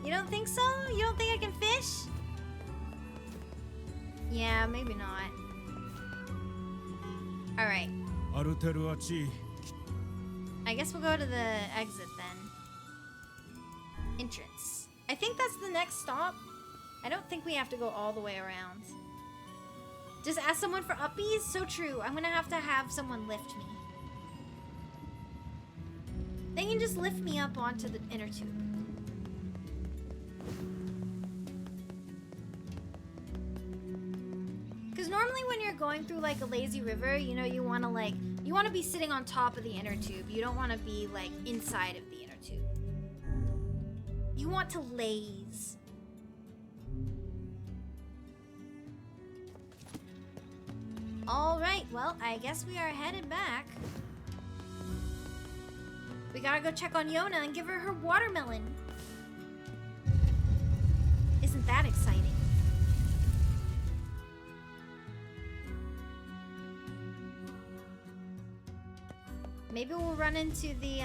You don't think so? You don't think I can fish? Yeah, maybe not. Alright. I guess we'll go to the exit then. Entrance. I think that's the next stop. I don't think we have to go all the way around. Just ask someone for uppies? So true. I'm gonna have to have someone lift me. They can just lift me up onto the inner tube. Because normally when you're going through like a lazy river, you know, you want to be sitting on top of the inner tube. You don't want to be like inside of the inner tube. You want to laze. Alright, well, I guess we are headed back. We gotta go check on Yona and give her her watermelon. Isn't that exciting? Maybe we'll run into the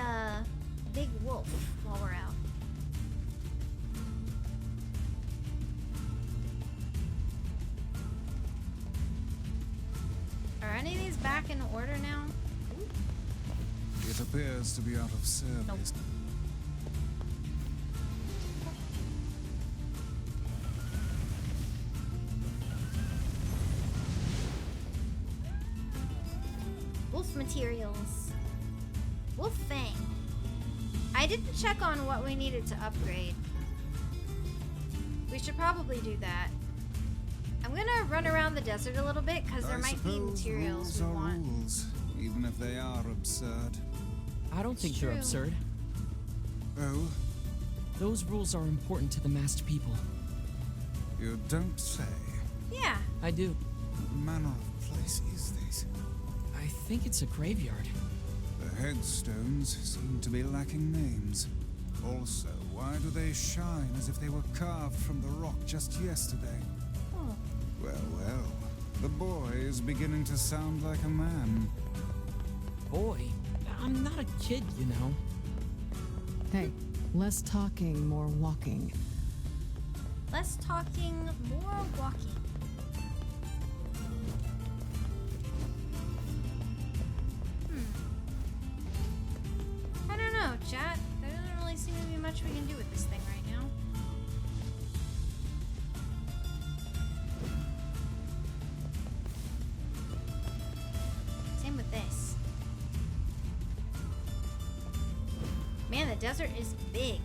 big wolf while we're out. Are any of these back in order now? It appears to be out of service. Nope. Wolf materials. Wolf Fang. I didn't check on what we needed to upgrade. We should probably do that. I'm gonna run around the desert a little bit because there might be materials we want. Rules, even if they are absurd. I don't think they're absurd. Oh? Those rules are important to the masked people. You don't say. Yeah. I do. What manner of place is this? I think it's a graveyard. The headstones seem to be lacking names. Also, why do they shine as if they were carved from the rock just yesterday? Oh. Well, well. The boy is beginning to sound like a man. Boy? I'm not a kid, you know. Hey, less talking, more walking. Less talking, more walking. I don't know, chat. There doesn't really seem to be much we can do with this thing right now. Same with this. Man, the desert is big.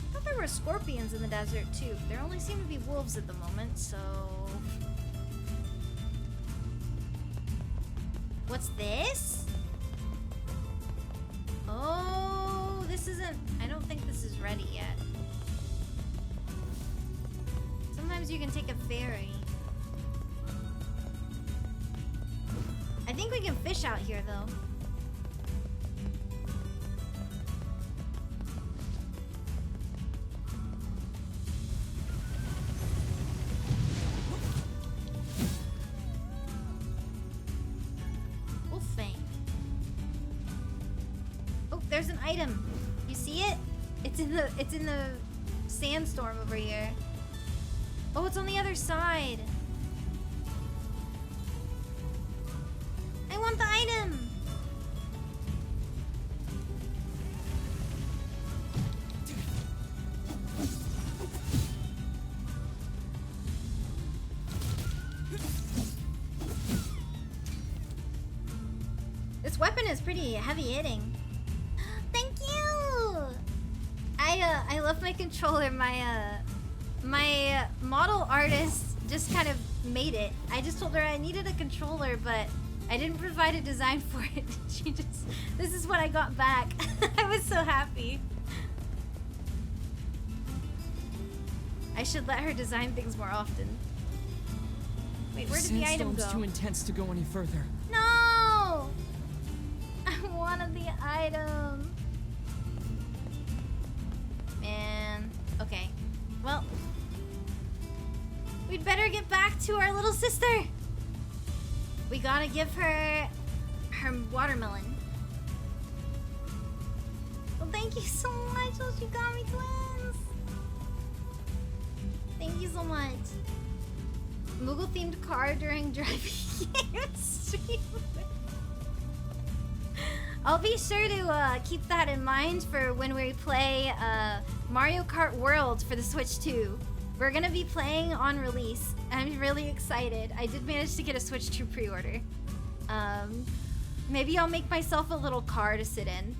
I thought there were scorpions in the desert too. There only seem to be wolves at the moment, so... What's this? Oh, this isn't... I don't think this is ready yet. Sometimes you can take a ferry. I think we can fish out here, though. Wolf Fang. Oh, there's an item. You see it? It's in the sandstorm over here. Oh, it's on the other side. I want the item! This weapon is pretty heavy hitting. Thank you! I love my controller. My model artist just kind of made it. I just told her I needed a controller, but I didn't provide a design for it. This is what I got back. I was so happy. I should let her design things more often. Wait, where did the item go? Sandstone's too intense to go any further. No! I wanted the item. Man. Okay. Well, we'd better get back to our little sister. We gotta give her watermelon. Well, thank you so much, Oshigami Twins. Thank you so much. Moogle themed car during driving games stream. I'll be sure to keep that in mind for when we play Mario Kart World for the Switch 2. We're gonna be playing on release. I'm really excited. I did manage to get a Switch 2 pre-order. Maybe I'll make myself a little car to sit in.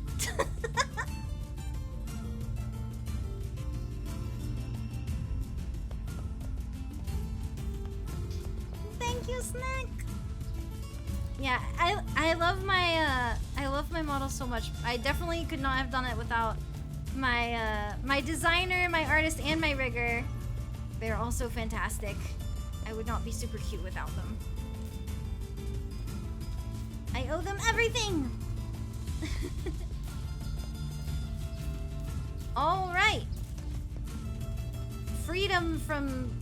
Thank you, Snack. Yeah, I love my model so much. I definitely could not have done it without my designer, my artist, and my rigger. They're also fantastic. I would not be super cute without them. I owe them everything. All right. Freedom from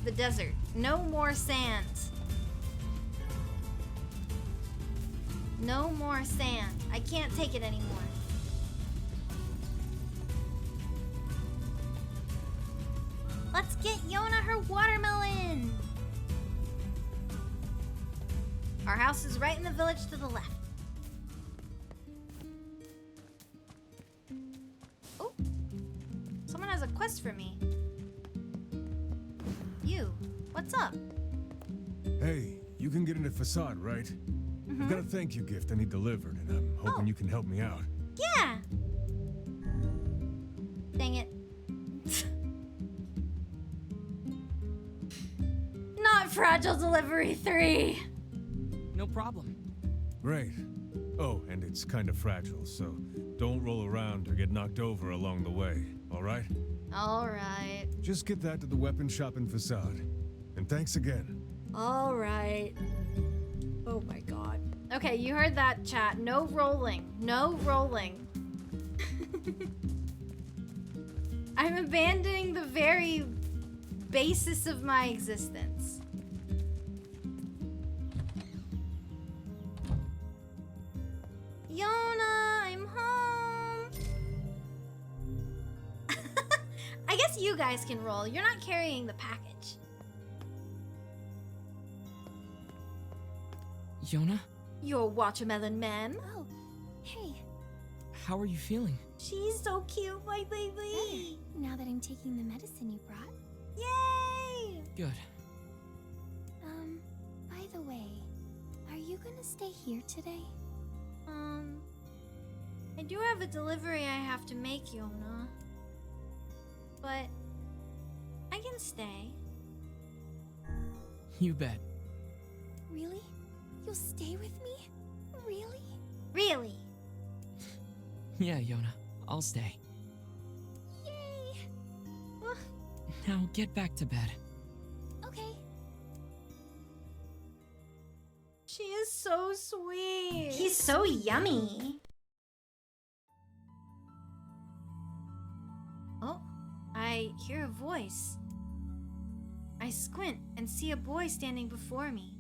the desert. No more sand. No more sand. I can't take it anymore. Let's get Yona her watermelon. Our house is right in the village to the left. Oh, someone has a quest for me. You, what's up? Hey, you can get into Facade, right? I've got a thank you gift I need delivered, and I'm hoping you can help me out. Yeah. Dang it. Not Fragile Delivery 3. No problem. Great. Oh, and it's kind of fragile, so don't roll around or get knocked over along the way, all right? All right. Just get that to the weapon shop in Facade. And thanks again. All right. Oh my god. Okay, you heard that, chat. No rolling. No rolling. I'm abandoning the very basis of my existence. Yona, I'm home. I guess you guys can roll. You're not carrying the package. Yona? You're watermelon man. Oh, hey. How are you feeling? She's so cute, my baby. Now that I'm taking the medicine you brought. Yay! Good. By the way, are you gonna stay here today? I do have a delivery I have to make, Yona. But I can stay. You bet. Really? You'll stay with me? Really? Really? Yeah, Yona. I'll stay. Yay! Now get back to bed. Okay. She is so sweet. He's so yummy. Oh, I hear a voice. I squint and see a boy standing before me.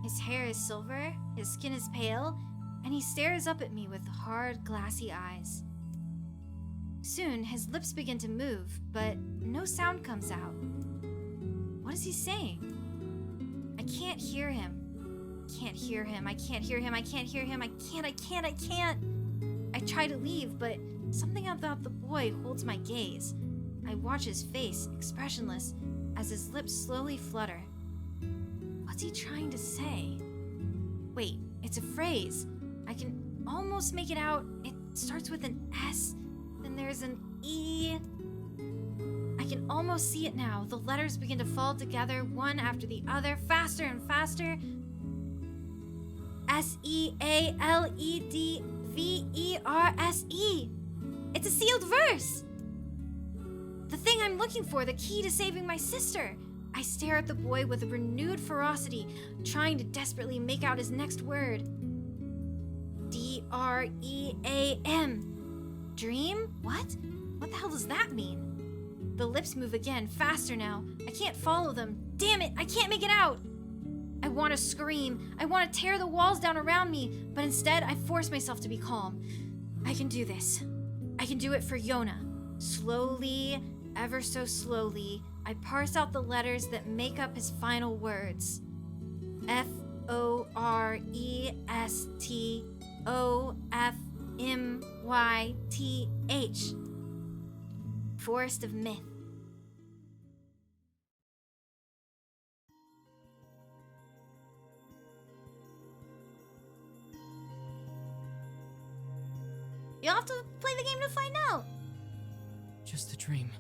His hair is silver, his skin is pale, and he stares up at me with hard, glassy eyes. Soon, his lips begin to move, but no sound comes out. What is he saying? I can't hear him. Can't hear him. I can't hear him. I can't hear him. I can't. I try to leave, but something about the boy holds my gaze. I watch his face, expressionless, as his lips slowly flutter. What's he trying to say? Wait, it's a phrase. I can almost make it out. It starts with an S, then there's an E. I can almost see it now. The letters begin to fall together, one after the other, faster and faster. SEALEDVERSE. It's a sealed verse. The thing I'm looking for, the key to saving my sister. I stare at the boy with a renewed ferocity, trying to desperately make out his next word. DREAM. Dream? What? What the hell does that mean? The lips move again, faster now. I can't follow them. Damn it, I can't make it out. I want to scream. I want to tear the walls down around me, but instead I force myself to be calm. I can do this. I can do it for Yona. Slowly, ever so slowly, I parse out the letters that make up his final words. FORESTOFMYTH. Forest of Myth. You'll have to play the game to find out. Just a dream.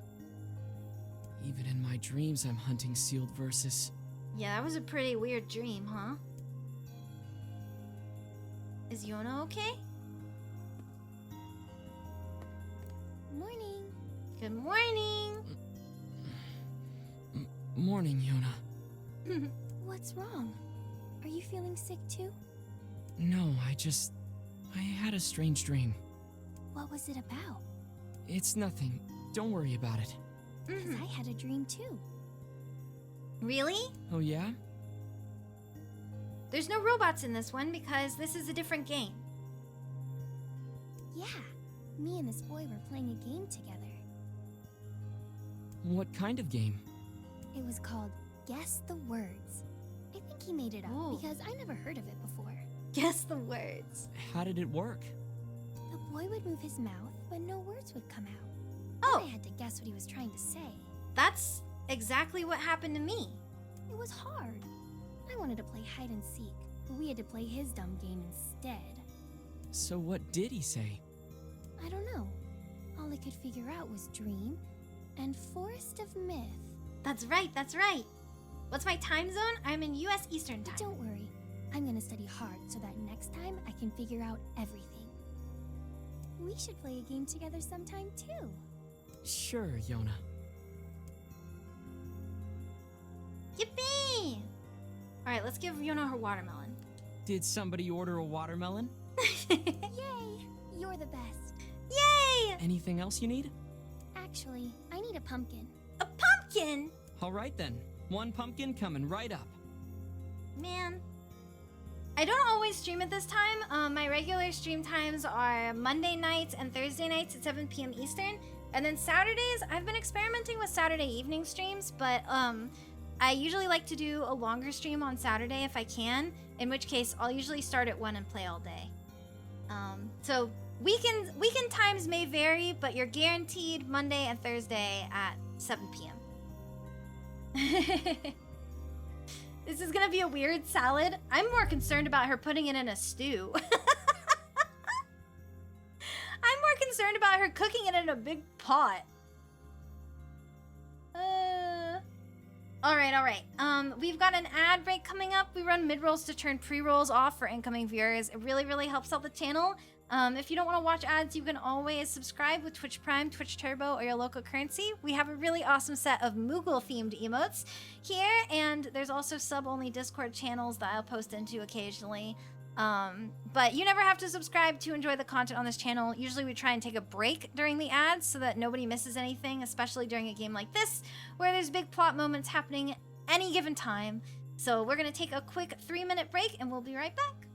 Even in my dreams, I'm hunting sealed verses. Yeah, that was a pretty weird dream, huh? Is Yona okay? Morning. Good morning. Morning, Yona. What's wrong? Are you feeling sick too? No, I had a strange dream. What was it about? It's nothing. Don't worry about it. Because I had a dream too. Really? Oh, yeah? There's no robots in this one because this is a different game. Yeah, me and this boy were playing a game together. What kind of game? It was called Guess the Words. I think he made it up because I never heard of it before. Guess the words. How did it work? The boy would move his mouth, but no words would come out. Oh. I had to guess what he was trying to say. That's exactly what happened to me. It was hard. I wanted to play hide and seek, but we had to play his dumb game instead. So what did he say? I don't know. All I could figure out was dream and Forest of Myth. That's right, that's right. What's my time zone? I'm in US Eastern Time. But don't worry. I'm gonna study hard so that next time I can figure out everything. We should play a game together sometime too. Sure, Yona. Yippee! Alright, let's give Yona her watermelon. Did somebody order a watermelon? Yay! You're the best. Yay! Anything else you need? Actually, I need a pumpkin. A pumpkin? All right then. One pumpkin coming right up. Man. I don't always stream at this time. My regular stream times are Monday nights and Thursday nights at 7 p.m. Eastern. And then Saturdays, I've been experimenting with Saturday evening streams, but I usually like to do a longer stream on Saturday if I can, in which case I'll usually start at 1 and play all day. So weekend times may vary, but you're guaranteed Monday and Thursday at 7 p.m. This is gonna be a weird salad. I'm more concerned about her putting it in a stew. I'm more concerned about her cooking it in a big pot. Alright. We've got an ad break coming up. We run mid-rolls to turn pre-rolls off for incoming viewers. It really, really helps out the channel. If you don't want to watch ads, you can always subscribe with Twitch Prime, Twitch Turbo, or your local currency. We have a really awesome set of Moogle-themed emotes here, and there's also sub-only Discord channels that I'll post into occasionally. But you never have to subscribe to enjoy the content on this channel. Usually we try and take a break during the ads so that nobody misses anything, especially during a game like this, where there's big plot moments happening any given time. So we're gonna take a quick 3-minute break, and we'll be right back.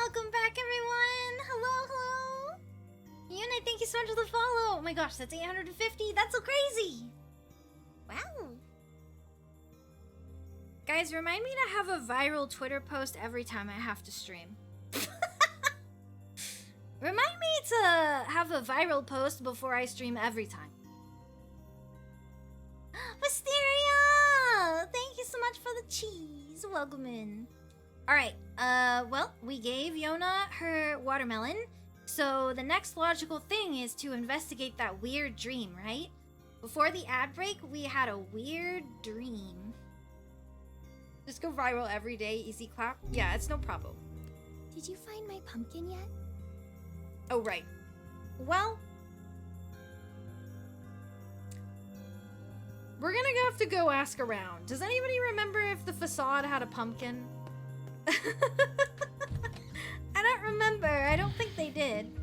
Welcome back, everyone! Hello, hello! Yuna, thank you so much for the follow! Oh my gosh, that's 850! That's so crazy! Wow! Guys, remind me to have a viral Twitter post every time I have to stream. Remind me to have a viral post before I stream every time. Wisteria! Thank you so much for the cheese. Welcome in. Alright, well, we gave Yona her watermelon, so the next logical thing is to investigate that weird dream, right? Before the ad break, we had a weird dream. Just go viral every day, easy clap? Yeah, it's no problem. Did you find my pumpkin yet? Oh, right. Well, we're gonna have to go ask around. Does anybody remember if the facade had a pumpkin? I don't remember. I don't think they did.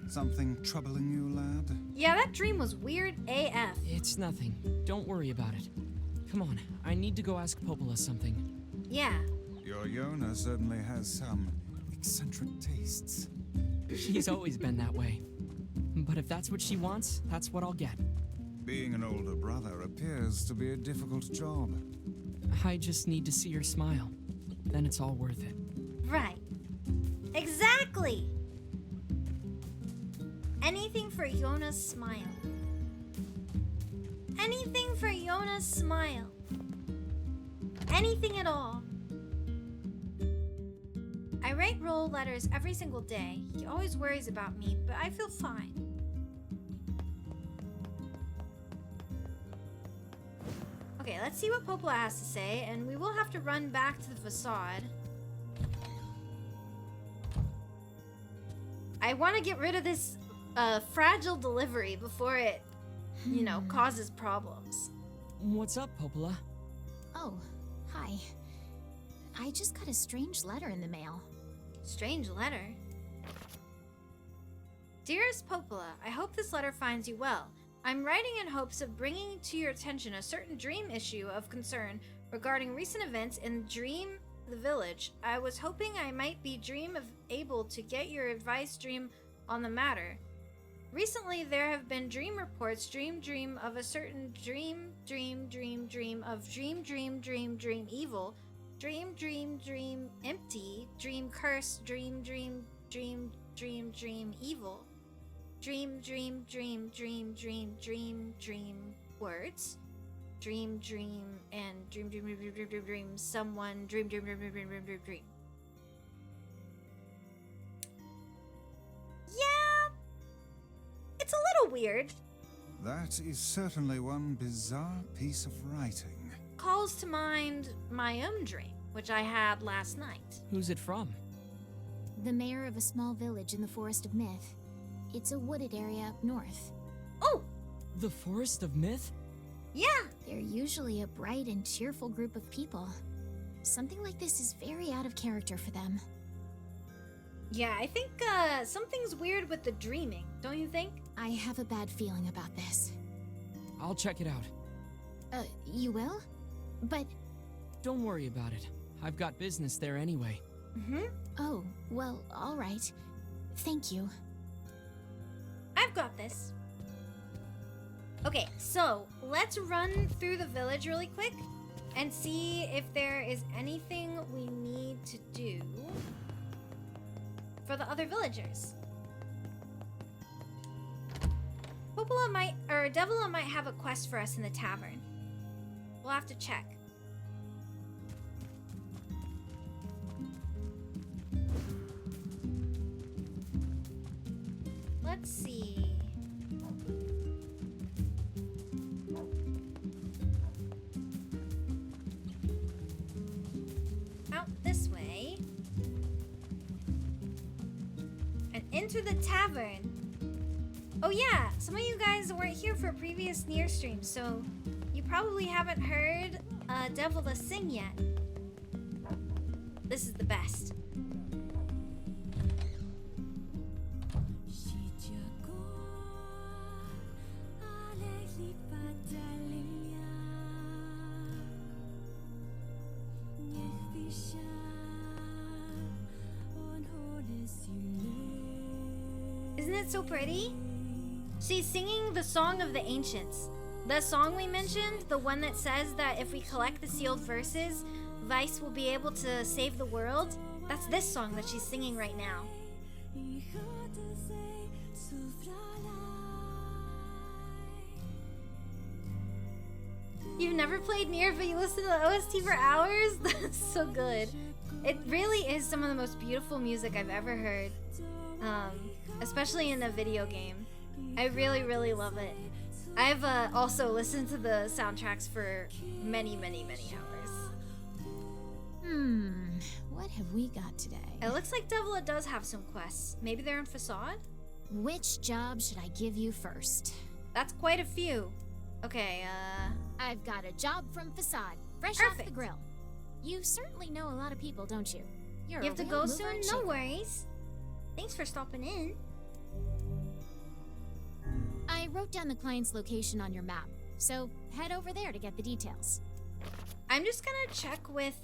Something troubling you, lad? Yeah, that dream was weird AF. It's nothing. Don't worry about it. Come on, I need to go ask Popola something. Yeah. Your Yona certainly has some eccentric tastes. She's always been that way. But if that's what she wants, that's what I'll get. Being an older brother appears to be a difficult job. I just need to see her smile. Then it's all worth it. Right. Exactly! Anything for Yona's smile. Anything for Yona's smile. Anything at all. I write Roll letters every single day. He always worries about me, but I feel fine. Okay, let's see what Popola has to say, and we will have to run back to the facade. I want to get rid of this fragile delivery before it, you know, causes problems. What's up, Popola? Oh, hi. I just got a strange letter in the mail. Strange letter? Dearest Popola, I hope this letter finds you well. I'm writing in hopes of bringing to your attention a certain dream issue of concern regarding recent events in Dream the Village. I was hoping I might be able to get your advice on the matter. Recently, there have been dream reports, dream of a certain dream of dream evil, dream empty, dream curse, dream evil, dream words, dream and dream someone dream. Yeah, it's a little weird. That is certainly one bizarre piece of writing. Calls to mind my own dream, which I had last night. Who's it from? The mayor of a small village in the Forest of Myth. It's a wooded area up north. Oh! The Forest of Myth? Yeah! They're usually a bright and cheerful group of people. Something like this is very out of character for them. Yeah, I think something's weird with the dreaming, don't you think? I have a bad feeling about this. I'll check it out. You will? But... Don't worry about it. I've got business there anyway. Mm-hmm. Oh, well, all right. Thank you. I've got this. Okay, so let's run through the village really quick and see if there is anything we need to do for the other villagers. Devila might have a quest for us in the tavern. We'll have to check. Let's see. Out this way. And into the tavern. Oh yeah, some of you guys weren't here for a previous NieR stream, so you probably haven't heard Devila sing yet. This is the best. Isn't it so pretty? She's singing the Song of the Ancients. The song we mentioned, the one that says that if we collect the sealed verses, Vice will be able to save the world. That's this song that she's singing right now. You've never played NieR, but you listen to the OST for hours? That's so good. It really is some of the most beautiful music I've ever heard. Especially in a video game. I really, really love it. I've also listened to the soundtracks for many, many, many hours. What have we got today? It looks like Devila does have some quests. Maybe they're in Facade? Which job should I give you first? That's quite a few. Okay, I've got a job from Facade, fresh off the grill. You certainly know a lot of people, don't you? You have to go soon? No worries. Thanks for stopping in. I wrote down the client's location on your map, so head over there to get the details. I'm just gonna check with,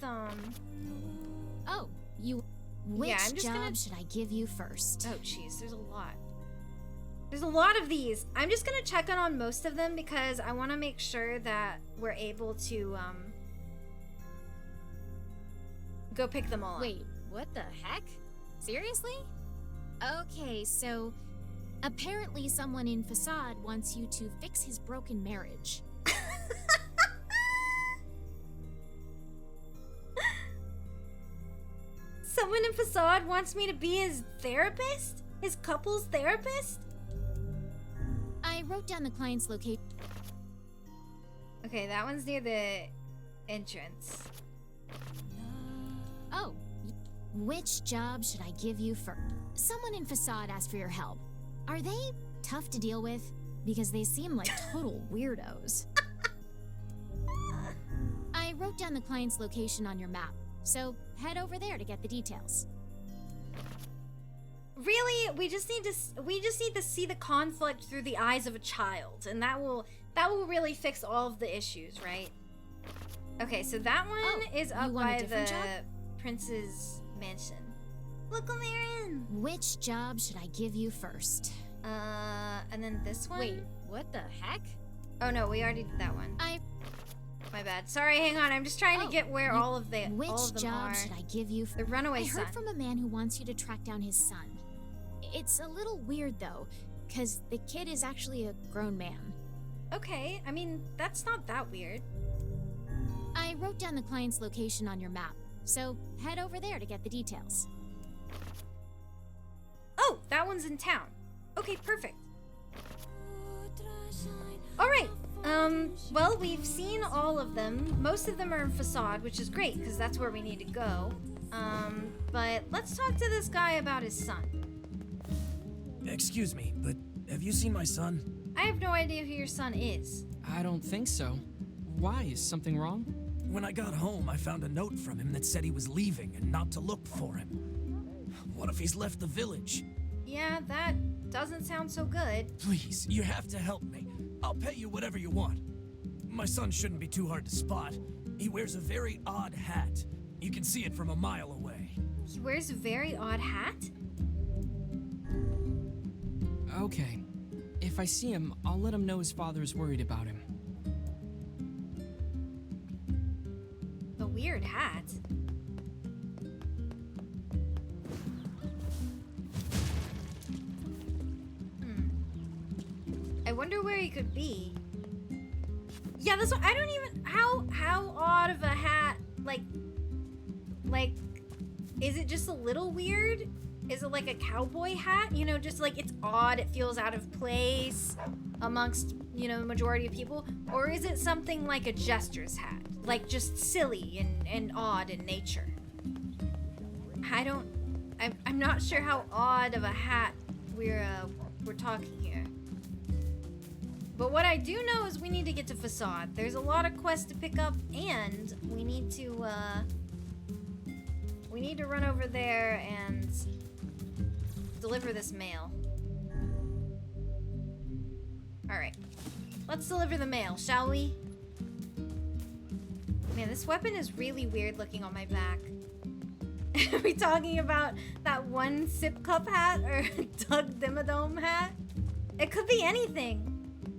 Oh, you... Which job should I give you first? Oh, jeez, there's a lot. There's a lot of these. I'm just gonna check on most of them because I want to make sure that we're able to, go pick them all up. Wait, what the heck? Seriously? Okay, so... Apparently someone in Facade wants you to fix his broken marriage. Someone in Facade wants me to be his therapist? His couple's therapist? I wrote down the client's location. Okay, that one's near the entrance. Oh, which job should I give you first? Someone in Facade asked for your help. Are they tough to deal with? Because they seem like total weirdos. I wrote down the client's location on your map, so head over there to get the details. Really? We just need to see the conflict through the eyes of a child, and that will really fix all of the issues, right? Okay, so that one is up by the prince's mansion. Look what they're in. Which job should I give you first? And then this one? Wait, what the heck? Oh no, we already did that one. My bad. Sorry, hang on. I'm just trying to get where all of them are. Which job should I give you the runaway son? I heard from a man who wants you to track down his son. It's a little weird though, because the kid is actually a grown man. Okay, I mean, that's not that weird. I wrote down the client's location on your map, so head over there to get the details. Oh, that one's in town. Okay, perfect. Alright, well, we've seen all of them. Most of them are in Facade, which is great, because that's where we need to go. But let's talk to this guy about his son. Excuse me, but have you seen my son? I have no idea who your son is. I don't think so. Why? Is something wrong? When I got home, I found a note from him that said he was leaving and not to look for him. What if he's left the village? Yeah, that doesn't sound so good. Please, you have to help me. I'll pay you whatever you want. My son shouldn't be too hard to spot. He wears a very odd hat. You can see it from a mile away. He wears a very odd hat? Okay. If I see him, I'll let him know his father is worried about him. A weird hat? I wonder where he could be. Yeah, that's what I don't even. How odd of a hat? Like, is it just a little weird? Is it like a cowboy hat? You know, just like it's odd. It feels out of place amongst, you know, the majority of people. Or is it something like a jester's hat? Like just silly and odd in nature. I'm not sure how odd of a hat we're talking here. But what I do know is we need to get to Facade. There's a lot of quests to pick up, and we need to run over there and deliver this mail. Alright. Let's deliver the mail, shall we? Man, this weapon is really weird looking on my back. Are we talking about that one sip cup hat or Doug Dimmadome hat? It could be anything.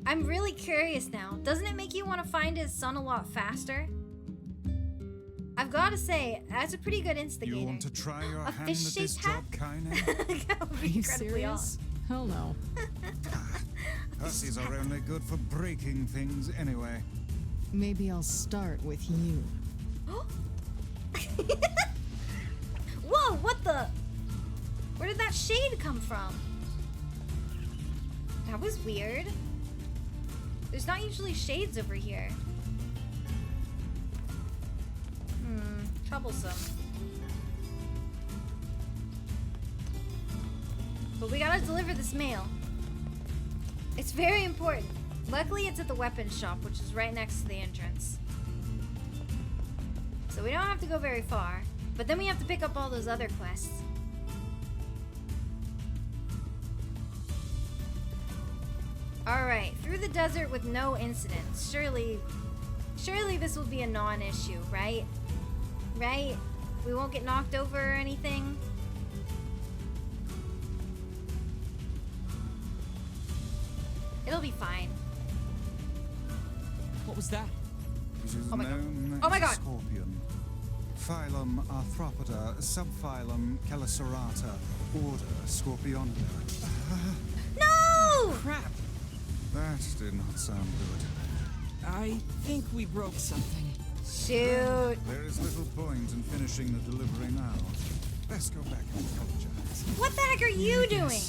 I'm really curious now. Doesn't it make you want to find his son a lot faster? I've got to say, that's a pretty good instigator. You want to try your a hand at this fish-shaped hat? job, Kaine? That would be Are you incredibly serious? Hell no. Hussies are only good for breaking things anyway. Maybe I'll start with you. Whoa, what the? Where did that shade come from? That was weird. There's not usually shades over here. Troublesome. But we gotta deliver this mail. It's very important. Luckily, it's at the weapons shop, which is right next to the entrance. So we don't have to go very far. But then we have to pick up all those other quests. Alright, through the desert with no incidents. Surely this will be a non-issue, right? Right? We won't get knocked over or anything? It'll be fine. What was that? It is Oh my God. known Oh my as a God. scorpion. Phylum Arthropoda, subphylum Chelicerata, order Scorpionida. No! Crap! That did not sound good. I think we broke something. Shoot. There is little point in finishing the delivery now. Let's go back and apologize. What the heck are you doing?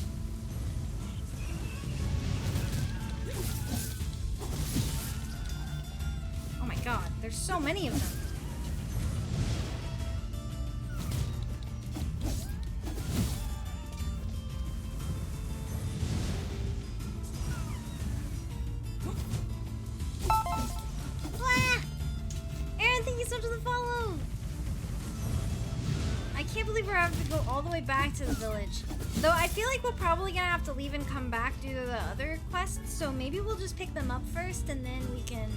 Oh my god, there's so many of them. Ah! Aaron, thank you so much for the follow. I can't believe we're having to go all the way back to the village. Though I feel like we're probably gonna have to leave and come back due to the other quests, so maybe we'll just pick them up first and then we can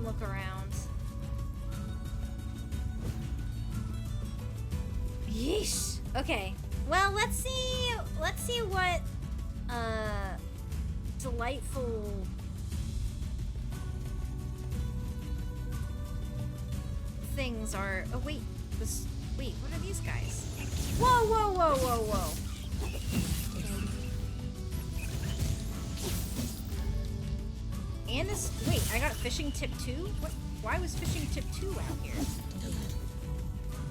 look around. Yeesh. Okay. Well, let's see what delightful things are. Oh wait, wait, what are these guys? Whoa, whoa, whoa, whoa, whoa. And this, wait, I got fishing tip 2? What? Why was fishing tip 2 out here?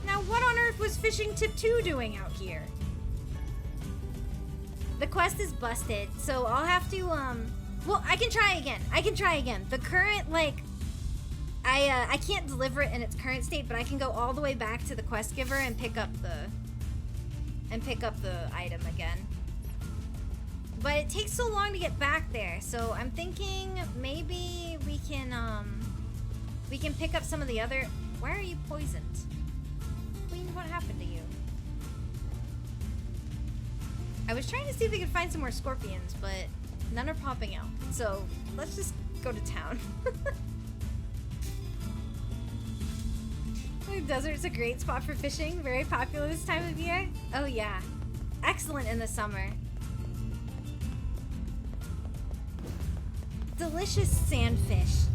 Now what on earth was fishing tip 2 doing out here? The quest is busted, so I'll have to, well, I can try again. The current, like, I can't deliver it in its current state, but I can go all the way back to the quest giver and pick up the item again. But it takes so long to get back there, so I'm thinking maybe we can pick up some of the other. Why are you poisoned? Queen, what happened to you? I was trying to see if we could find some more scorpions, but none are popping out. So let's just go to town. The desert's a great spot for fishing. Very popular this time of year. Oh yeah. Excellent in the summer. Delicious sandfish.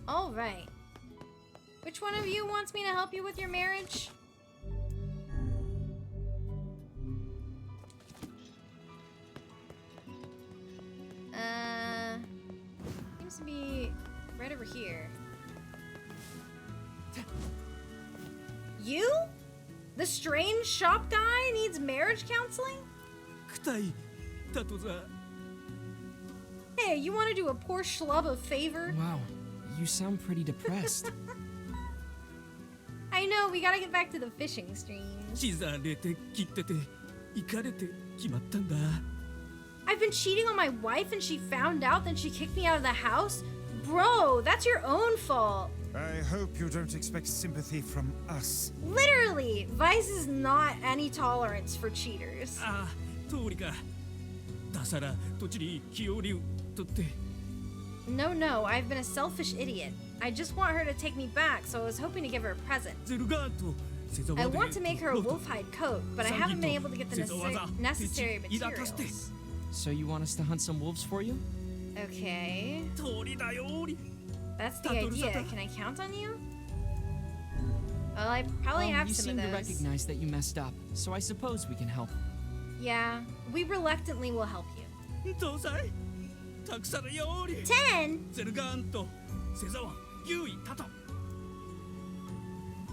All right. Which one of you wants me to help you with your marriage? Seems to be right over here. You? The strange shop guy needs marriage counseling? 期待だとさ。 Hey, you want to do a poor schlub a favor? Wow, you sound pretty depressed. I know, we gotta get back to the fishing stream. シザれて切ってて行かれて決まったんだ。 I've been cheating on my wife and she found out, then she kicked me out of the house? Bro, that's your own fault. I hope you don't expect sympathy from us. Literally, Vice is not any tolerance for cheaters. ああ、通りか。だから土地に気を流とって。 No, I've been a selfish idiot. I just want her to take me back, so I was hoping to give her a present. ゼルガート。 I want to make her a wolf hide coat, but I haven't been able to get the necessary materials. So you want us to hunt some wolves for you? Okay. 通りだよーり。 That's the idea. Can I count on you? Well, I probably have you some seem of to those. recognize that you messed up, so I suppose we can help. Yeah, we reluctantly will help you. どうさい。たくさんよーり。 10? ゼルガーンとセザワ優位タト。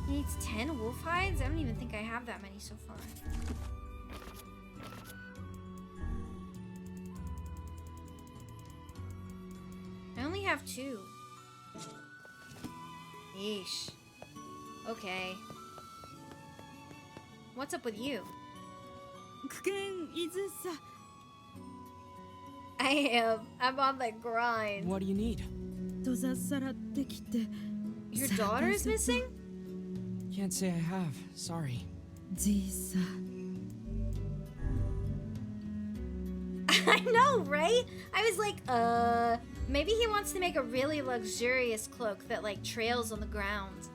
He needs 10 wolf hides? I don't even think I have that many so far. I only have 2. Yeesh. Okay. What's up with you? 苦剣いずさ I am. I'm on the grind. What do you need? 閉ざさらってきて Your daughter is missing? Can't say I have. Sorry. じいさ I know, right? I was like, maybe he wants to make a really luxurious cloak that like trails on the ground.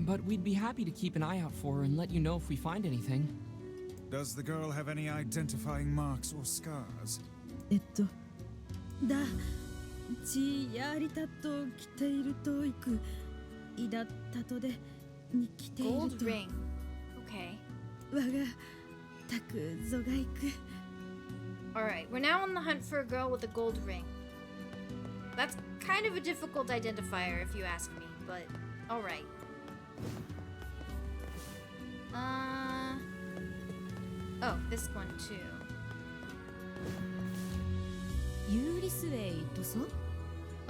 But we'd be happy to keep an eye out for her and let you know if we find anything. Does the girl have any identifying marks or scars? だちやりたと来ているといくいだったとでに来ている Gold と ring. Okay. 我がたくぞがいく Alright, we're now on the hunt for a girl with a gold ring. That's kind of a difficult identifier if you ask me, but alright. Oh, this one too. ユーリスウェイとそ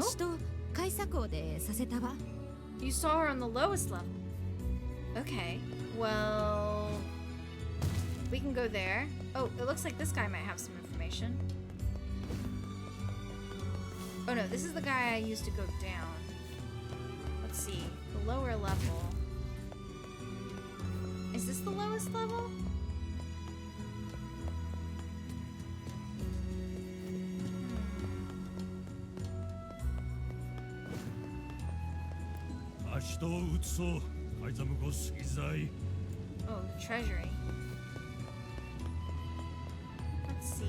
血と開鎖港でさせたわ You saw her on the lowest level. Okay, well... We can go there. Oh, it looks like this guy might have some information. Oh no, this is the guy I used to go down. Let's see, the lower level. Is this the lowest level? 足と打つそうアイザムゴスイザイ Oh, the treasury. Let's see.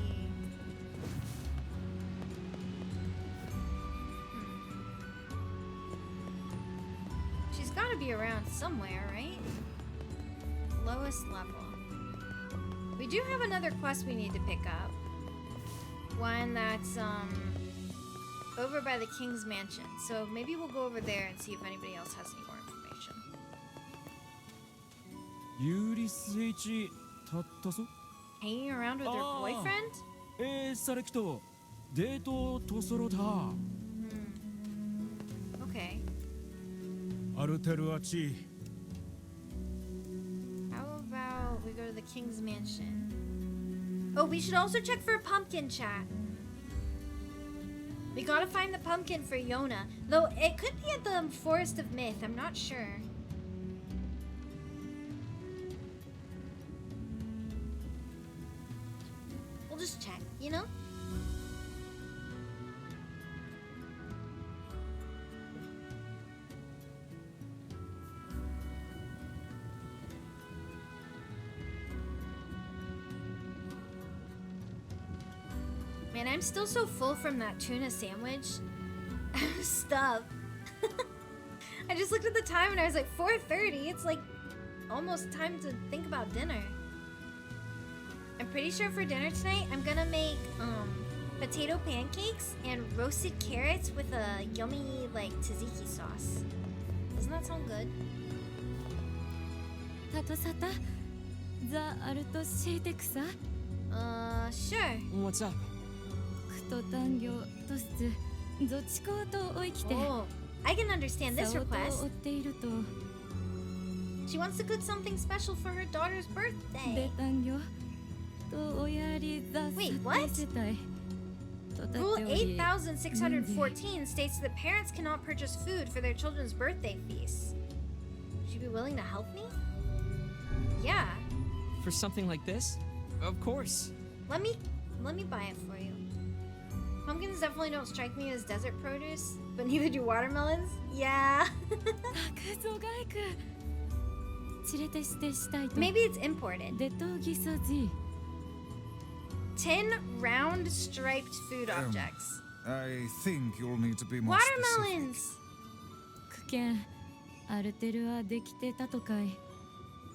She's gotta be around somewhere, right? Lowest level. We do have another quest we need to pick up. One that's, over by the king's mansion. So maybe we'll go over there and see if anybody else has any more information. ユーリスイチたったぞ Hanging around with her Oh. boyfriend? サレキトデートとそろだ Okay. アルテルアチ How about we go to the king's mansion? Oh, we should also check for a pumpkin, chat. We gotta find the pumpkin for Yona. Though it could be at the Forest of Myth, I'm not sure. We'll just check, you know? Man, I'm still so full from that tuna sandwich. Stuff. I just looked at the time and I was like, 4:30. It's like almost time to think about dinner. I'm pretty sure for dinner tonight, I'm gonna make potato pancakes and roasted carrots with a yummy like tzatziki sauce. Doesn't that sound good? タトサタザアルトシーテクサ Sure. What's up? クト単業トスゾチコとおいきて Oh, I can understand this サオと request. 追っていると She wants to cook something special for her daughter's ベ birthday. タン業とおやりざす Wait, what? 世帯とた Rule っており 8614 states that parents cannot purchase food for their children's birthday feasts. Would you be willing to help me? Yeah. For something like this? Of course. Let me buy it for you. Pumpkins definitely don't strike me as desert produce, but neither do watermelons. Yeah. タクゾガイク連れてしてしたいと Maybe it's imported. デトギソジ 10 round striped food objects. I think you'll need to be more Watermelons! クケンアルテルはできてたとかい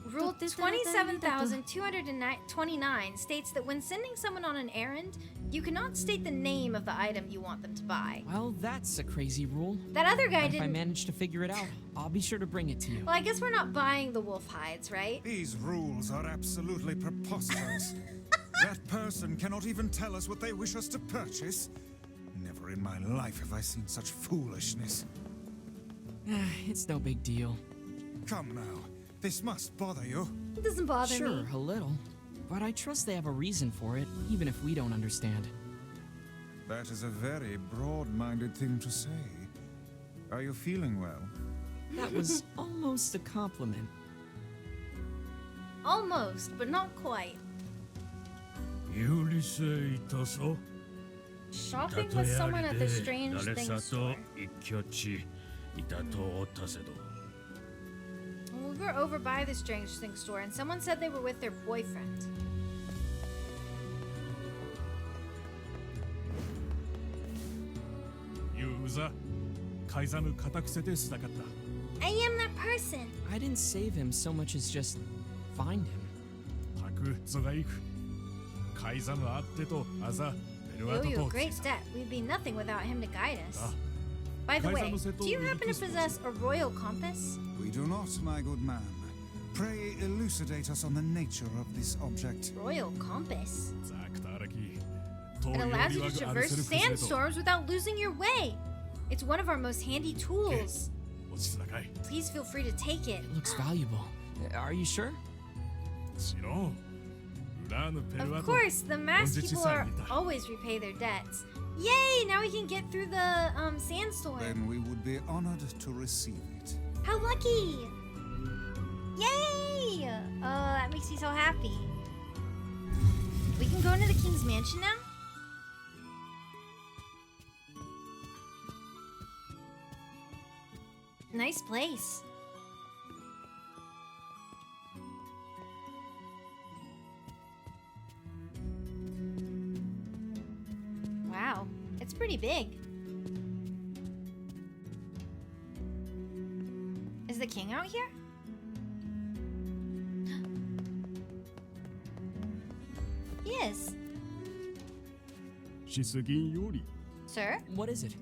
Rule 27,229 states that when sending someone on an errand, you cannot state the name of the item you want them to buy. Well, that's a crazy rule. That other guy But if I didn't... manage to figure it out, I'll be sure to bring it to you. Well, I guess we're not buying the wolf hides, right? These rules are absolutely preposterous. That person cannot even tell us what they wish us to purchase. Never in my life have I seen such foolishness. It's no big deal. Come now, this must bother you. It doesn't bother Sure, me. a little. But I trust they have a reason for it, even if we don't understand. That is a very broad-minded thing to say. Are you feeling well? That was almost a compliment. Almost, but not quite. 有理性いたぞ Shopping with someone at the strange thing store. 一挙地いたとおったせど We were over by the strange thing store and someone said they were with their boyfriend. User 改ざぬ固くせてしたかった I am that person. I didn't save him so much as just find him. たくぞがいく改ざぬあってとあざベル We ア owe ト you a と great debt. We'd be nothing without him to guide us. Ah. By the way, Kaizen no do you happen to seto possess a royal compass? We do not, my good man. Pray elucidate us on the nature of this object. Royal compass? ザクタラキ It allows you to traverse sandstorms without losing your way. It's one of our most handy tools. 落ちつなかい Please feel free to take it. It looks valuable. Are you sure? しろん裏のペルア Of ト course, the masked 本日 people さ are え見た always repay their debts. Yay! Now we can get through the sandstorm. Then we would be honored to receive it. How lucky! Yay! Oh, that makes me so happy. We can go into the king's mansion now? Nice place. Wow, it's pretty big. Is the king out here? He is. シス銀より Sir? What is it?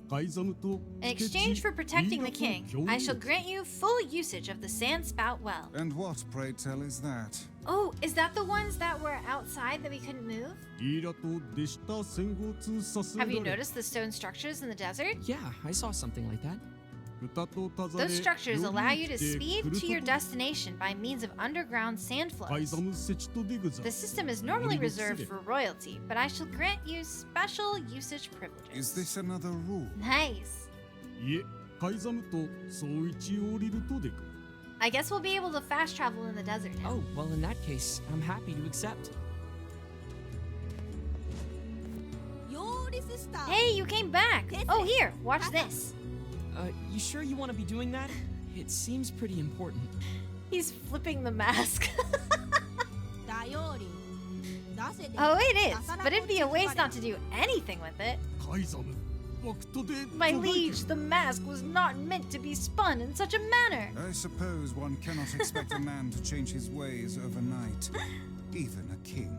改ざむと In exchange for protecting the king, I shall grant you full usage of the sand spout well. And what, pray tell, is that? Oh, is that the ones that were outside that we couldn't move? イーラとでした戦後通させら Have れ you noticed the stone structures in the desert? Yeah, I saw something like that. 歌とたざれ Those structures allow you to より speed 来て to your くると destination by means of underground sand 改 flows. ざむせちとでぐざ The system is normally reserved for royalty, but I shall grant you special usage privileges. Is this another rule? Nice. いえ改ざむと総一降りるとでく I guess we'll be able to fast travel in the desert now. Oh, well, in that case, I'm happy to accept. ヨーリススター Hey, you came back. Oh, here, watch this. You sure you want to be doing that? It seems pretty important. He's flipping the mask. だより出せで Oh, it is, but it'd be a waste not to do anything with it. 改ざむ My liege, the mask was not meant to be spun in such a manner. I suppose one cannot expect a man to change his ways overnight, even a king.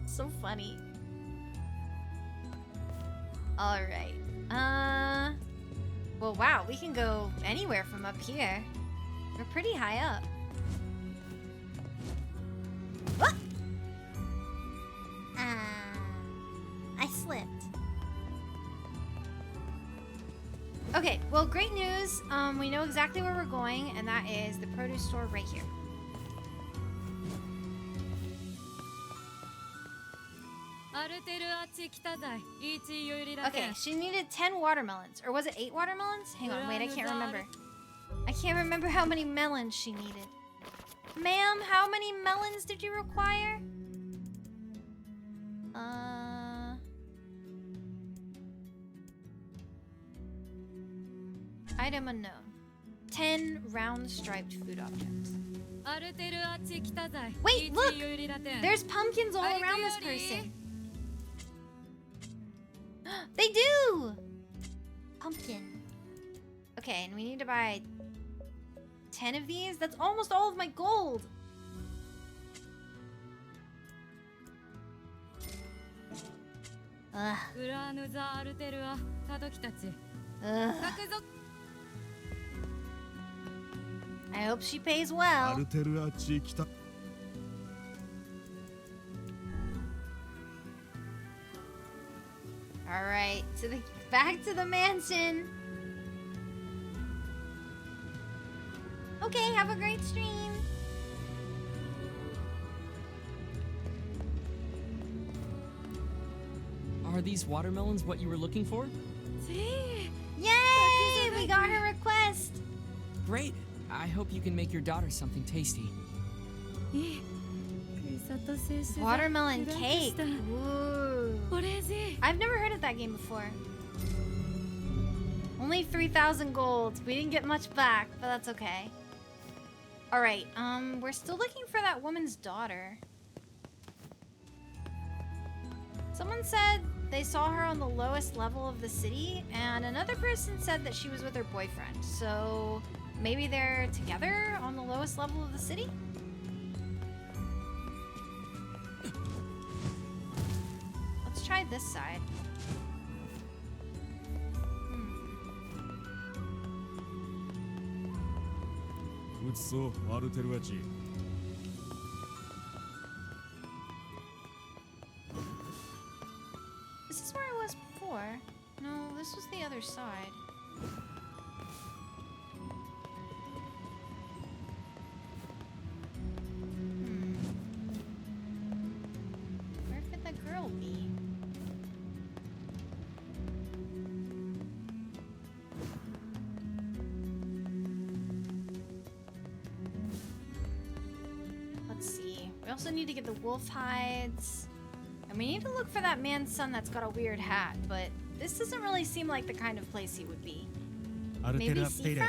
So funny. All right. Well, wow, we can go anywhere from up here. We're pretty high up. Ah! I slipped. Okay, well, great news. We know exactly where we're going, and that is the produce store right here. Okay, she needed 10 watermelons. Or was it 8 watermelons? Hang on, wait, I can't remember. I can't remember how many melons she needed. Ma'am, how many melons did you require? Item unknown. 10 round striped food objects. Wait, look! There's pumpkins all around this person. They do! Pumpkin. Okay, and we need to buy 10 of these? That's almost all of my gold! Ugh. Ugh. I hope she pays well. Alright, back to the mansion. Okay, have a great stream. Are these watermelons what you were looking for? Yay! We got her request. Great. I hope you can make your daughter something tasty. Watermelon cake. Ooh. I've never heard of that game before. Only 3,000 gold. We didn't get much back, but that's okay. Alright, we're still looking for that woman's daughter. Someone said they saw her on the lowest level of the city, and another person said that she was with her boyfriend. So maybe they're together on the lowest level of the city? Let's try this side. This is where I was before. No, this was the other side. Where could that girl be? Let's see. We also need to get the wolf hides. And we need to look for that man's son that's got a weird hat, but this doesn't really seem like the kind of place he would be. Maybe Sifa?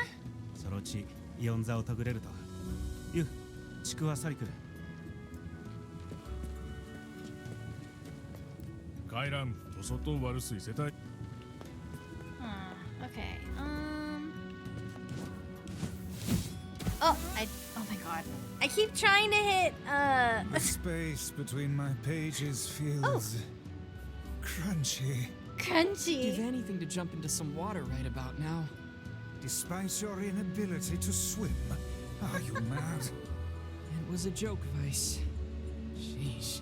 Okay, oh my god. I keep trying to hit, The space between my pages feels crunchy. Give anything to jump into some water right about now. Despite your inability to swim, are you mad? It was a joke, Vice. Sheesh.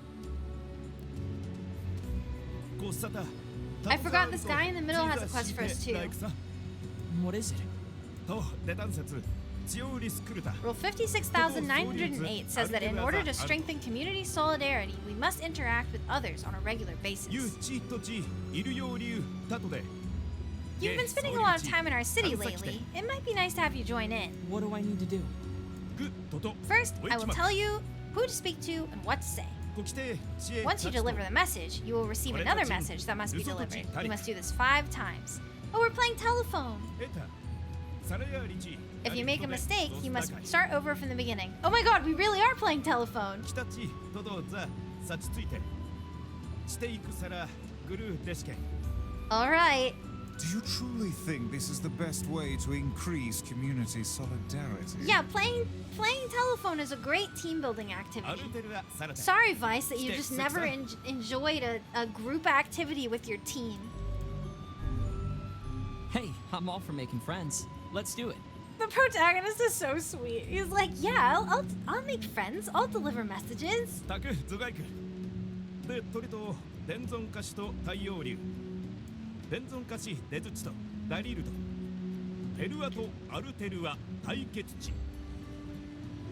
I forgot this guy in the middle has a quest for us too. What is it? Rule 56,908 says that in order to strengthen community solidarity, we must interact with others on a regular basis. You've been spending a lot of time in our city lately. It might be nice to have you join in. What do I need to do? First, I will tell you who to speak to and what to say. Once you deliver the message, you will receive another message that must be delivered. You must do this 5 times. Oh, we're playing telephone! If you make a mistake, you must start over from the beginning. Oh my god, we really are playing telephone! Alright. Do you truly think this is the best way to increase community solidarity? Yeah, playing telephone is a great team building activity. Sorry, Vice, that you just never enjoyed a group activity with your team. Hey, I'm all for making friends. Let's do it. The protagonist is so sweet. He's like, yeah, I'll make friends. I'll deliver messages. タクズガイクで鳥と伝存可視と太陽竜伝存可視出土とダリルドペルアとアルテルア対決地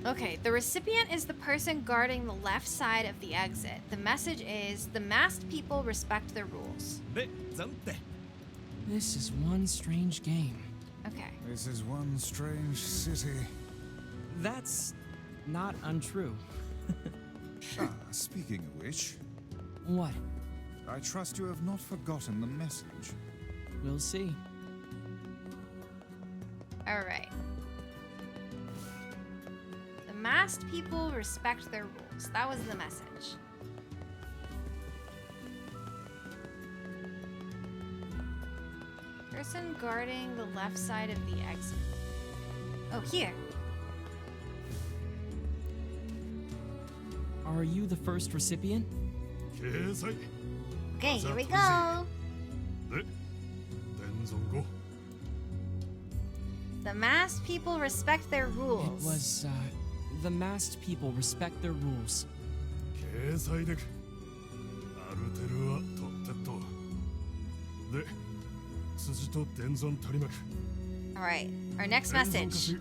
Okay, the recipient is the person guarding the left side of the exit. The message is, the masked people respect their rules. で暫定 This is one strange game. Okay. This is one strange city. That's not untrue. Speaking of which, What? I trust you have not forgotten the message. We'll see. Alright. The masked people respect their rules. That was the message. Person guarding the left side of the exit. Oh, here. Are you the first recipient? 掲載 Okay, here we go. で伝存後 The masked people respect their It rules. was, the masked people respect their rules. 掲載でアルテルアとテッドで辻と伝存取り巻く Alright, our next message.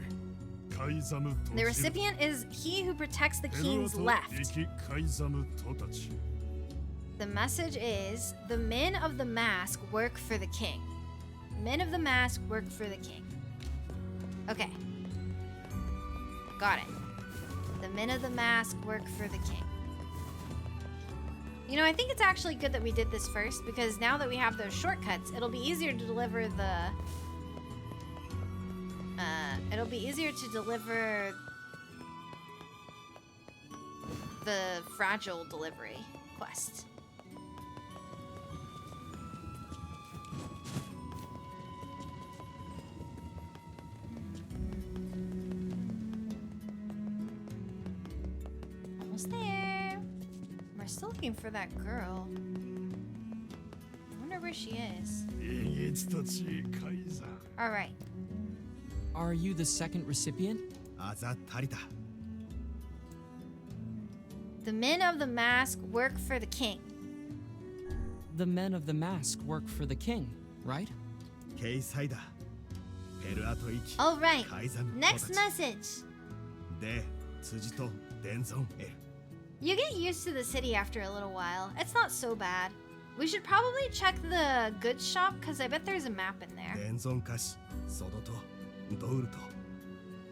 The recipient is he who protects the king's left. The message is, the men of the mask work for the king. Men of the mask work for the king. Okay. Got it. The men of the mask work for the king. You know, I think it's actually good that we did this first, because now that we have those shortcuts, it'll be easier to deliver the... it'll be easier to deliver the fragile delivery quest. Almost there. We're still looking for that girl. I wonder where she is. Alright. Are you the second recipient? The men of the mask work for the king. The men of the mask work for the king, right? Alright. Next message. You get used to the city after a little while. It's not so bad. We should probably check the goods shop, because I bet there's a map in there.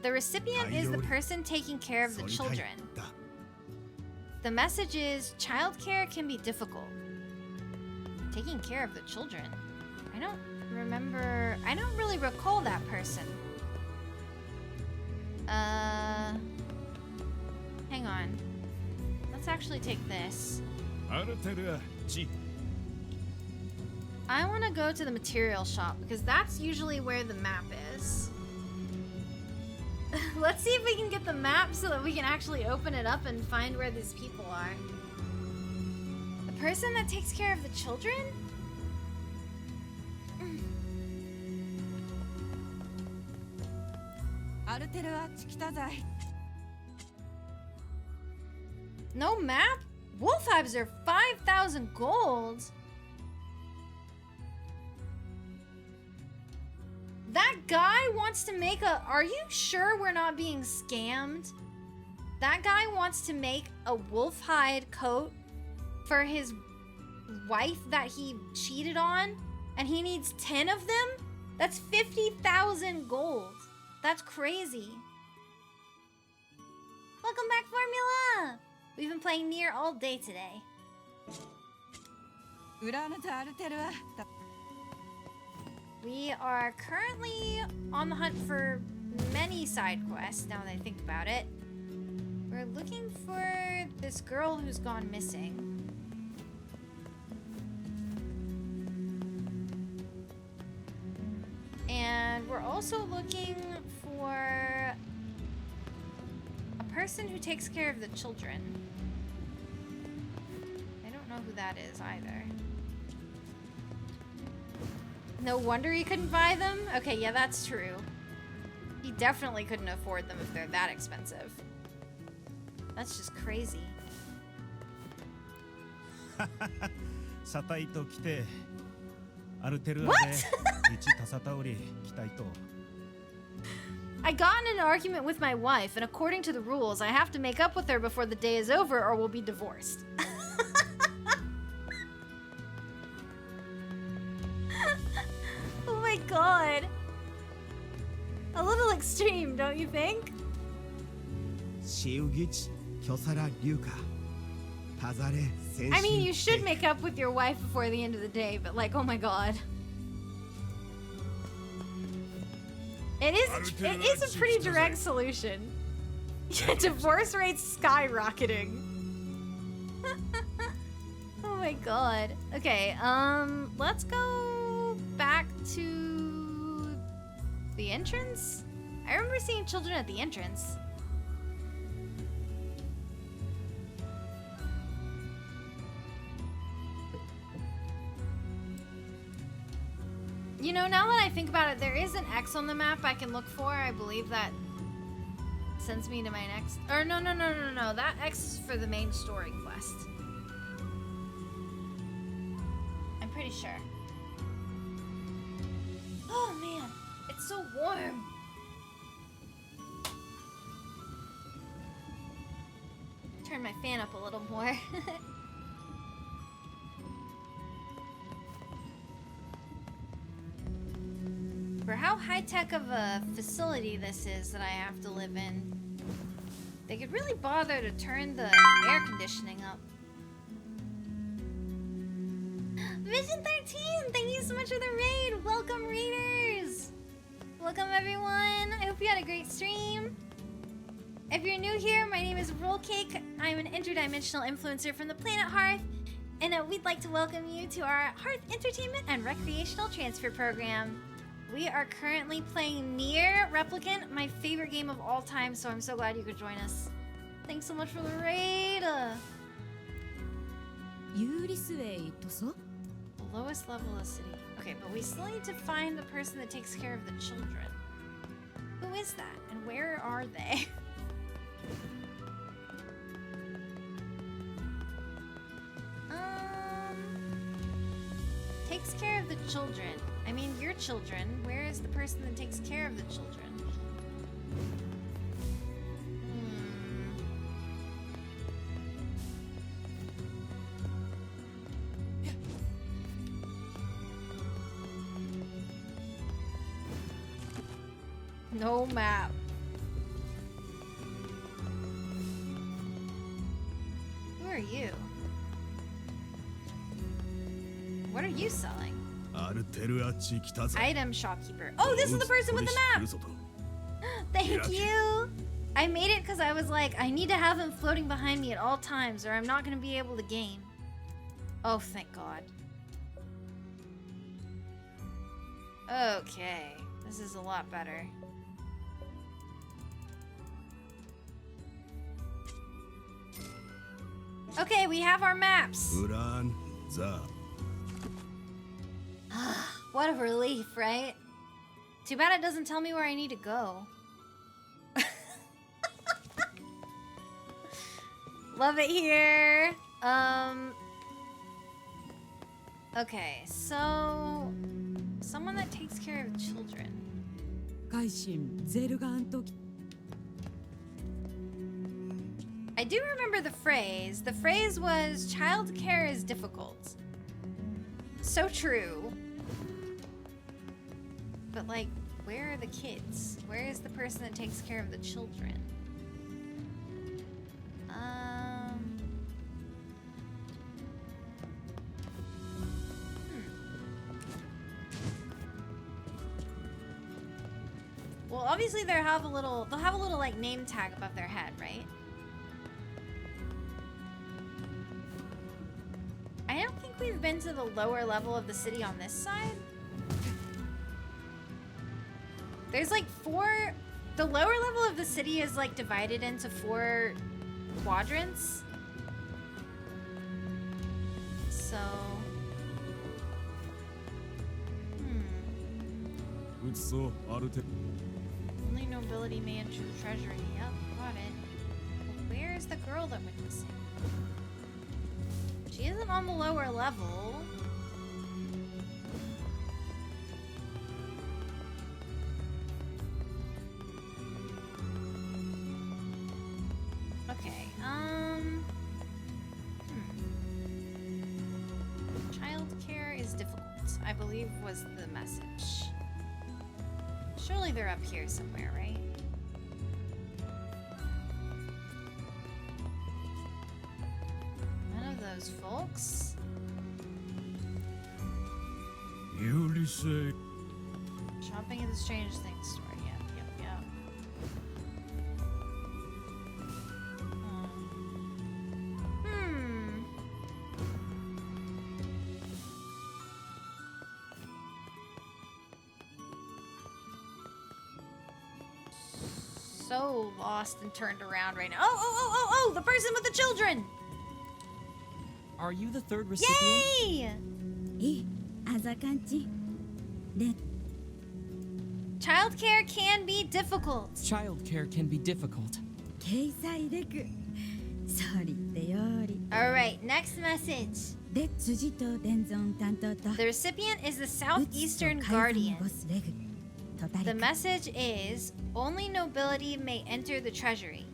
The recipient is the person taking care of the children. The message is, childcare can be difficult. Taking care of the children? I don't really recall that person. Hang on. Let's actually take this. I want to go to the material shop, because that's usually where the map is. Let's see if we can get the map so that we can actually open it up and find where these people are. The person that takes care of the children? No map? Wolf hives are 5,000 gold. That guy wants to make a... Are you sure we're not being scammed? That guy wants to make a wolf hide coat for his wife that he cheated on, and he needs 10 of them? That's 50,000 gold. That's crazy. Welcome back, Formula! We've been playing NieR all day today. We are currently on the hunt for many side quests, now that I think about it. We're looking for this girl who's gone missing. also looking for a person who takes care of the children. I don't know who that is either. No wonder he couldn't buy them? Okay, yeah, that's true. He definitely couldn't afford them if they're that expensive. That's just crazy. サタイと来てアルテルアで一タサタオリ来たいと I got in an argument with my wife, and according to the rules, I have to make up with her before the day is over or we'll be divorced. Oh my god. A little extreme, don't you think? I mean, you should make up with your wife before the end of the day, but like, oh my god. It is a pretty direct solution. Divorce rates skyrocketing. Oh my god. Okay, let's go back to the entrance? I remember seeing children at the entrance. You know, now that I think about it, there is an X on the map I can look for. I believe that sends me to my next... Or no. That X is for the main story quest. I'm pretty sure. Oh, man. It's so warm. Turn my fan up a little more. For how high-tech of a facility this is that I have to live in, they could really bother to turn the air conditioning up. Vision 13, thank you so much for the raid. Welcome, raiders. Welcome, everyone. I hope you had a great stream. If you're new here, my name is Rollcake. I'm an interdimensional influencer from the planet Hearth, and we'd like to welcome you to our Hearth Entertainment and Recreational Transfer Program. We are currently playing NieR Replicant, my favorite game of all time, so I'm so glad you could join us. Thanks so much for the raid! The lowest level of the city. Okay, but we still need to find the person that takes care of the children. Who is that? And where are they? Takes care of the children. I mean, your children. Where is the person that takes care of the children? No map. Who are you? What are you selling? Item shopkeeper. Oh, this is the person with the map! Thank you! I made it because I was like, I need to have him floating behind me at all times or I'm not going to be able to game. Oh, thank God. Okay. This is a lot better. Okay, we have our maps. What a relief, right? Too bad it doesn't tell me where I need to go. Love it here. Okay, so someone that takes care of children. I do remember the phrase. The phrase was, childcare is difficult. So true. But like, where are the kids? Where is the person that takes care of the children? Well, obviously they'll have a little like name tag above their head, right? I don't think we've been to the lower level of the city on this side. There's like 4. The lower level of the city is like divided into 4 quadrants. So. Only nobility may enter the treasury. Yep, got it. Where is the girl that went missing? She isn't on the lower level. Okay, Childcare is difficult, I believe was the message. Surely they're up here somewhere, right? None of those folks? Shopping at the Strange Things store. Yep. So lost and turned around right now. Oh, the person with the children! Are you the third recipient? Yay! いいあざかんちで Childcare can be difficult. Childcare can be difficult. 掲載レクソリでより Alright, next message. で辻と伝存担当と The recipient is the Southeastern うちと改ざん Guardian. ボスレグと誰 The か message is, only nobility may enter the treasury.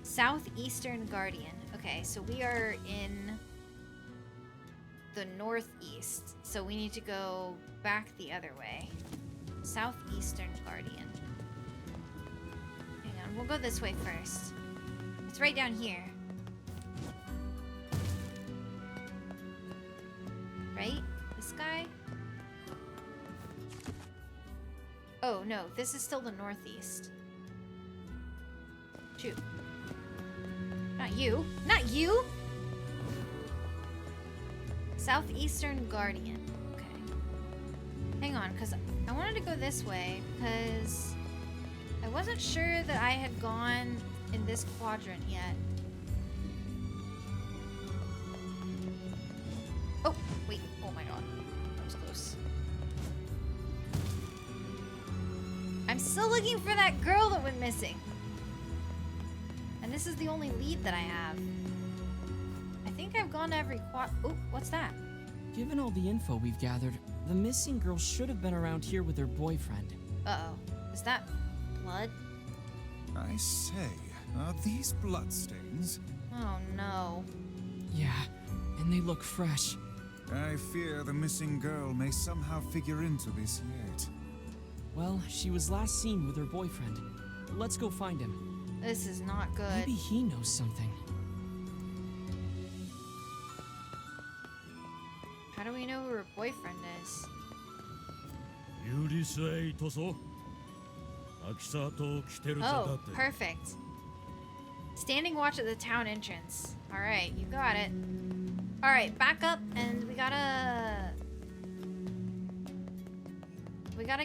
Southeastern Guardian. Okay, so we are in the northeast. So we need to go back the other way. Southeastern Guardian. Hang on, we'll go this way first. It's right down here. Right? This guy? Oh, no, this is still the northeast. Shoot. Not you. Not you! Southeastern Guardian. Okay. Hang on, because I wanted to go this way, because I wasn't sure that I had gone in this quadrant yet. Oh, wait. Oh my god. That was close. I'm still looking for that girl that went missing. And this is the only lead that I have. I think I've gone to every quad. Oh, what's that? Given all the info we've gathered, the missing girl should have been around here with her boyfriend. Uh-oh. Is that blood? I say, are these bloodstains? Oh no. Yeah, and they look fresh. I fear the missing girl may somehow figure into this yet. Well, she was last seen with her boyfriend. Let's go find him. This is not good. Maybe he knows something. How do we know who her boyfriend is? Oh, perfect. Standing watch at the town entrance. Alright, you got it. Alright, back up, and we gotta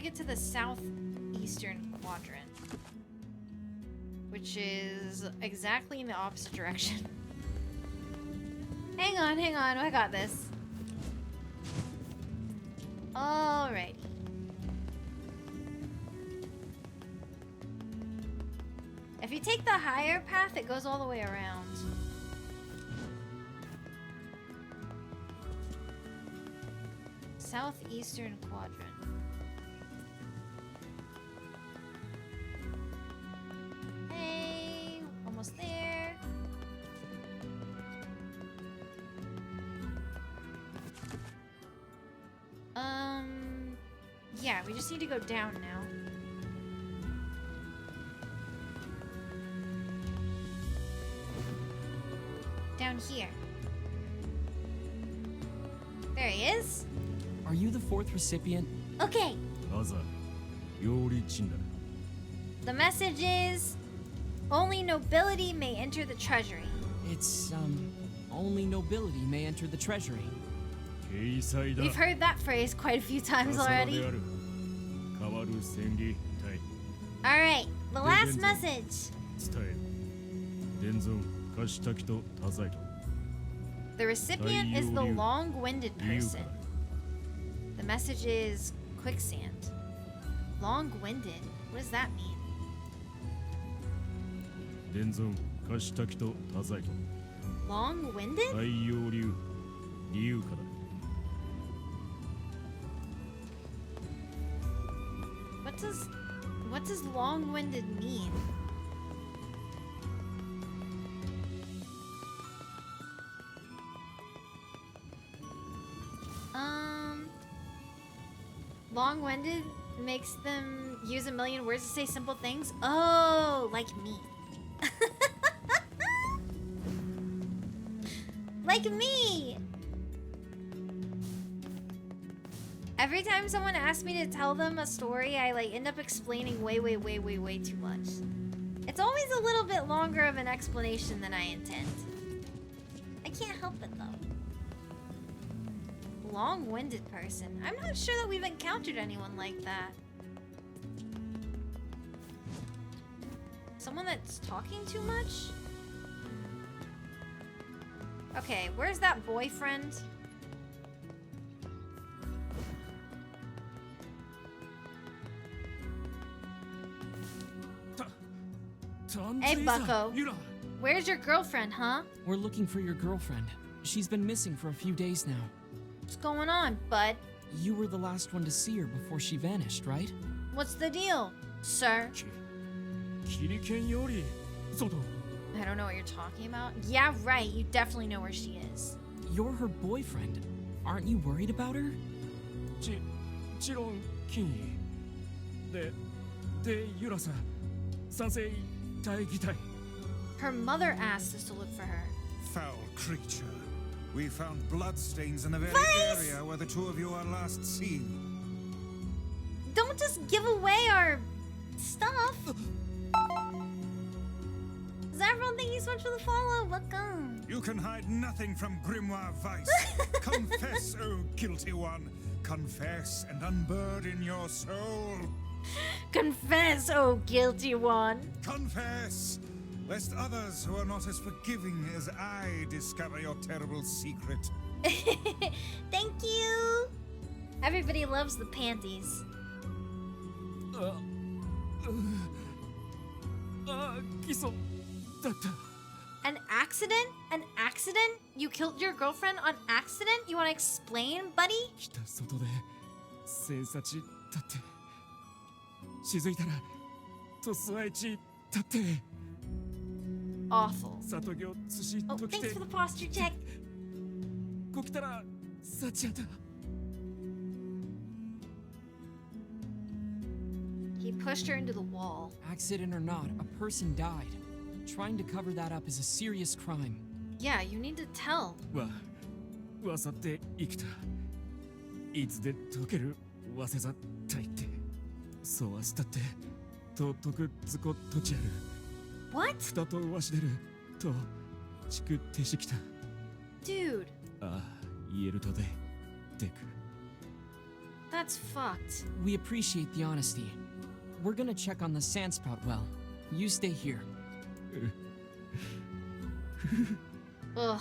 get to the southeastern quadrant. Which is exactly in the opposite direction. Hang on, I got this. Alrighty. If you take the higher path, it goes all the way around. Southeastern quadrant. Hey, almost there. Yeah, we just need to go down now. Down here. There he is. Are you the fourth recipient? Okay. The message is, only nobility may enter the treasury. It's, only nobility may enter the treasury. We've heard that phrase quite a few times already. 変わる戦技隊 Alright, the last message. 伝え伝存貸し滝と多財と The recipient is the long-winded person. The message is quicksand. Long-winded? What does that mean? 伝存貸し滝と多財と Long-winded? 太陽流理由から What does long-winded mean? Long-winded makes them use a million words to say simple things? Oh, like me. Like me! Every time someone asks me to tell them a story, I like end up explaining way too much. It's always a little bit longer of an explanation than I intend. I can't help it though. Long-winded person. I'm not sure that we've encountered anyone like that. Someone that's talking too much? Okay, where's that boyfriend? Hey, Bucko. Where's your girlfriend, huh? We're looking for your girlfriend. She's been missing for a few days now. What's going on, bud? You were the last one to see her before she vanished, right? What's the deal, sir? キリケンより外 I don't know what you're talking about. Yeah, right. You definitely know where she is. You're her boyfriend. Aren't you worried about her? チロン金でユラさん賛成大議隊 Her mother asked us to look for her. Foul creature. We found bloodstains in the very area where the two of you are last seen. Don't just give away our stuff. Does everyone think he's much for the follow? Welcome. You can hide nothing from Grimoire Vice. Confess, O guilty one. Confess and unburden your soul. Confess, oh guilty one. Confess, lest others who are not as forgiving as I discover your terrible secret. Thank you. Everybody loves the panties. An accident? An accident? You killed your girlfriend on accident? You want to explain, buddy? 来た外で戦察立って気づいたらトスアイチ立って Awful. 里行寿司 Oh, と来て thanks for the posture check. こ来たら幸あた He pushed her into the wall. Accident or not, a person died. Trying to cover that up is a serious crime. Yeah, you need to tell. わさって生きたいつで解けるわせざたいってそうはしたってととくずことちある What? ふたとわしでるとちくてしきた Dude. ああ言えるとででく That's fucked. We appreciate the honesty. We're gonna check on the sandspout well. You stay here. Ugh.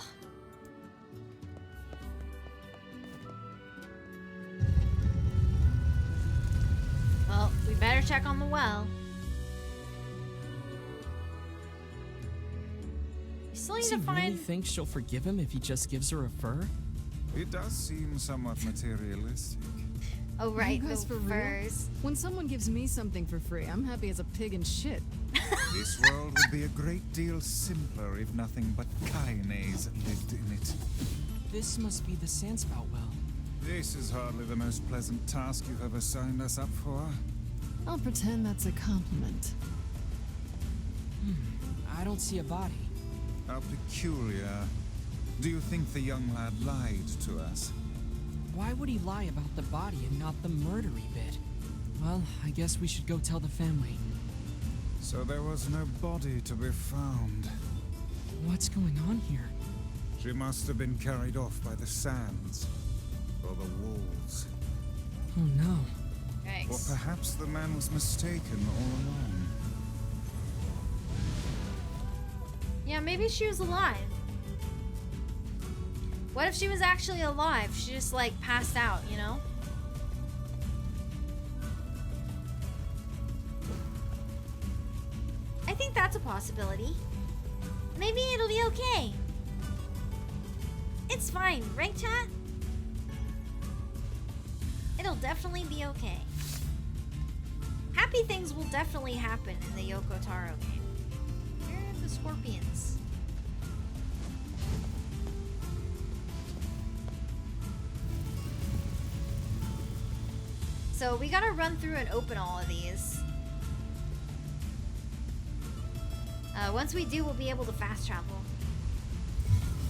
Well, we better check on the well. You still need Does to he find... really think she'll forgive him if he just gives her a fur? It does seem somewhat materialistic. Oh, right, You guys the for real? furs. When someone gives me something for free, I'm happy as a pig in shit. This world would be a great deal simpler if nothing but kaines lived in it. This must be the sandspout well. This is hardly the most pleasant task you've ever signed us up for. I'll pretend that's a compliment. I don't see a body. How peculiar. Do you think the young lad lied to us? Why would he lie about the body and not the murdery bit? Well, I guess we should go tell the family. So there was no body to be found. What's going on here? She must have been carried off by the sands. Or the walls. Oh no. Or Yikes. perhaps the man was mistaken all along. Yeah, maybe she was alive. What if she was actually alive? She just like passed out, you know? I think that's a possibility. Maybe it'll be okay. It's fine, right, chat? It'll definitely be okay. Happy things will definitely happen in the Yoko Taro game. Where are the scorpions? So we gotta run through and open all of these. Once we do, we'll be able to fast travel.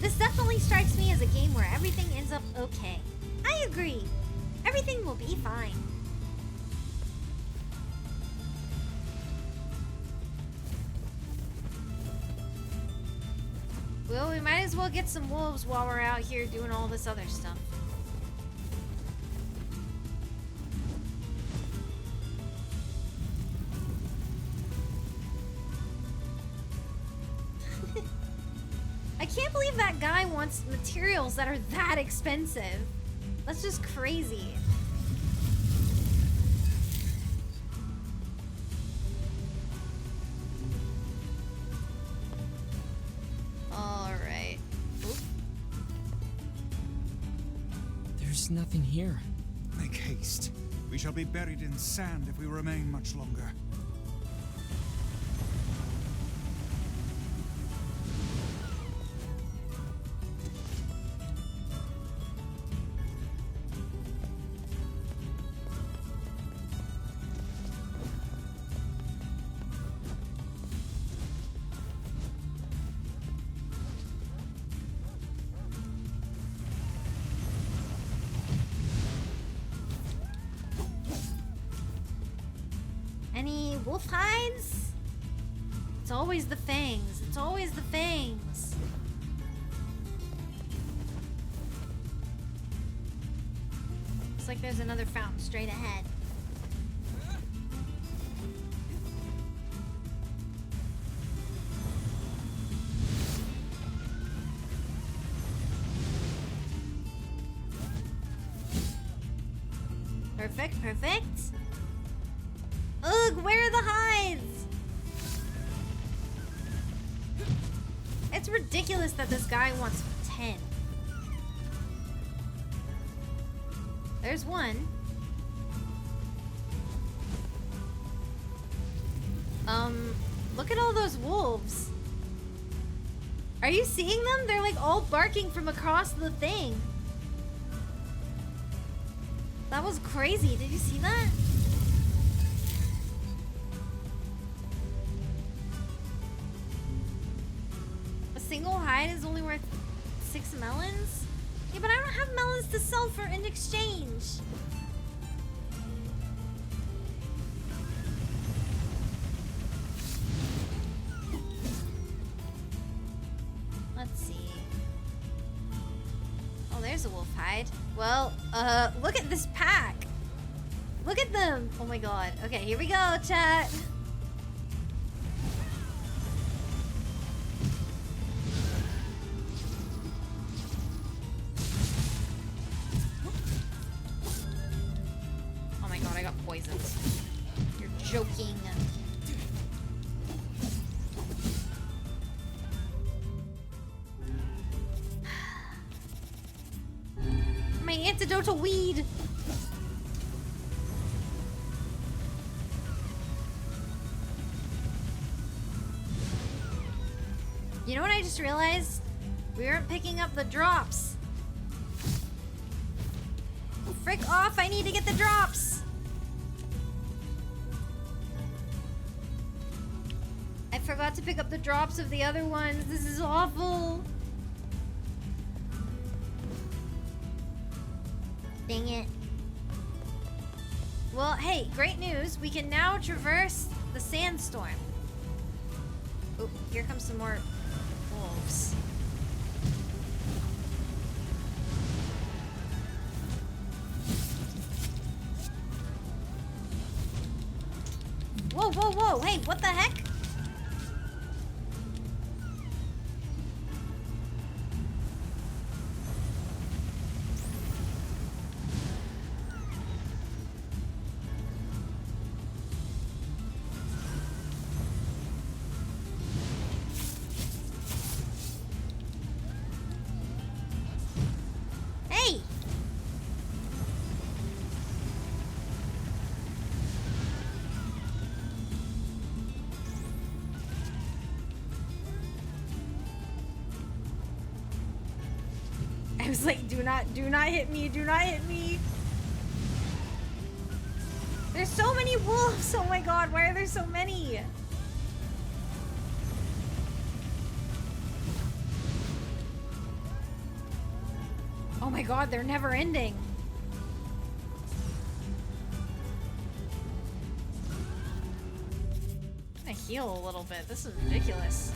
This definitely strikes me as a game where everything ends up okay. I agree. Everything will be fine. Well, we might as well get some wolves while we're out here doing all this other stuff. I can't believe that guy wants materials that are that expensive. That's just crazy. Alright. There's nothing here. Make haste. We shall be buried in sand if we remain much longer. Any wolf hides? It's always the fangs. It's always the fangs. Looks like there's another fountain straight ahead. Perfect, perfect. Ugh, where are the hides? It's ridiculous that this guy wants 10. There's one. Look at all those wolves. Are you seeing them? They're like all barking from across the thing. That was crazy. Did you see that? Single hide is only worth 6 melons? Yeah, but I don't have melons to sell for in exchange. Let's see. Oh, there's a wolf hide. Well, look at this pack. Look at them. Oh my god. Okay, here we go, chat. I got poisoned. You're joking. My antidote to weed. You know what I just realized? We aren't picking up the drops. Frick off, I need to get the drops. I forgot to pick up the drops of the other ones. This is awful. Dang it. Well, hey, great news. We can now traverse the sandstorm. Oh, here comes some more wolves. whoa, whoa. Hey, what the heck? Hey! I was like, do not hit me, do not hit me. There's so many wolves, oh my god, why are there so many? Oh my god, they're never ending. I'm gonna heal a little bit, this is ridiculous.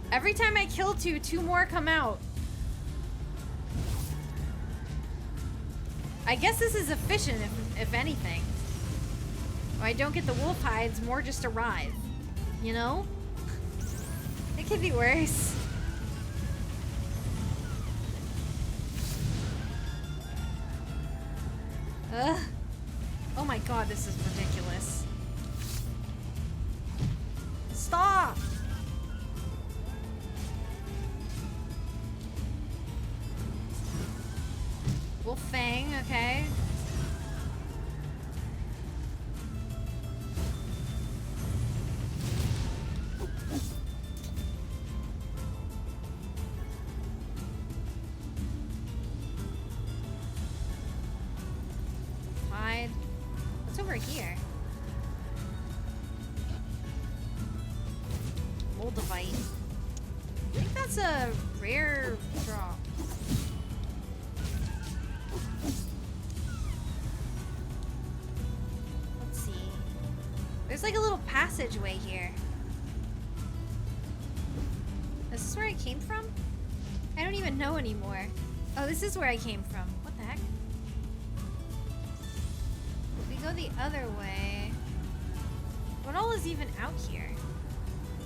Every time I kill two more come out. I guess this is efficient, if anything. I don't get the wolf hides, more just arrive. You know? It could be worse. Ugh. Oh my god, this is ridiculous. Stop! Wolf Fang, okay. Hide. What's over here? Moldavite. I think that's a rare drop. There's like a little passageway here. This is where I came from? I don't even know anymore. Oh, this is where I came from. What the heck? If we go the other way, what all is even out here?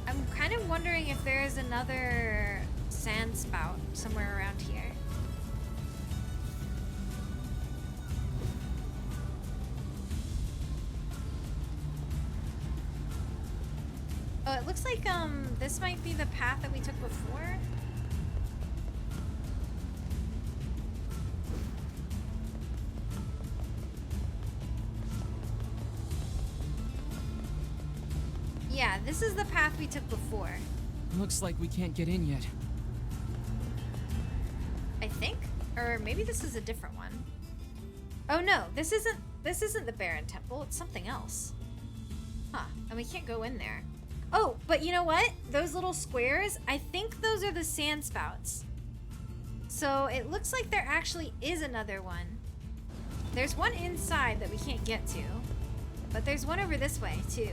I'm kind of wondering if there is another sand spout somewhere around here. Oh, it looks like this might be the path that we took before. Yeah, this is the path we took before. Looks like we can't get in yet. I think? Or maybe this is a different one. Oh no, this isn't the Baron Temple, it's something else. Huh, and we can't go in there. Oh, but you know what? Those little squares, I think those are the sand spouts. So it looks like there actually is another one. There's one inside that we can't get to, but there's one over this way too.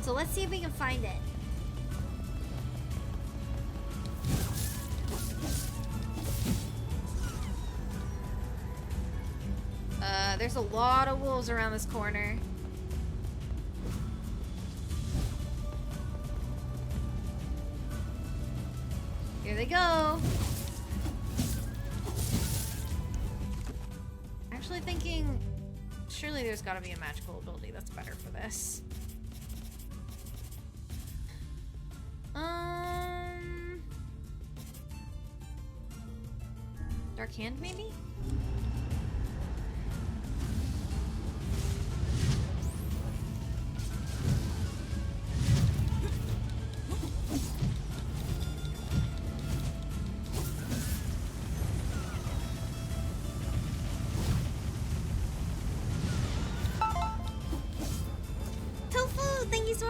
So let's see if we can find it. There's a lot of wolves around this corner. Here they go. Actually thinking, surely there's gotta be a magical ability that's better for this. Dark Hand, maybe?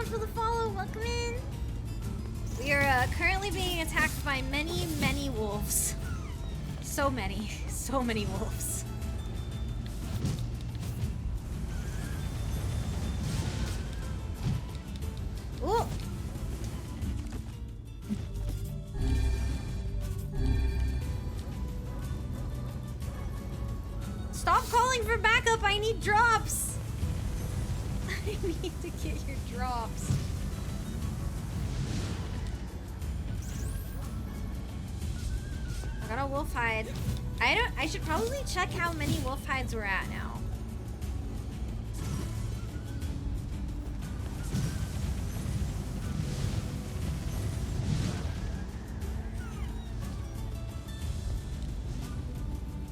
For the follow, welcome in. We are currently being attacked by many, many wolves. So many wolves. Ooh. calling for backup. I need drops. I need to get your drops. I got a wolf hide. I should probably check how many wolf hides we're at now.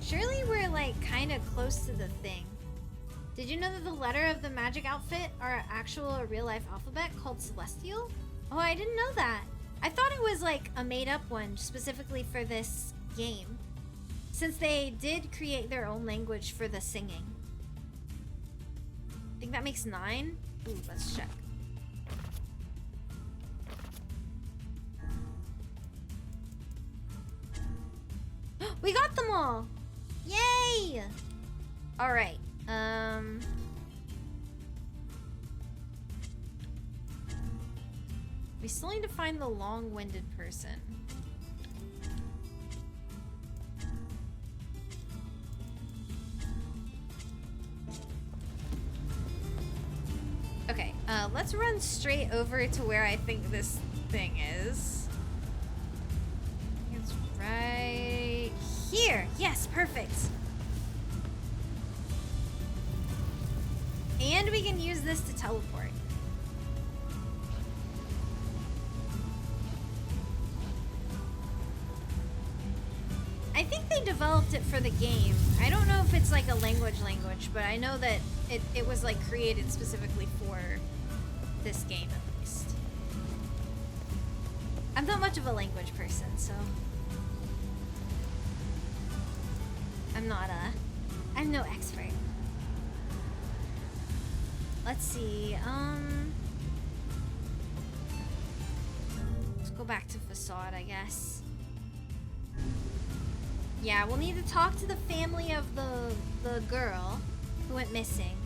Surely we're like kind of close to the thing. Did you know that the letter of the magic outfit are a real life alphabet called Celestial? Oh, I didn't know that. I thought it was like a made up one specifically for this game, since they did create their own language for the singing. I think that makes 9. Ooh, let's check. We got them all! Yay! Alright, we still need to find the long-winded person. Okay, let's run straight over to where I think this thing is. It's right here. Yes, perfect. And we can use this to teleport. I think they developed it for the game. I don't know if it's like a language, but I know that it was like created specifically for this game at least. I'm not much of a language person, so I'm no expert. Let's see, let's go back to Facade, I guess. Yeah, we'll need to talk to the family of the girl who went missing.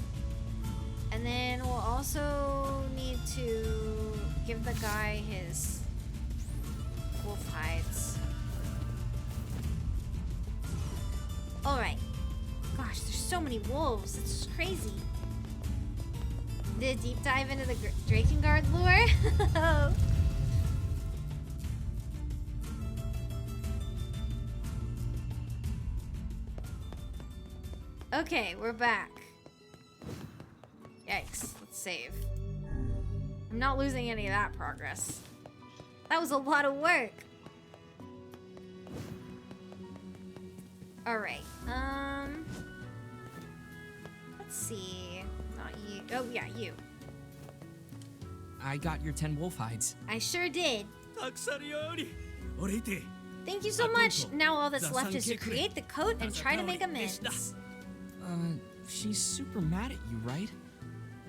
And then we'll also need to give the guy his wolf hides. Alright. Gosh, there's so many wolves. It's just crazy. Did a deep dive into the Drakengard lore? Okay, we're back. Yikes, let's save. I'm not losing any of that progress. That was a lot of work. Alright, let's see. Not you. Oh, yeah, you. I got your 10 wolf hides. I sure did. Thank you so much. Now all that's left is to create the coat and try to make amends. She's super mad at you, right?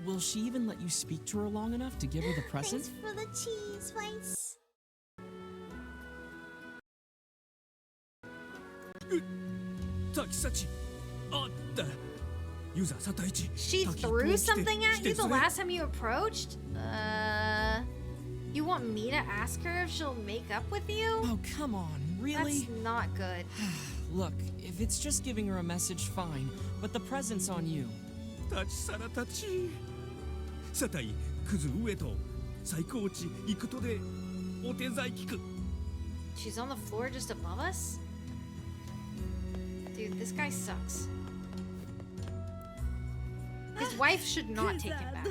Will she even let you speak to her long enough to give her the present? Thanks for the cheese, Weiss. She threw something at you the last time you approached? You want me to ask her if she'll make up with you? Oh, come on, really? That's not good. Look, if it's just giving her a message, fine. But the present's on you. She's on the floor just above us? Dude, this guy sucks. His wife should not take him back.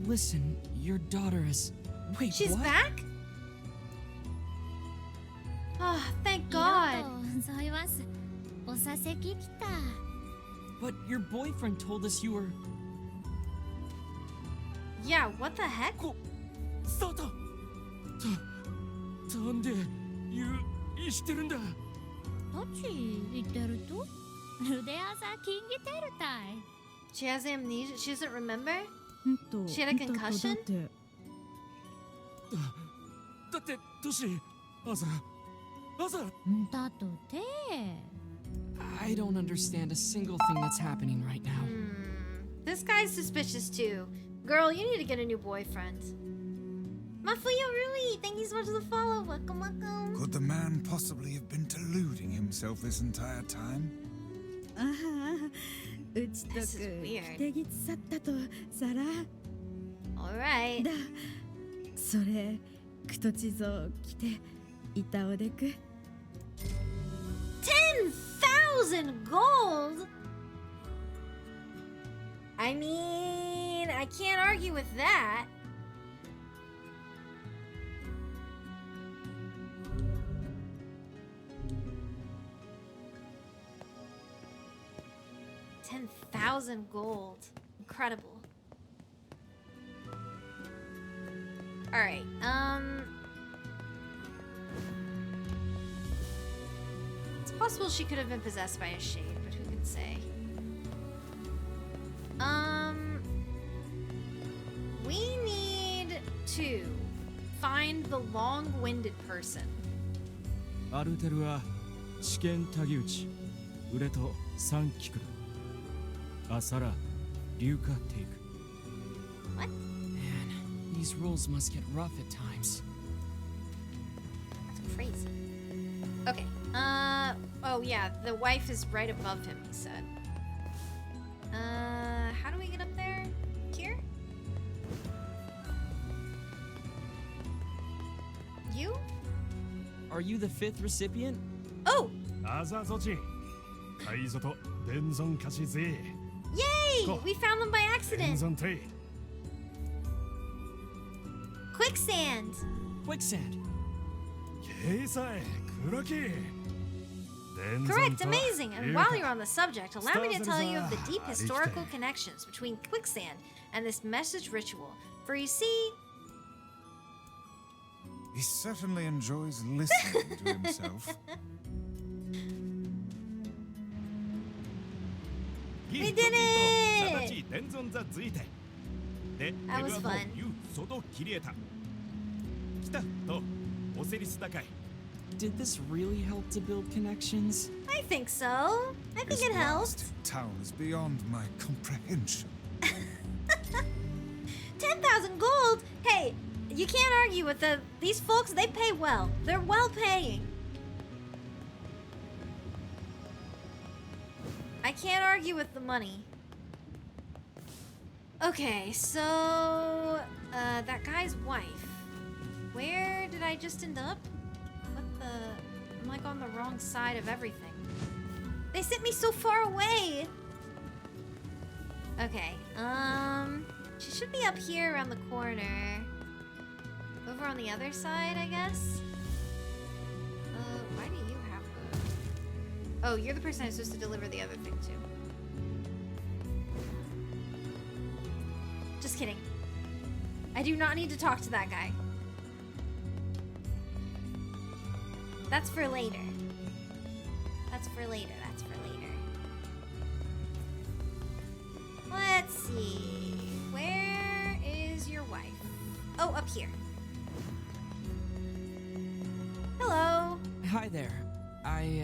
Listen, your daughter is... Wait, She's what? back? Oh, thank God. But your boyfriend told us you were... Yeah, what the heck? She has amnesia? She doesn't remember? She had a concussion? I don't understand a single thing that's happening right now. This guy's suspicious too. Girl, you need to get a new boyfriend. Mafuyo Rui, thank you so much for the follow. Welcome, welcome. Could the man possibly have been deluding himself this entire time? ああ、打ち解 This is く weird. 手ぎつさったとさら Alright. だ。それ、くとちぞ来ていたおでく。 10,000 gold? I mean, I can't argue with that. $10,000 gold. Incredible. Alright, it's possible she could have been possessed by a shade, but who can say? We need to find the long-winded person. アルテルは試験竹内腕と3キクルアサラ硫化テイク What? Man, these rules must get rough at times. That's crazy. Okay, oh yeah, the wife is right above him, he said. How do we get up there? Here? You? Are you the 5th recipient? Oh! アザゾチ海賊と伝存貸しぜ Yay! Cool. We found them by 伝 accident. 存テイ Quicksand. Quicksand. ケイサイ黒木 Correct, amazing. And while you're on the subject, allow me to tell you of the deep historical connections between quicksand and this message ritual. For you see, He certainly enjoys listening to himself. We did it! 伝存ザついてで That was fun. ユ外切れた来たとオセリス高い Did this really help to build connections? I think so. I think This it helped. last town is beyond my comprehension. 10,000 gold? Hey, you can't argue with these folks. They pay well. They're well paying. I can't argue with the money. Okay, so that guy's wife. Where did I just end up? What the? I'm like on the wrong side of everything. They sent me so far away. Okay, she should be up here around the corner. Over on the other side, I guess. Why do you have the? Oh, you're the person I'm supposed to deliver the other thing to. Just kidding. I do not need to talk to that guy. That's for later. That's for later. That's for later. Let's see. Where is your wife? Oh, up here. Hello. Hi there. I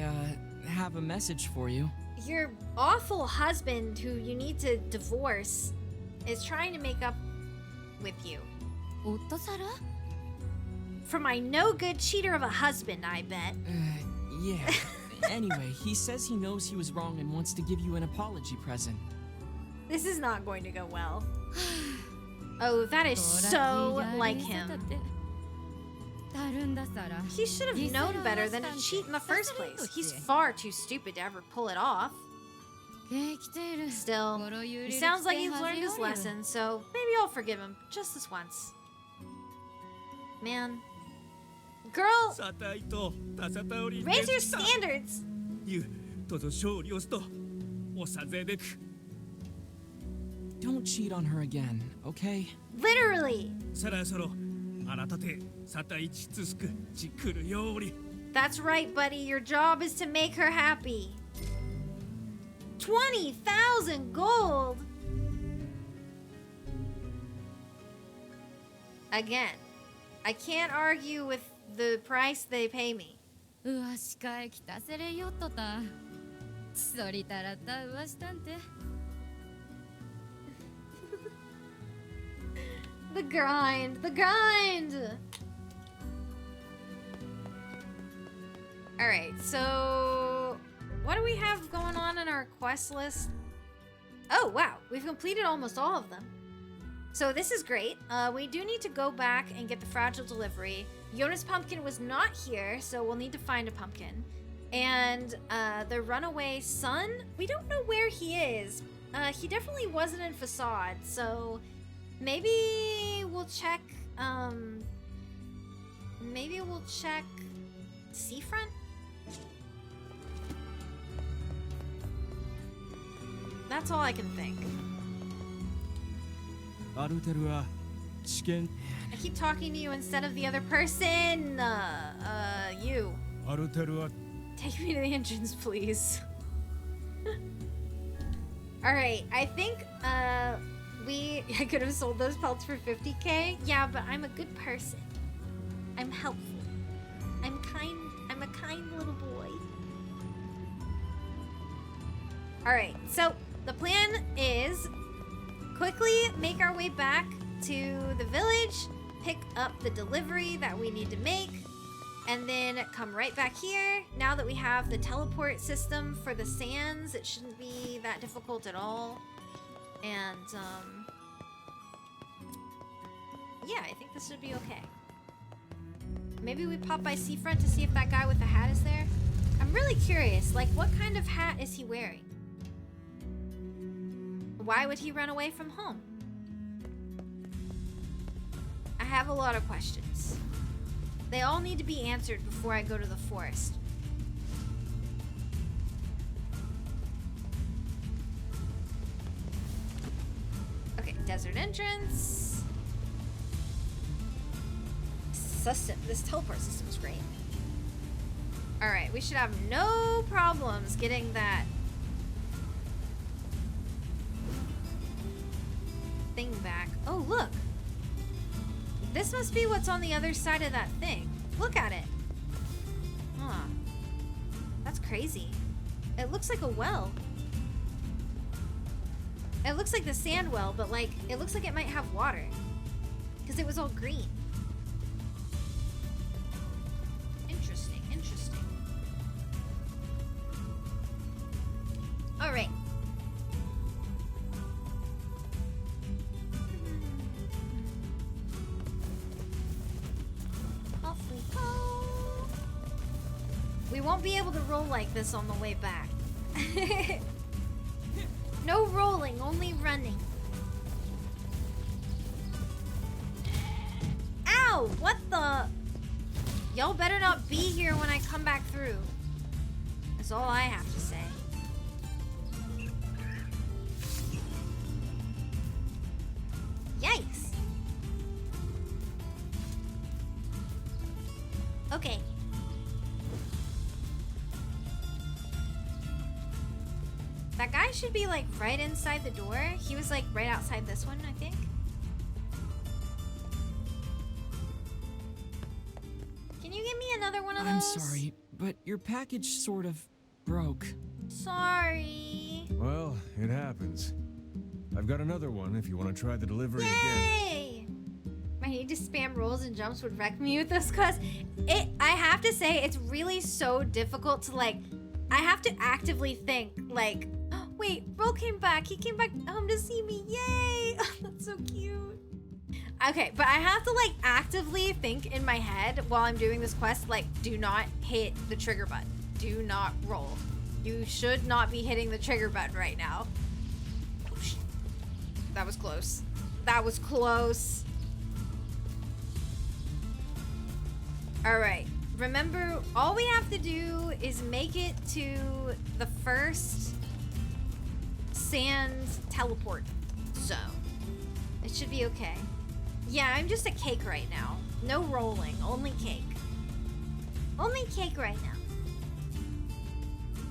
have a message for you. Your awful husband, who you need to divorce, is trying to make up with you. For my no-good cheater of a husband, I bet. Yeah. Anyway, he says he knows he was wrong and wants to give you an apology present. This is not going to go well. Oh, that is so like him. He should have known better than to cheat in the first place. He's far too stupid to ever pull it off. Still, he sounds like he's learned his lesson, so maybe I'll forgive him just this once. Man. Girl, サタイとタサタオリ raise your standards! ユとぞ勝利をすとおさぜべく Don't cheat on her again, okay? Literally! そろそろあなたてサタイチツスクチクルより That's right, buddy. Your job is to make her happy. 20,000 gold! Again, I can't argue with the price they pay me. The grind, the grind! Alright, so what do we have going on in our quest list? Oh, wow. We've completed almost all of them. So this is great. We do need to go back and get the fragile delivery. Jonas Pumpkin was not here, so we'll need to find a pumpkin. And the runaway son, we don't know where he is. He definitely wasn't in Facade, so maybe we'll check, Seafront? That's all I can think. I keep talking to you instead of the other person. You. Take me to the entrance, please. Alright, I think, I could have sold those pelts for 50k. Yeah, but I'm a good person. I'm helpful. I'm a kind little boy. Alright, so the plan is quickly make our way back to the village, pick up the delivery that we need to make, and then come right back here. Now that we have the teleport system for the sands, it shouldn't be that difficult at all. And, yeah, I think this should be okay. Maybe we pop by Seafront to see if that guy with the hat is there. I'm really curious, like, what kind of hat is he wearing? Why would he run away from home? I have a lot of questions. They all need to be answered before I go to the forest. Okay, desert entrance. This teleport system is great. Alright, we should have no problems getting that thing back. Oh, look! This must be what's on the other side of that thing. Look at it. Huh. That's crazy. It looks like a well. It looks like the sand well, but like, it looks like it might have water. Because it was all green. Interesting, interesting. Alright. Off we go. We won't be able to roll like this on the way back. No rolling, only running. Ow! What the? Y'all better not be here when I come back through. That's all I have to say. Yikes. Okay. That guy should be like right inside the door. He was like right outside this one, I think. Can you give me another one of those? I'm sorry, but your package sort of broke. Sorry. Well, it happens. I've got another one if you want to try the delivery again. Yay! My need to spam rolls and jumps would wreck me with this because I have to say, it's really so difficult to like, I have to actively think like, oh, wait, Roll came back. He came back home to see me. Yay! That's so cute. Okay, but I have to like actively think in my head while I'm doing this quest, like, do not hit the trigger button. Do not roll. You should not be hitting the trigger button right now. Oh, shit. That was close. That was close. Alright, remember, all we have to do is make it to the first sand teleport zone. It should be okay. Yeah, I'm just a cake right now. No rolling, only cake. Only cake right now.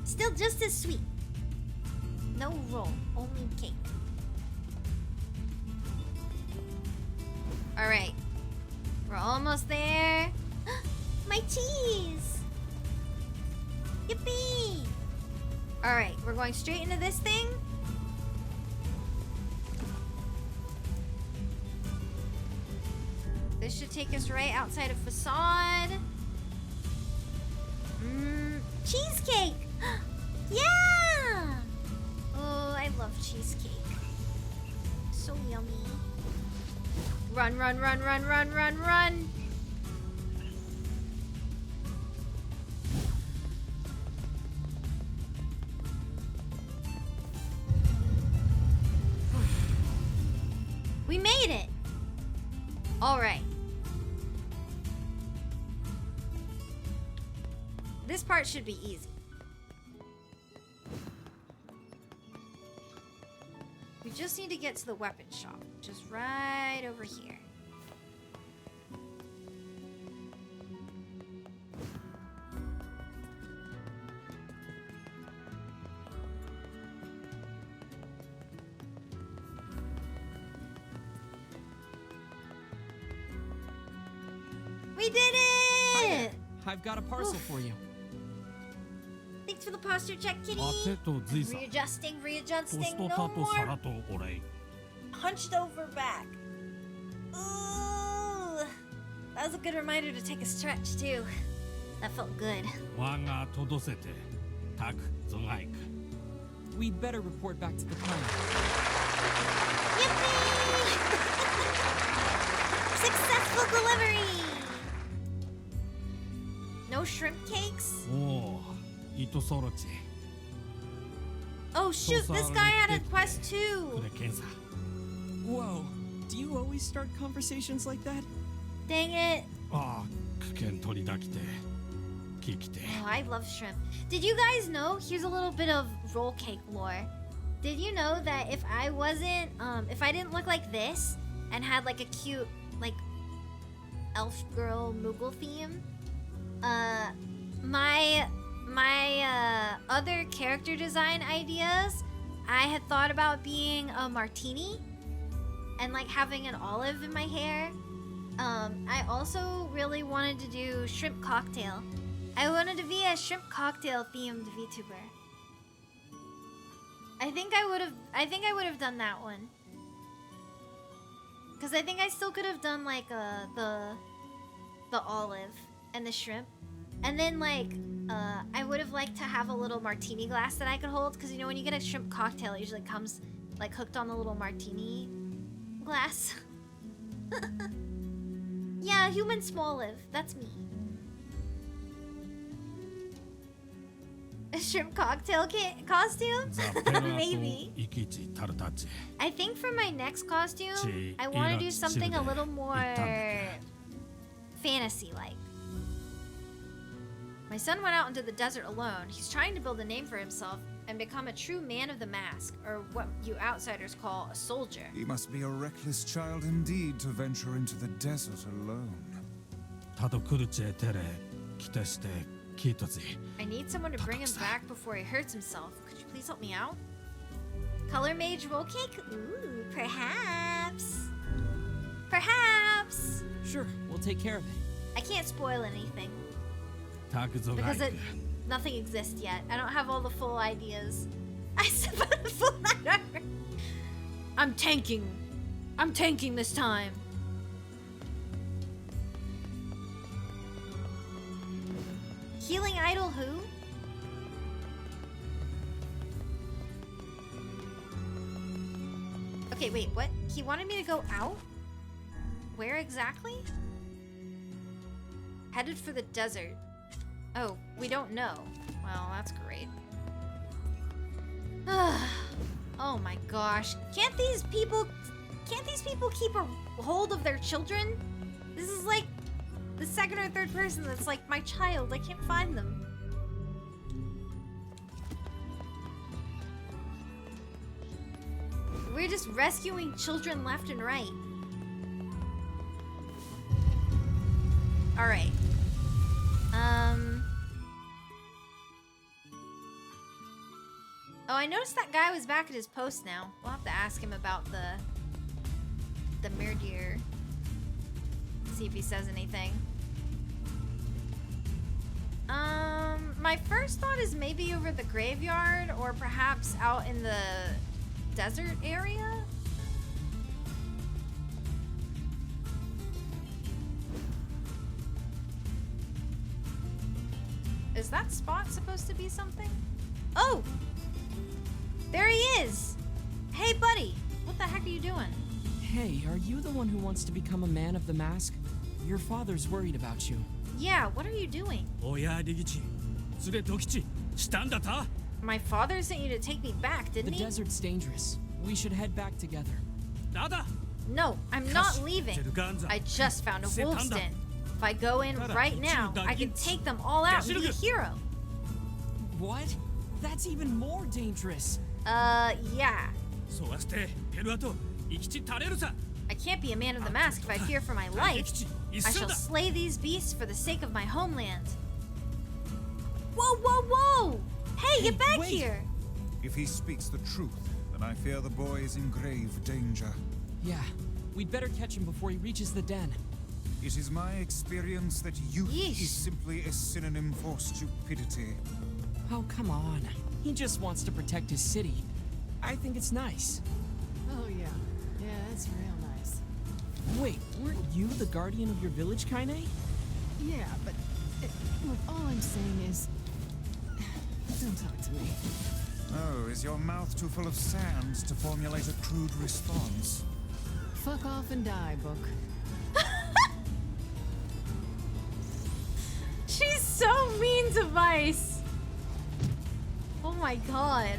Still just as sweet. No roll, only cake. Alright, we're almost there. My cheese! Yippee! Alright, we're going straight into this thing. This should take us right outside of Facade. Cheesecake! Yay! cheesecake. So yummy. Run, run, run, run, run, run, run. We made it. All right. This part should be easy. We just need to get to the weapon shop, which is right over here. We did it! I've got a parcel for you. Thanks for the posture check, kitty. 手とじいさん Readjusting, と readjusting. しと No たと more 皿とお礼 hunched over back. Ooh, that was a good reminder to take a stretch too. That felt good. 我が届せてたくぞがいく We'd better report back to the client. Yippee! Successful delivery. No shrimp cakes? おお糸そろち Oh shoot, this guy had a quest too. これ検査 Whoa, do you always start conversations like that? Dang it. ああ危険取りだきて聞きて Oh, I love shrimp. Did you guys know? Here's a little bit of roll cake lore. Did you know that if I wasn't, if I didn't look like this and had like a cute, like, elf girl moogle theme, my other character design ideas, I had thought about being a martini and like having an olive in my hair. I also really wanted to do shrimp cocktail. I wanted to be a shrimp cocktail themed VTuber. I think I would have done that one. Cause I think I still could have done like the olive and the shrimp. And then like I would have liked to have a little martini glass that I could hold, cause you know when you get a shrimp cocktail it usually comes like hooked on the little martini glass. Yeah, human smolive, that's me. A shrimp cocktail costume? ザ・ペラと Maybe. イキチタルタッチ I think for my next costume, I Chi want to ira do something a childe little more itandake. fantasy-like. My son went out into the desert alone. He's trying to build a name for himself and become a true man of the mask, or what you outsiders call a soldier. He must be a reckless child indeed to venture into the desert alone. たとくるちえてれきてして聞いたぜ I need someone to bring him back before he hurts himself. Could you please help me out? Color mage roll cake? Ooh, perhaps. Perhaps. Sure, we'll take care of it. I can't spoil anything たくぞがい because く nothing exists yet. I don't have all the full ideas. I said full armor. I'm tanking. I'm tanking this time. Healing idol who? Okay, wait, what? He wanted me to go out? Where exactly? Headed for the desert. Oh, we don't know. Well, that's great. Oh my gosh. Can't these people keep a hold of their children? This is like the second or third person that's like my child. I can't find them. We're just rescuing children left and right. All right. Oh, I noticed that guy was back at his post now. We'll have to ask him about the Mirdir. See if he says anything. My first thought is maybe over the graveyard or perhaps out in the desert area. Is that spot supposed to be something? Oh! There he is! Hey, buddy! What the heck are you doing? Hey, are you the one who wants to become a man of the mask? Your father's worried about you. Yeah, what are you doing? おや、リギチ。連れてきち。したんだた My father sent you to take me back, didn't The he? desert's dangerous. We should head back together. だだ No, I'm not leaving. I just found a wolf's den. If I go in right now, I can take them all out and be a hero. What? That's even more dangerous. Yeah. そうはしてペルアと生きちたれるさ I can't be a man of the mask if I fear for my life. I shall slay these beasts for the sake of my homeland. Whoa, whoa, whoa! Hey, get back wait. here! If he speaks the truth, then I fear the boy is in grave danger. Yeah, we'd better catch him before he reaches the den. It is my experience that youth Yeesh. is simply a synonym for stupidity. Oh, come on. He just wants to protect his city. I think it's nice. Oh, yeah. Yeah, it's real nice. Wait, weren't you the guardian of your village, Kaine? Yeah, but look, all I'm saying is, don't talk to me. Oh, is your mouth too full of sand to formulate a crude response? Fuck off and die, book. She's so mean to Vice. Oh my god.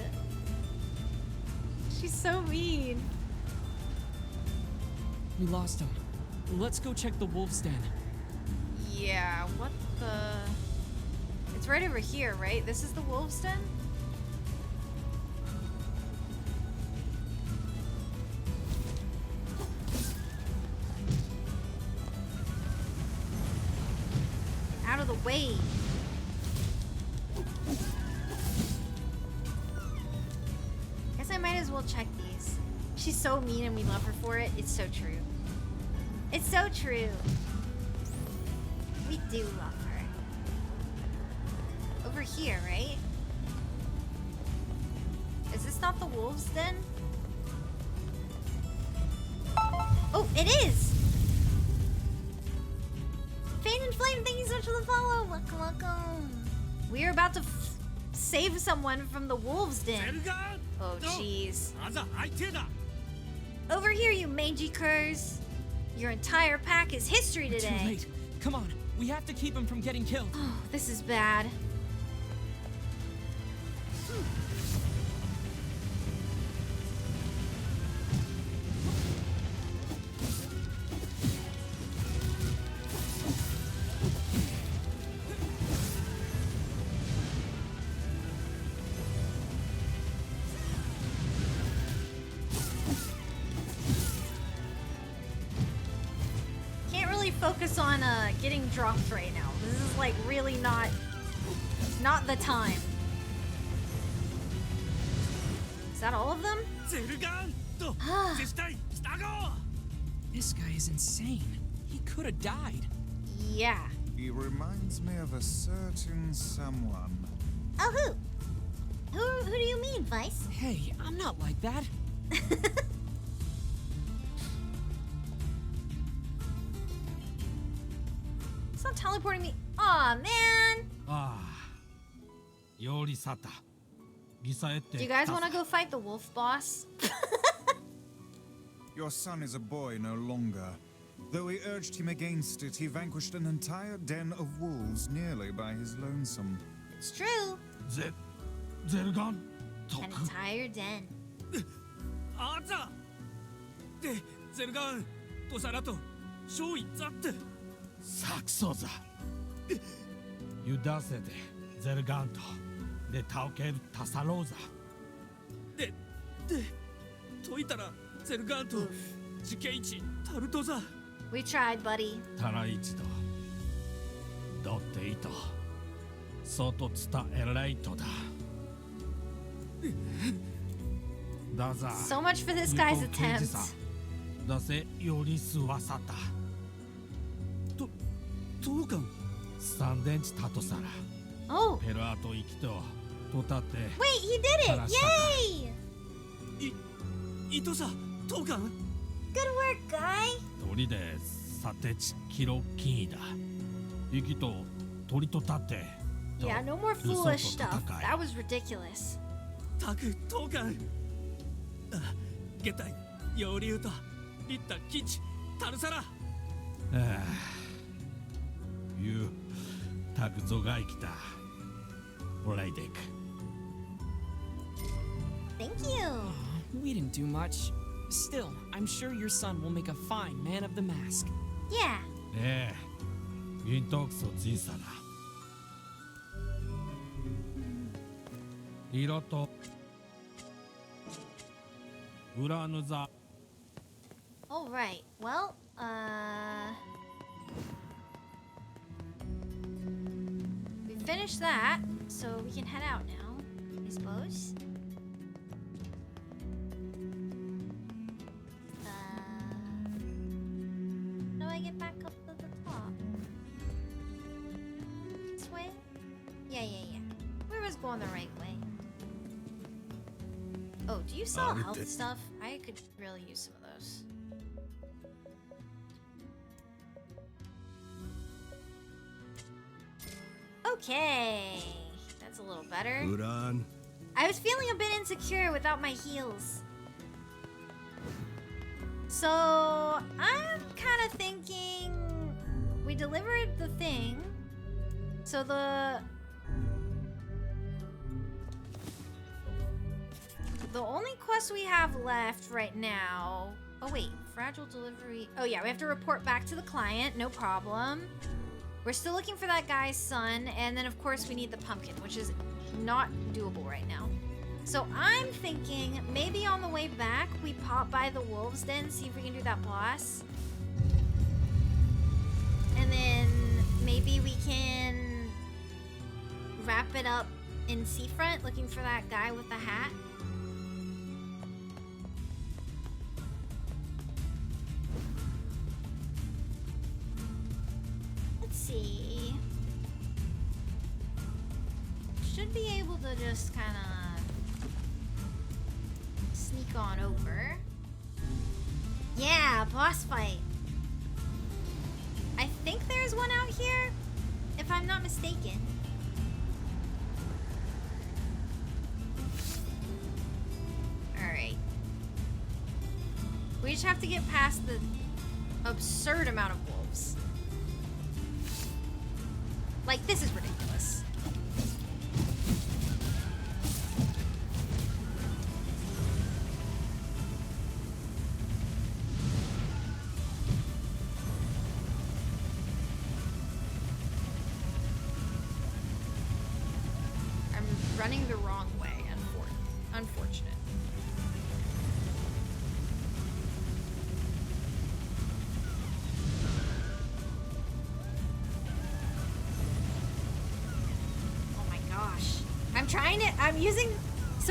She's so mean. We lost him. Let's go check the wolf's den. Yeah, what the... It's right over here, right? This is the wolf's den? Out of the way. Guess I might as well check these. She's so mean and we love her for it. It's so true. It's so true. We do love her. Over here, right? Is this not the wolves den? Oh, it is! Fane and Flame, thank you so much for the follow. Welcome, welcome. We're about to save someone from the wolves den. Oh, jeez. あざ相手だ Over here, you mangy curs. Your entire pack is history Too today. late. Come on, we have to keep him from getting killed. Oh, this is bad. Can't really focus on getting dropped right now. This is like really not the time. Is that all of them? ゼルガンと絶対従おう This guy is insane. He could have died. Yeah. He reminds me of a certain someone. Oh, who? Who do you mean, Vice? Hey, I'm not like that. It's not teleporting me. Aw, man. ああより去ったリサエって Do you guys want to go fight the wolf boss? Your son is a boy no longer. Though we urged him against it, he vanquished an entire den of wolves nearly by his lonesome. It's true. ゼルガンと An entire den. あざでゼルガンとサラと勝利ザってサクソザユダセでゼルガンとでタオケルタサローザで解いたらゼルガンとジケイチタルトザ We tried, buddy. タライチとドっていと外ツタエライトだだざ So much for this guy's attempt. だせよりすわさたトーカンサンデンチタトサラ Oh. ペルアトイキとトタテ Wait, he did it! Yay! イトサトーカン Good work, guy. 鳥でサテチキロキーだイキと鳥とタテ Yeah, no more foolish stuff. That was ridiculous. タクトーカン下体洋流とリッタ吉タルサラYou takzogai kita. Oradek. Thank you. We didn't do much. Still, I'm sure your son will make a fine man of the mask. Yeah. Gintok so zisara. Hiroto. Uranuza. All right. Well, we finished that, so we can head out now, I suppose. How do I get back up to the top? This way? Yeah. We was going the right way. Oh, do you sell health stuff? I could really use some of those. Okay, that's a little better. Uran. I was feeling a bit insecure without my heals. So, I'm kind of thinking we delivered the thing. So the only quest we have left right now. Oh wait, fragile delivery. Oh yeah, we have to report back to the client, no problem. We're still looking for that guy's son, and then of course we need the pumpkin, which is not doable right now. So I'm thinking maybe on the way back we pop by the wolves den, see if we can do that boss. And then maybe we can wrap it up in Seafront, looking for that guy with the hat. Let's see. Should be able to just kind of sneak on over. Yeah, boss fight. I think there's one out here, if I'm not mistaken. Alright. We just have to get past the absurd amount of wolves. Like, this is ridiculous. I'm running the wrong way, unfortunate.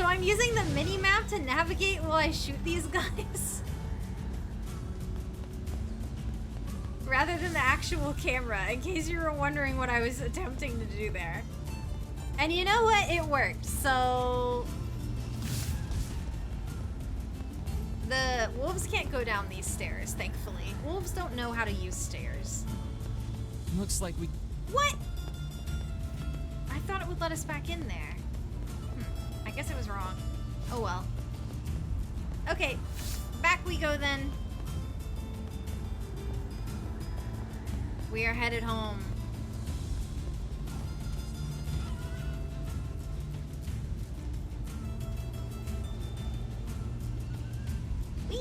I'm using the mini map to navigate while I shoot these guys. Rather than the actual camera, in case you were wondering what I was attempting to do there. And you know what? It worked. So the wolves can't go down these stairs, thankfully. Wolves don't know how to use stairs. Looks like we... What? I thought it would let us back in there. I guess I was wrong. Oh well. Okay, back we go then. We are headed home. Whee!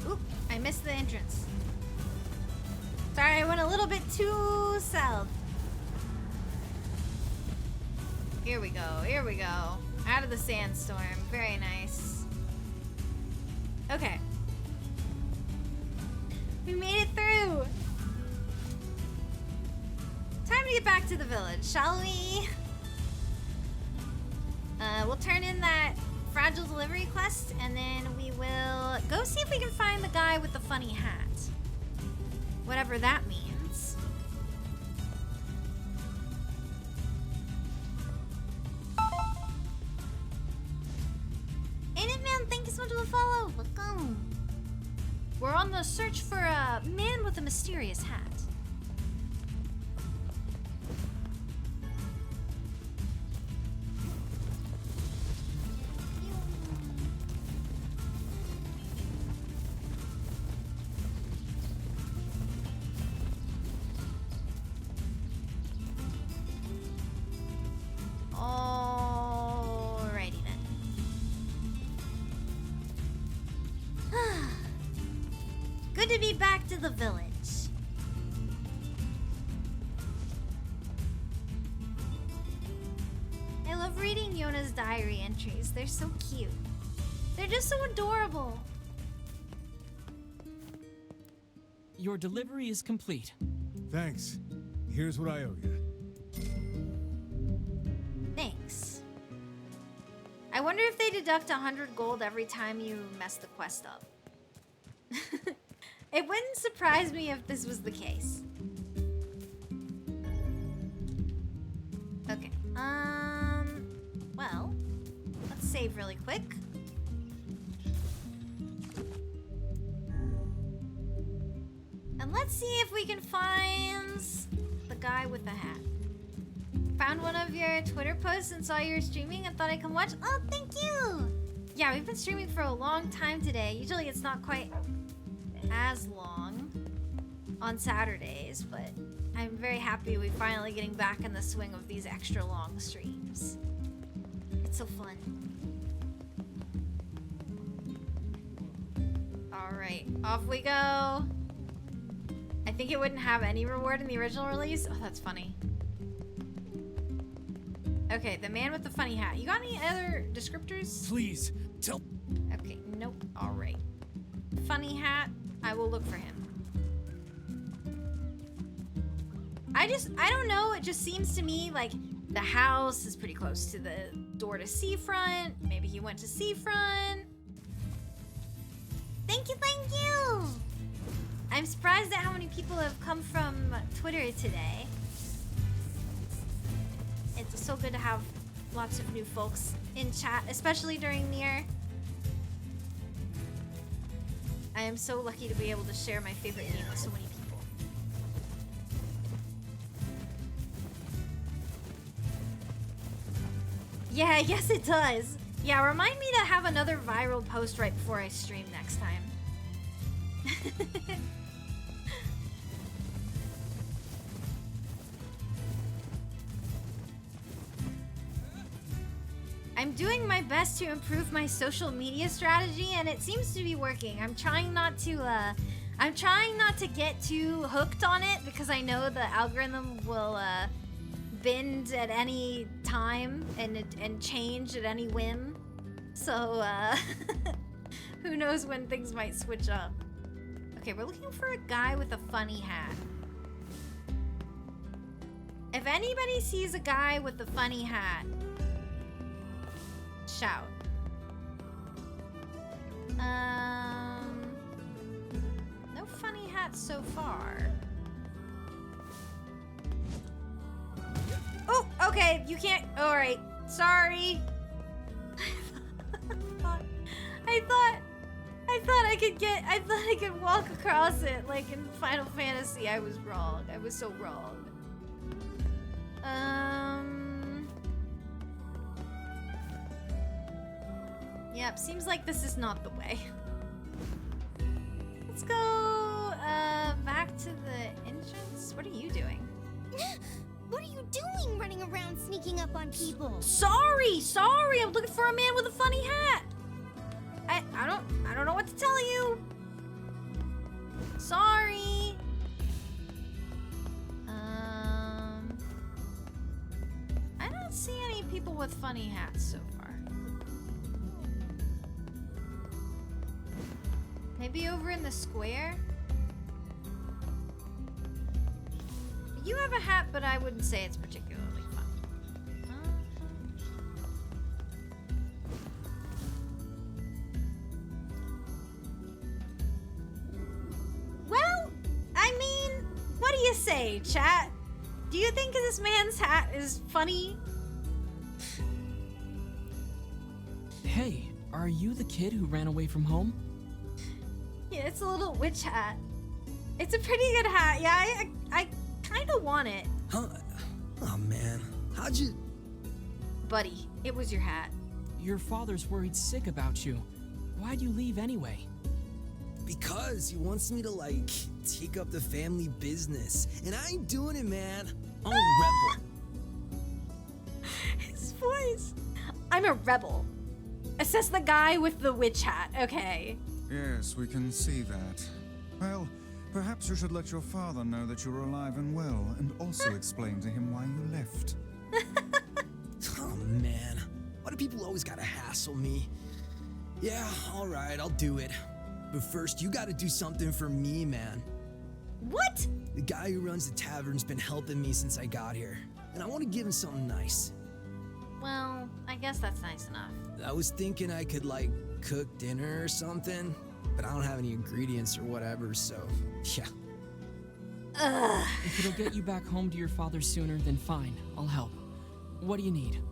Oop, I missed the entrance. Sorry, I went a little bit too south. Here we go, here we go. Out of the sandstorm, very nice. Okay. We made it through! Time to get back to the village, shall we? We'll turn in that fragile delivery quest, and then we will go see if we can find the guy with the funny hat. Whatever that means. Ain't it, man? Thank you so much for the follow. on the search for a man with a mysterious hat. Alrighty then. Good to be back to the village. I love reading Yona's diary entries. They're so cute. They're just so adorable. Your delivery is complete. Thanks. Here's what I owe you. Thanks. I wonder if they deduct 100 gold every time you mess the quest up. It wouldn't surprise me if this was the case. Okay. Well, let's save really quick. And let's see if we can find the guy with the hat. Found one of your Twitter posts and saw you were streaming and thought I'd come watch. Oh, thank you! Yeah, we've been streaming for a long time today. Usually it's not quite as long on Saturdays, but I'm very happy we're finally getting back in the swing of these extra long streams. It's so fun. Alright, off we go. I think it wouldn't have any reward in the original release. Oh, that's funny. Okay, the man with the funny hat. You got any other descriptors? Please, tell. Okay, nope. Alright. Funny hat. I will look for him. I don't know. It just seems to me like the house is pretty close to the door to seafront. Maybe he went to seafront. Thank you, thank you! I'm surprised at how many people have come from Twitter today. It's so good to have lots of new folks in chat, especially during NieR. I am so lucky to be able to share my favorite game with so many people. Yeah, yes it does. Yeah, remind me to have another viral post right before I stream next time. I'm doing my best to improve my social media strategy, and it seems to be working. I'm trying not to get too hooked on it because I know the algorithm will bend at any time and change at any whim. So who knows when things might switch up. Okay, we're looking for a guy with a funny hat. If anybody sees a guy with a funny hat, shout. No funny hats so far. Oh, okay, you can't. All right, sorry. I thought I could walk across it like in Final Fantasy. I was wrong. I was so wrong. Yep, seems like this is not the way. Let's go back to the entrance. What are you doing? What are you doing running around sneaking up on people? Sorry! I'm looking for a man with a funny hat. I don't know what to tell you. Sorry. I don't see any people with funny hats so far. Maybe over in the square? You have a hat, but I wouldn't say it's particularly funny. Well, I mean, what do you say, chat? Do you think this man's hat is funny? Hey, are you the kid who ran away from home? Yeah, it's a little witch hat. It's a pretty good hat. Yeah, I kind of want it. Huh? Oh man, how'd you... Buddy, it was your hat. Your father's worried sick about you. Why'd you leave anyway? Because he wants me to, like, take up the family business. And I ain't doing it, man. I'm a rebel. His voice. I'm a rebel. Assess the guy with the witch hat, okay. Yes, we can see that. Well, perhaps you should let your father know that you're alive and well, and also explain to him why you left. Oh, man. Why do people always gotta hassle me? Yeah, alright, I'll do it. But first, you gotta do something for me, man. What? The guy who runs the tavern's been helping me since I got here, and I want to give him something nice. Well, I guess that's nice enough. I was thinking I could, like, cook dinner or something, but I don't have any ingredients or whatever, so, yeah. Ugh. If it'll get you back home to your father sooner, then fine, I'll help. What do you need?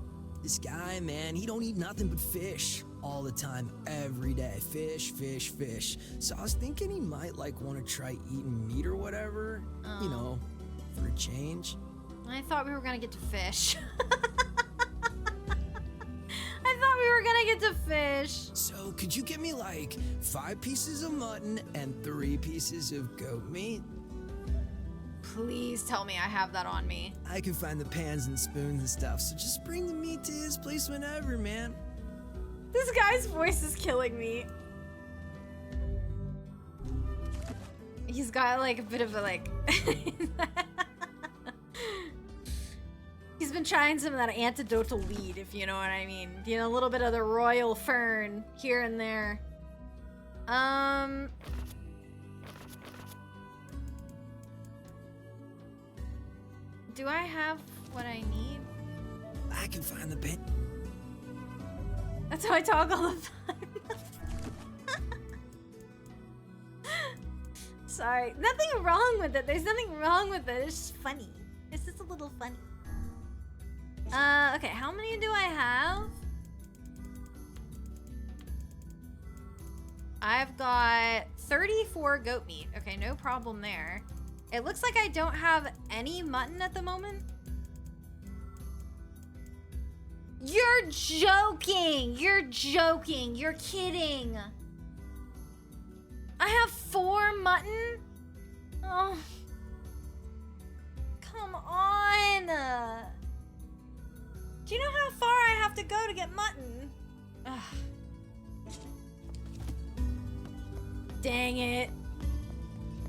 This guy, man, he don't eat nothing but fish. All the time, every day. Fish, fish, fish. So I was thinking he might, like, want to try eating meat or whatever. Oh. You know, for a change. I thought we were gonna get to fish. I thought we were gonna get to fish. So, could you get me, like, 5 pieces of mutton and 3 pieces of goat meat? Please tell me I have that on me. I can find the pans and spoons and stuff, so just bring the meat to his place whenever, man. This guy's voice is killing me. He's got like a bit of a like... He's been trying some of that antidotal weed, if you know what I mean. You know, a little bit of the royal fern here and there. Do I have what I need? I can find the bit. That's how I talk all the time. Sorry. Nothing wrong with it. There's nothing wrong with it. It's just funny. It's just a little funny. Okay, how many do I have? I've got 34 goat meat. Okay, no problem there. It looks like I don't have any mutton at the moment. You're joking! You're joking! You're kidding! I have 4 mutton? Oh. Come on! Do you know how far I have to go to get mutton? Ugh. Dang it.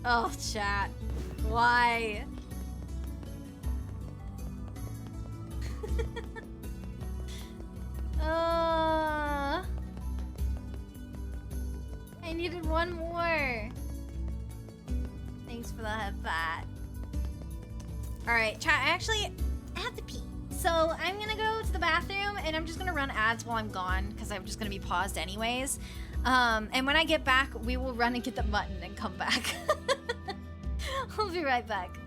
Oh, chat. Why? I needed one more. Thanks for the headbutt. Alright, chat, I have to pee. So I'm gonna go to the bathroom and I'm just gonna run ads while I'm gone because I'm just gonna be paused anyways. And when I get back, we will run and get the mutton and come back. I'll be right back.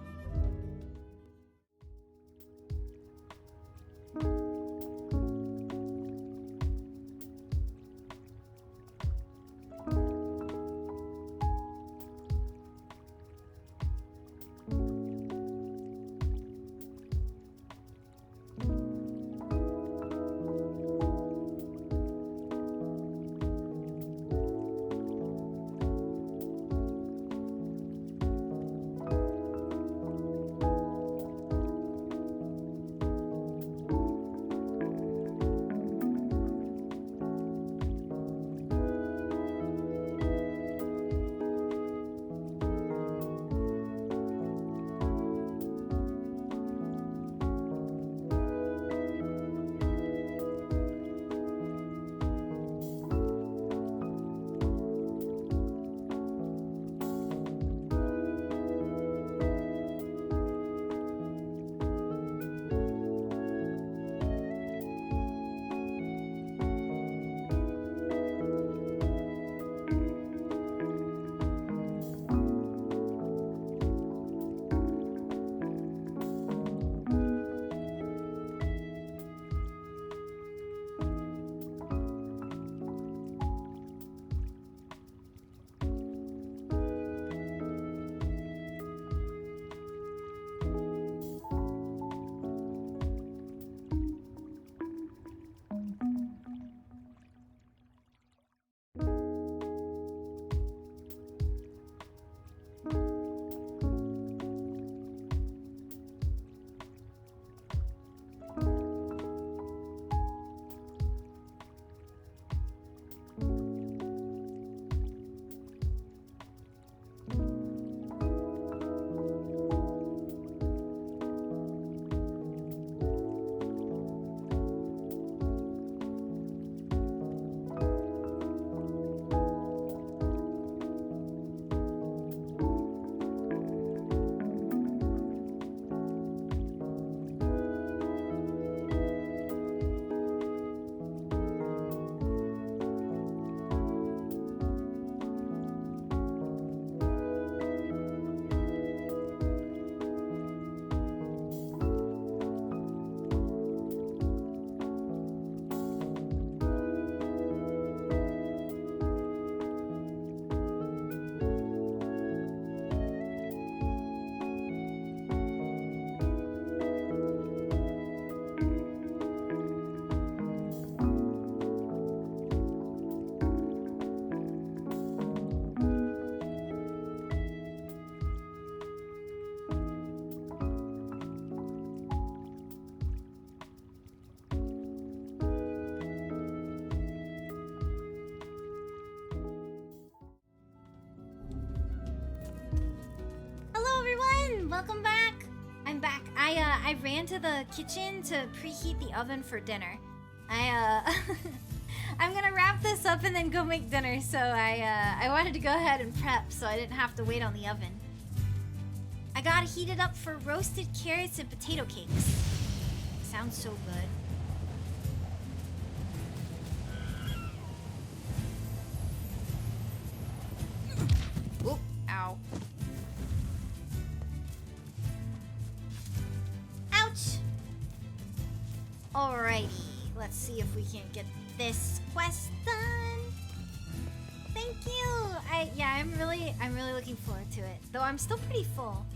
welcome back. I'm back. I ran to the kitchen to preheat the oven for dinner. I'm gonna wrap this up and then go make dinner, so I wanted to go ahead and prep so I didn't have to wait on the oven. I got it heated up for roasted carrots and potato cakes. Sounds so good. Oop, ow. Ouch! Alrighty, let's see if we can get this quest done. Thank you. I'm really looking forward to it. Though I'm still pretty full.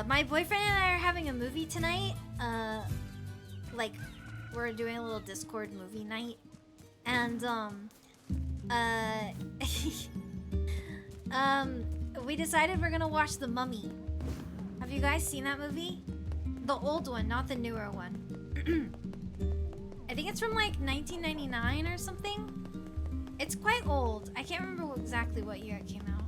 My boyfriend and I are having a movie tonight. Like we're doing a little Discord movie night, and we decided we're gonna watch The Mummy. Have you guys seen that movie? The old one, not the newer one. I think it's from like 1999 or something. It's quite old. I can't remember exactly what year it came out.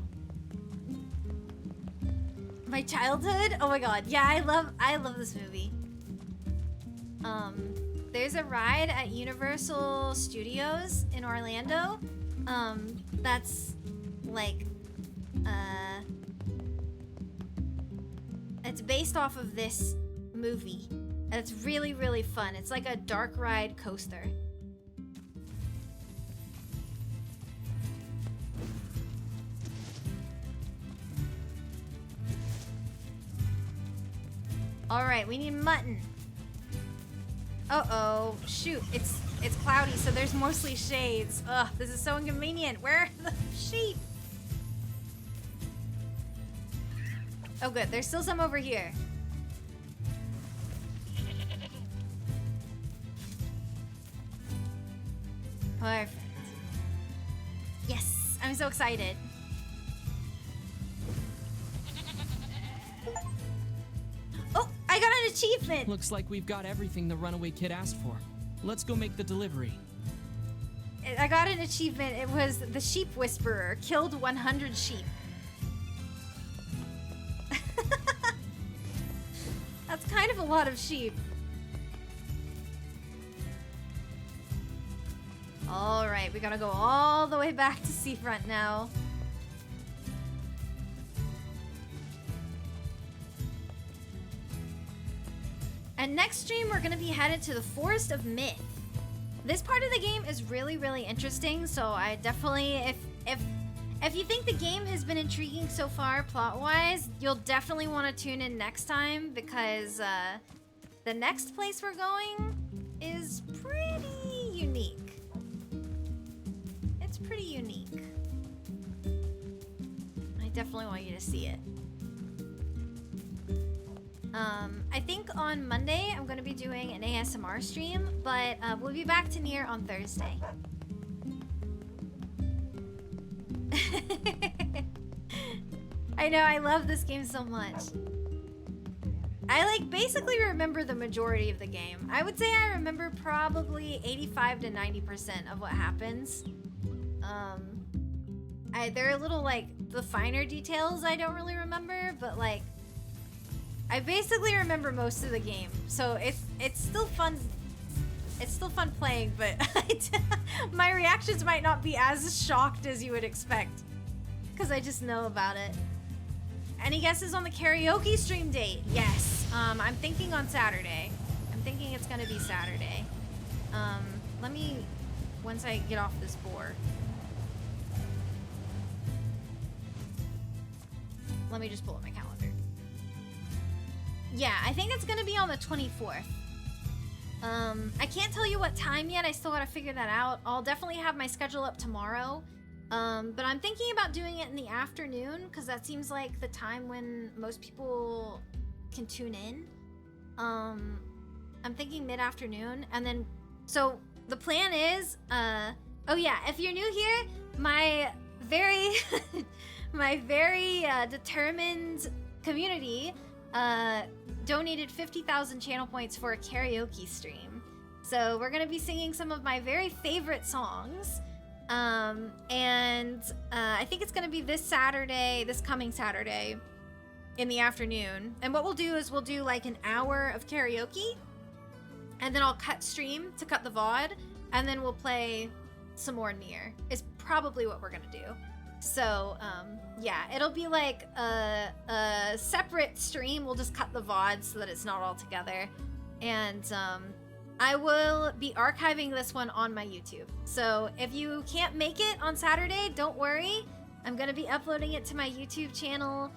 My childhood? Oh my god. Yeah, I love this movie. There's a ride at Universal Studios in Orlando. That's like it's based off of this movie. And it's really, really fun. It's like a dark ride coaster. Alright, we need mutton. Uh-oh. Shoot, it's cloudy, so there's mostly shades. Ugh, this is so inconvenient. Where are the sheep? Oh good, there's still some over here. Perfect. Yes, I'm so excited. Oh, I got an achievement! Looks like we've got everything the runaway kid asked for. Let's go make the delivery. I got an achievement. It was the sheep whisperer. Killed 100 sheep. That's kind of a lot of sheep. Alright, we gotta go all the way back to Seafront now. And next stream, we're gonna be headed to the Forest of Myth. This part of the game is really, really interesting, so I definitely, if you think the game has been intriguing so far plot-wise, you'll definitely want to tune in next time, because the next place we're going is pretty unique. It's pretty unique. I definitely want you to see it. I think on Monday I'm going to be doing an ASMR stream, but we'll be back to NieR on Thursday. I know, I love this game so much. I like basically remember the majority of the game. I would say I remember probably 85 to 90% of what happens. There are little like the finer details I don't really remember, but like I basically remember most of the game. So it's still fun. It's still fun playing, but my reactions might not be as shocked as you would expect, because I just know about it. Any guesses on the karaoke stream date? Yes. I'm thinking on Saturday. I'm thinking it's gonna be Saturday. Let me, once I get off this board. Let me just pull up my calendar. Yeah, I think it's gonna be on the 24th. I can't tell you what time yet. I still gotta figure that out. I'll definitely have my schedule up tomorrow. But I'm thinking about doing it in the afternoon, because that seems like the time when most people can tune in. I'm thinking mid-afternoon, and then, so the plan is, oh yeah, if you're new here, my very, determined community, donated 50,000 channel points for a karaoke stream. So we're gonna be singing some of my very favorite songs. I think it's gonna be this coming Saturday. in the afternoon. And what we'll do is we'll do like an hour of karaoke, and then I'll cut stream to cut the VOD, and then we'll play some more NieR. Is probably what we're gonna do. So yeah, it'll be like a separate stream. We'll just cut the VOD so that it's not all together. And I will be archiving this one on my YouTube. So if you can't make it on Saturday, don't worry. I'm gonna be uploading it to my YouTube channel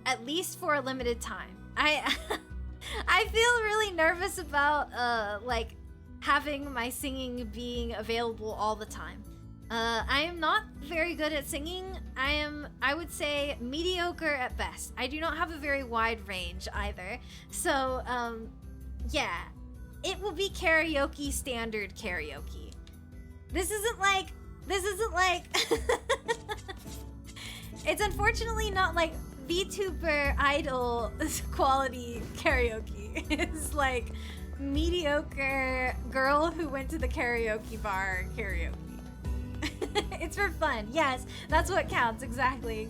at least for a limited time. I feel really nervous about like having my singing being available all the time. I am not very good at singing. I would say, mediocre at best. I do not have a very wide range either. So, yeah. It will be karaoke, standard karaoke. This isn't like... It's unfortunately not like VTuber idol quality karaoke. It's like mediocre girl who went to the karaoke bar karaoke. It's for fun. Yes, that's what counts. Exactly.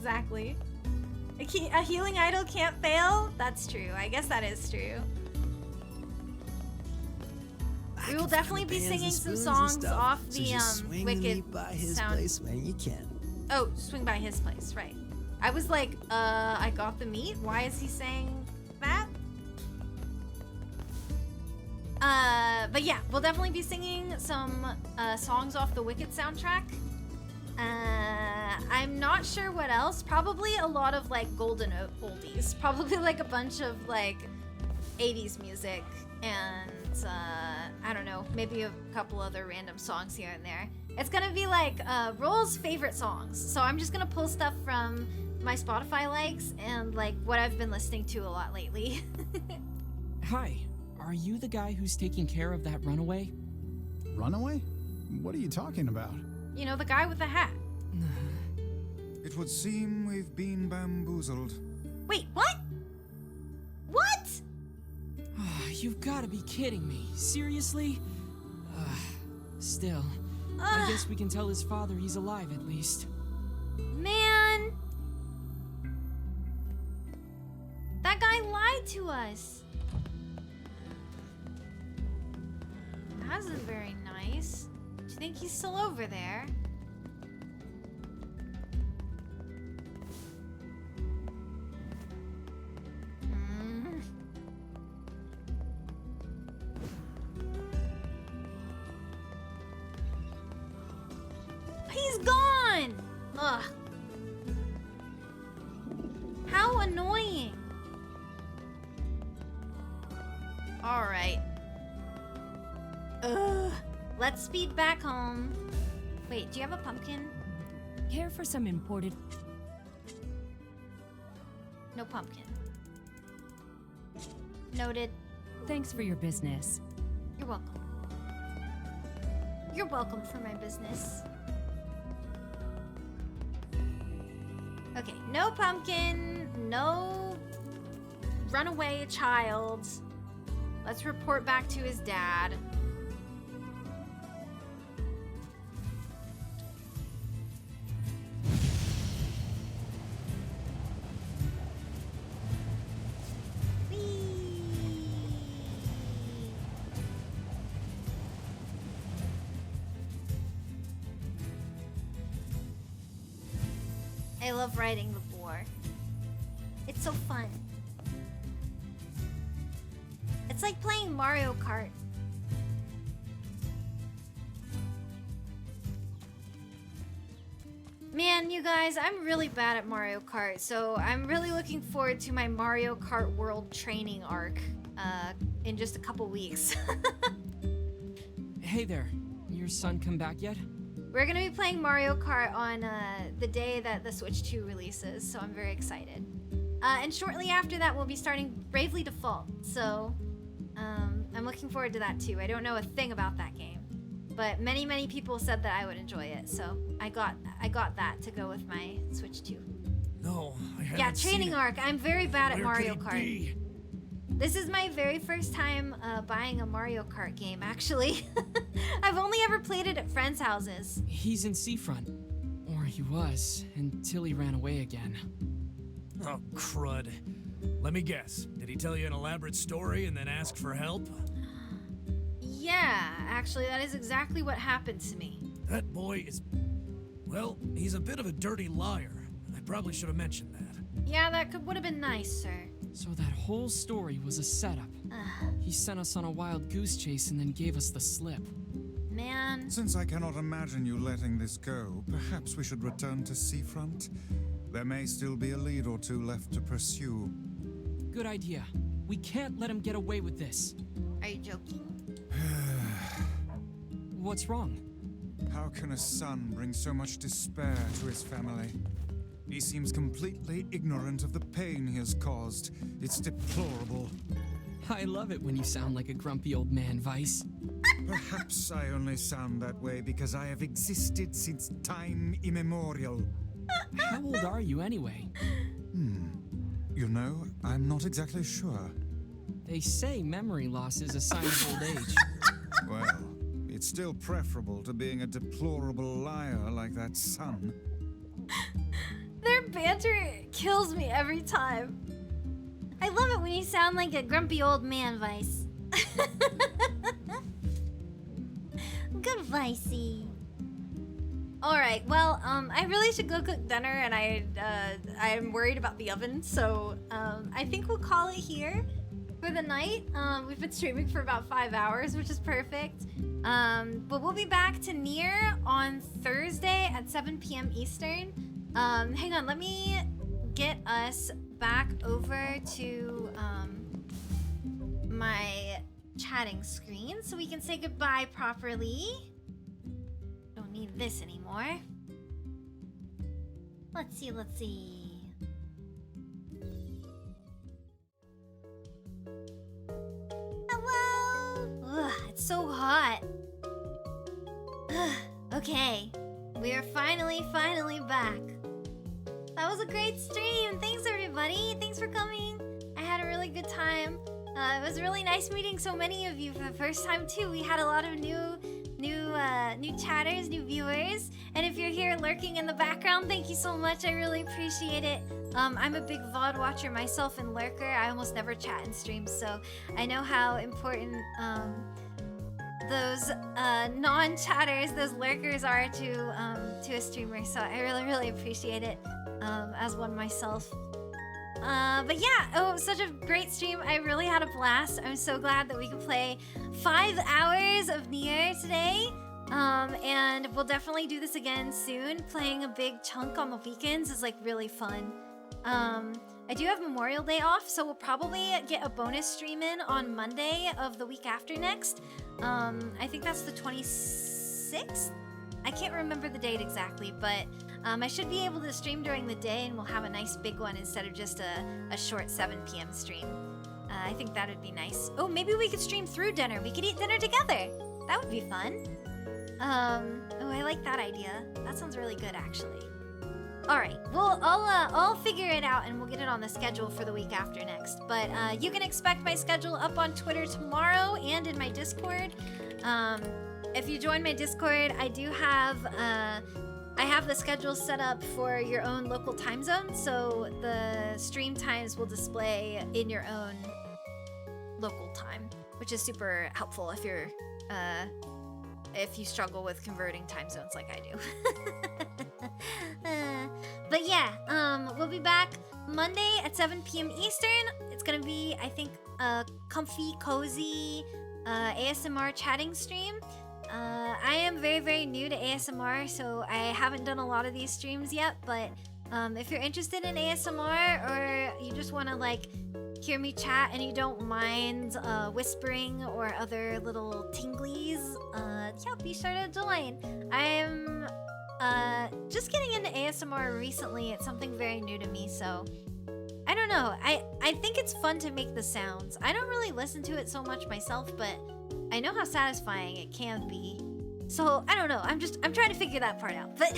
A healing idol can't fail? That's true. I guess that is true. We will definitely be singing some songs off the Wicked sound. Place when you can. Oh, swing by his place, right. I was like, I got the meat? Why is he saying that? But yeah, we'll definitely be singing some songs off the Wicked soundtrack. I'm not sure what else. Probably a lot of like golden oldies. Probably like a bunch of like 80s music and I don't know, maybe a couple other random songs here and there. It's gonna be like Roll's favorite songs. So I'm just gonna pull stuff from my Spotify likes and like what I've been listening to a lot lately. Hi, are you the guy who's taking care of that runaway? Runaway? What are you talking about? You know, the guy with the hat. It would seem we've been bamboozled. Wait, what? What? You've got to be kidding me. Seriously? Still, I guess we can tell his father he's alive at least. Man! That guy lied to us. That isn't very nice. Do you think he's still over there? He's gone! Ugh. How annoying. Alright. Ugh. Let's speed back home. Wait, do you have a pumpkin? Care for some imported... No pumpkin. Noted. Thanks for your business. You're welcome. You're welcome for my business. Okay, no pumpkin, no runaway child. Let's report back to his dad. I love riding the boar. It's so fun. It's like playing Mario Kart. Man, you guys, I'm really bad at Mario Kart, so I'm really looking forward to my Mario Kart World training arc in just a couple weeks. Hey there, your son come back yet? We're gonna be playing Mario Kart on the day that the Switch 2 releases, so I'm very excited. And shortly after that, we'll be starting Bravely Default, so I'm looking forward to that too. I don't know a thing about that game, but many people said that I would enjoy it, so I got that to go with my Switch 2. No, I haven't. Yeah, training seen arc. I'm very bad at Where Mario could it Kart. be? This is my very first time buying a Mario Kart game, actually. I've only ever played it at friends' houses. He's in Seafront. Or he was, until he ran away again. Oh, crud. Let me guess. Did he tell you an elaborate story and then ask for help? Yeah, actually, that is exactly what happened to me. That boy is... well, he's a bit of a dirty liar. I probably should have mentioned that. Yeah, that would have been nice, sir. So that whole story was a setup. He sent us on a wild goose chase and then gave us the slip. Man. Since I cannot imagine you letting this go, perhaps we should return to Seafront. There may still be a lead or two left to pursue. Good idea. We can't let him get away with this. Are you joking? What's wrong? How can a son bring so much despair to his family? He seems completely ignorant of the pain he has caused. It's deplorable. I love it when you sound like a grumpy old man, Vice. Perhaps I only sound that way because I have existed since time immemorial. How old are you anyway? You know, I'm not exactly sure. They say memory loss is a sign of old age. Well, it's still preferable to being a deplorable liar like that son. Their banter kills me every time. I love it when you sound like a grumpy old man, Vice. Good Vicey. Alright, well, I really should go cook dinner, and I'm worried about the oven, so I think we'll call it here for the night. We've been streaming for about 5 hours, which is perfect. But we'll be back to NieR on Thursday at 7 p.m. Eastern. Hang on, let me get us back over to my chatting screen so we can say goodbye properly. Don't need this anymore. Let's see. Hello! Ugh, it's so hot. Ugh, okay, we are finally back. That was a great stream. Thanks, everybody. Thanks for coming. I had a really good time. It was really nice meeting so many of you for the first time too. We had a lot of new chatters, new viewers. And if you're here lurking in the background, thank you so much. I really appreciate it. I'm a big VOD watcher myself and lurker. I almost never chat in streams, so I know how important those non-chatters, those lurkers are to a streamer. So I really appreciate it. As one myself. But yeah, it was such a great stream. I really had a blast. I'm so glad that we could play 5 hours of NieR today. And we'll definitely do this again soon. Playing a big chunk on the weekends is like really fun. I do have Memorial Day off, so we'll probably get a bonus stream in on Monday of the week after next. I think that's the 26th? I can't remember the date exactly, but I should be able to stream during the day and we'll have a nice big one instead of just a short 7 p.m. stream. I think that would be nice. Oh, maybe we could stream through dinner. We could eat dinner together. That would be fun. Oh, I like that idea. That sounds really good, actually. All right, well, I'll figure it out and we'll get it on the schedule for the week after next. But you can expect my schedule up on Twitter tomorrow and in my Discord. If you join my Discord, I do have I have the schedule set up for your own local time zone, so the stream times will display in your own local time, which is super helpful if you're if you struggle with converting time zones like I do. But yeah, we'll be back Monday at 7 p.m. Eastern. It's gonna be, I think, a comfy, cozy ASMR chatting stream. I am very new to ASMR, so I haven't done a lot of these streams yet, but if you're interested in ASMR or you just want to like hear me chat and you don't mind whispering or other little tinglies, yeah, be sure to join. I'm just getting into ASMR recently. It's something very new to me, so I don't know. I think it's fun to make the sounds. I don't really listen to it so much myself, but I know how satisfying it can be. So, I don't know. I'm trying to figure that part out. But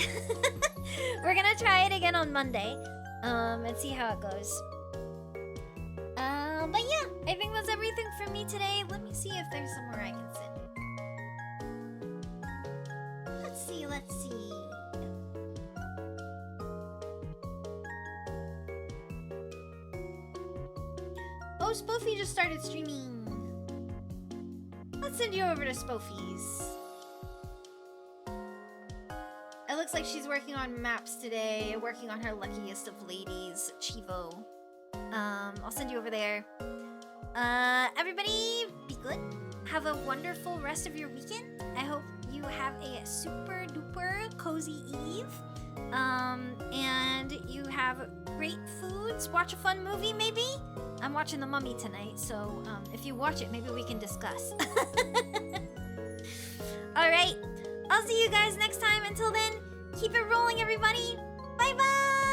we're gonna try it again on Monday. And see how it goes. But yeah, I think that's everything for me today. Let me see if there's somewhere I can sit. Let's see. Oh, Spoofy just started streaming. Let's send you over to Spoofy's. It looks like she's working on maps today, working on her luckiest of ladies, Chivo. I'll send you over there. Everybody, be good. Have a wonderful rest of your weekend. I hope you have a super duper cozy eve. And you have great foods. Watch a fun movie, maybe? I'm watching The Mummy tonight, so if you watch it, maybe we can discuss. Alright, I'll see you guys next time. Until then, keep it rolling, everybody. Bye-bye!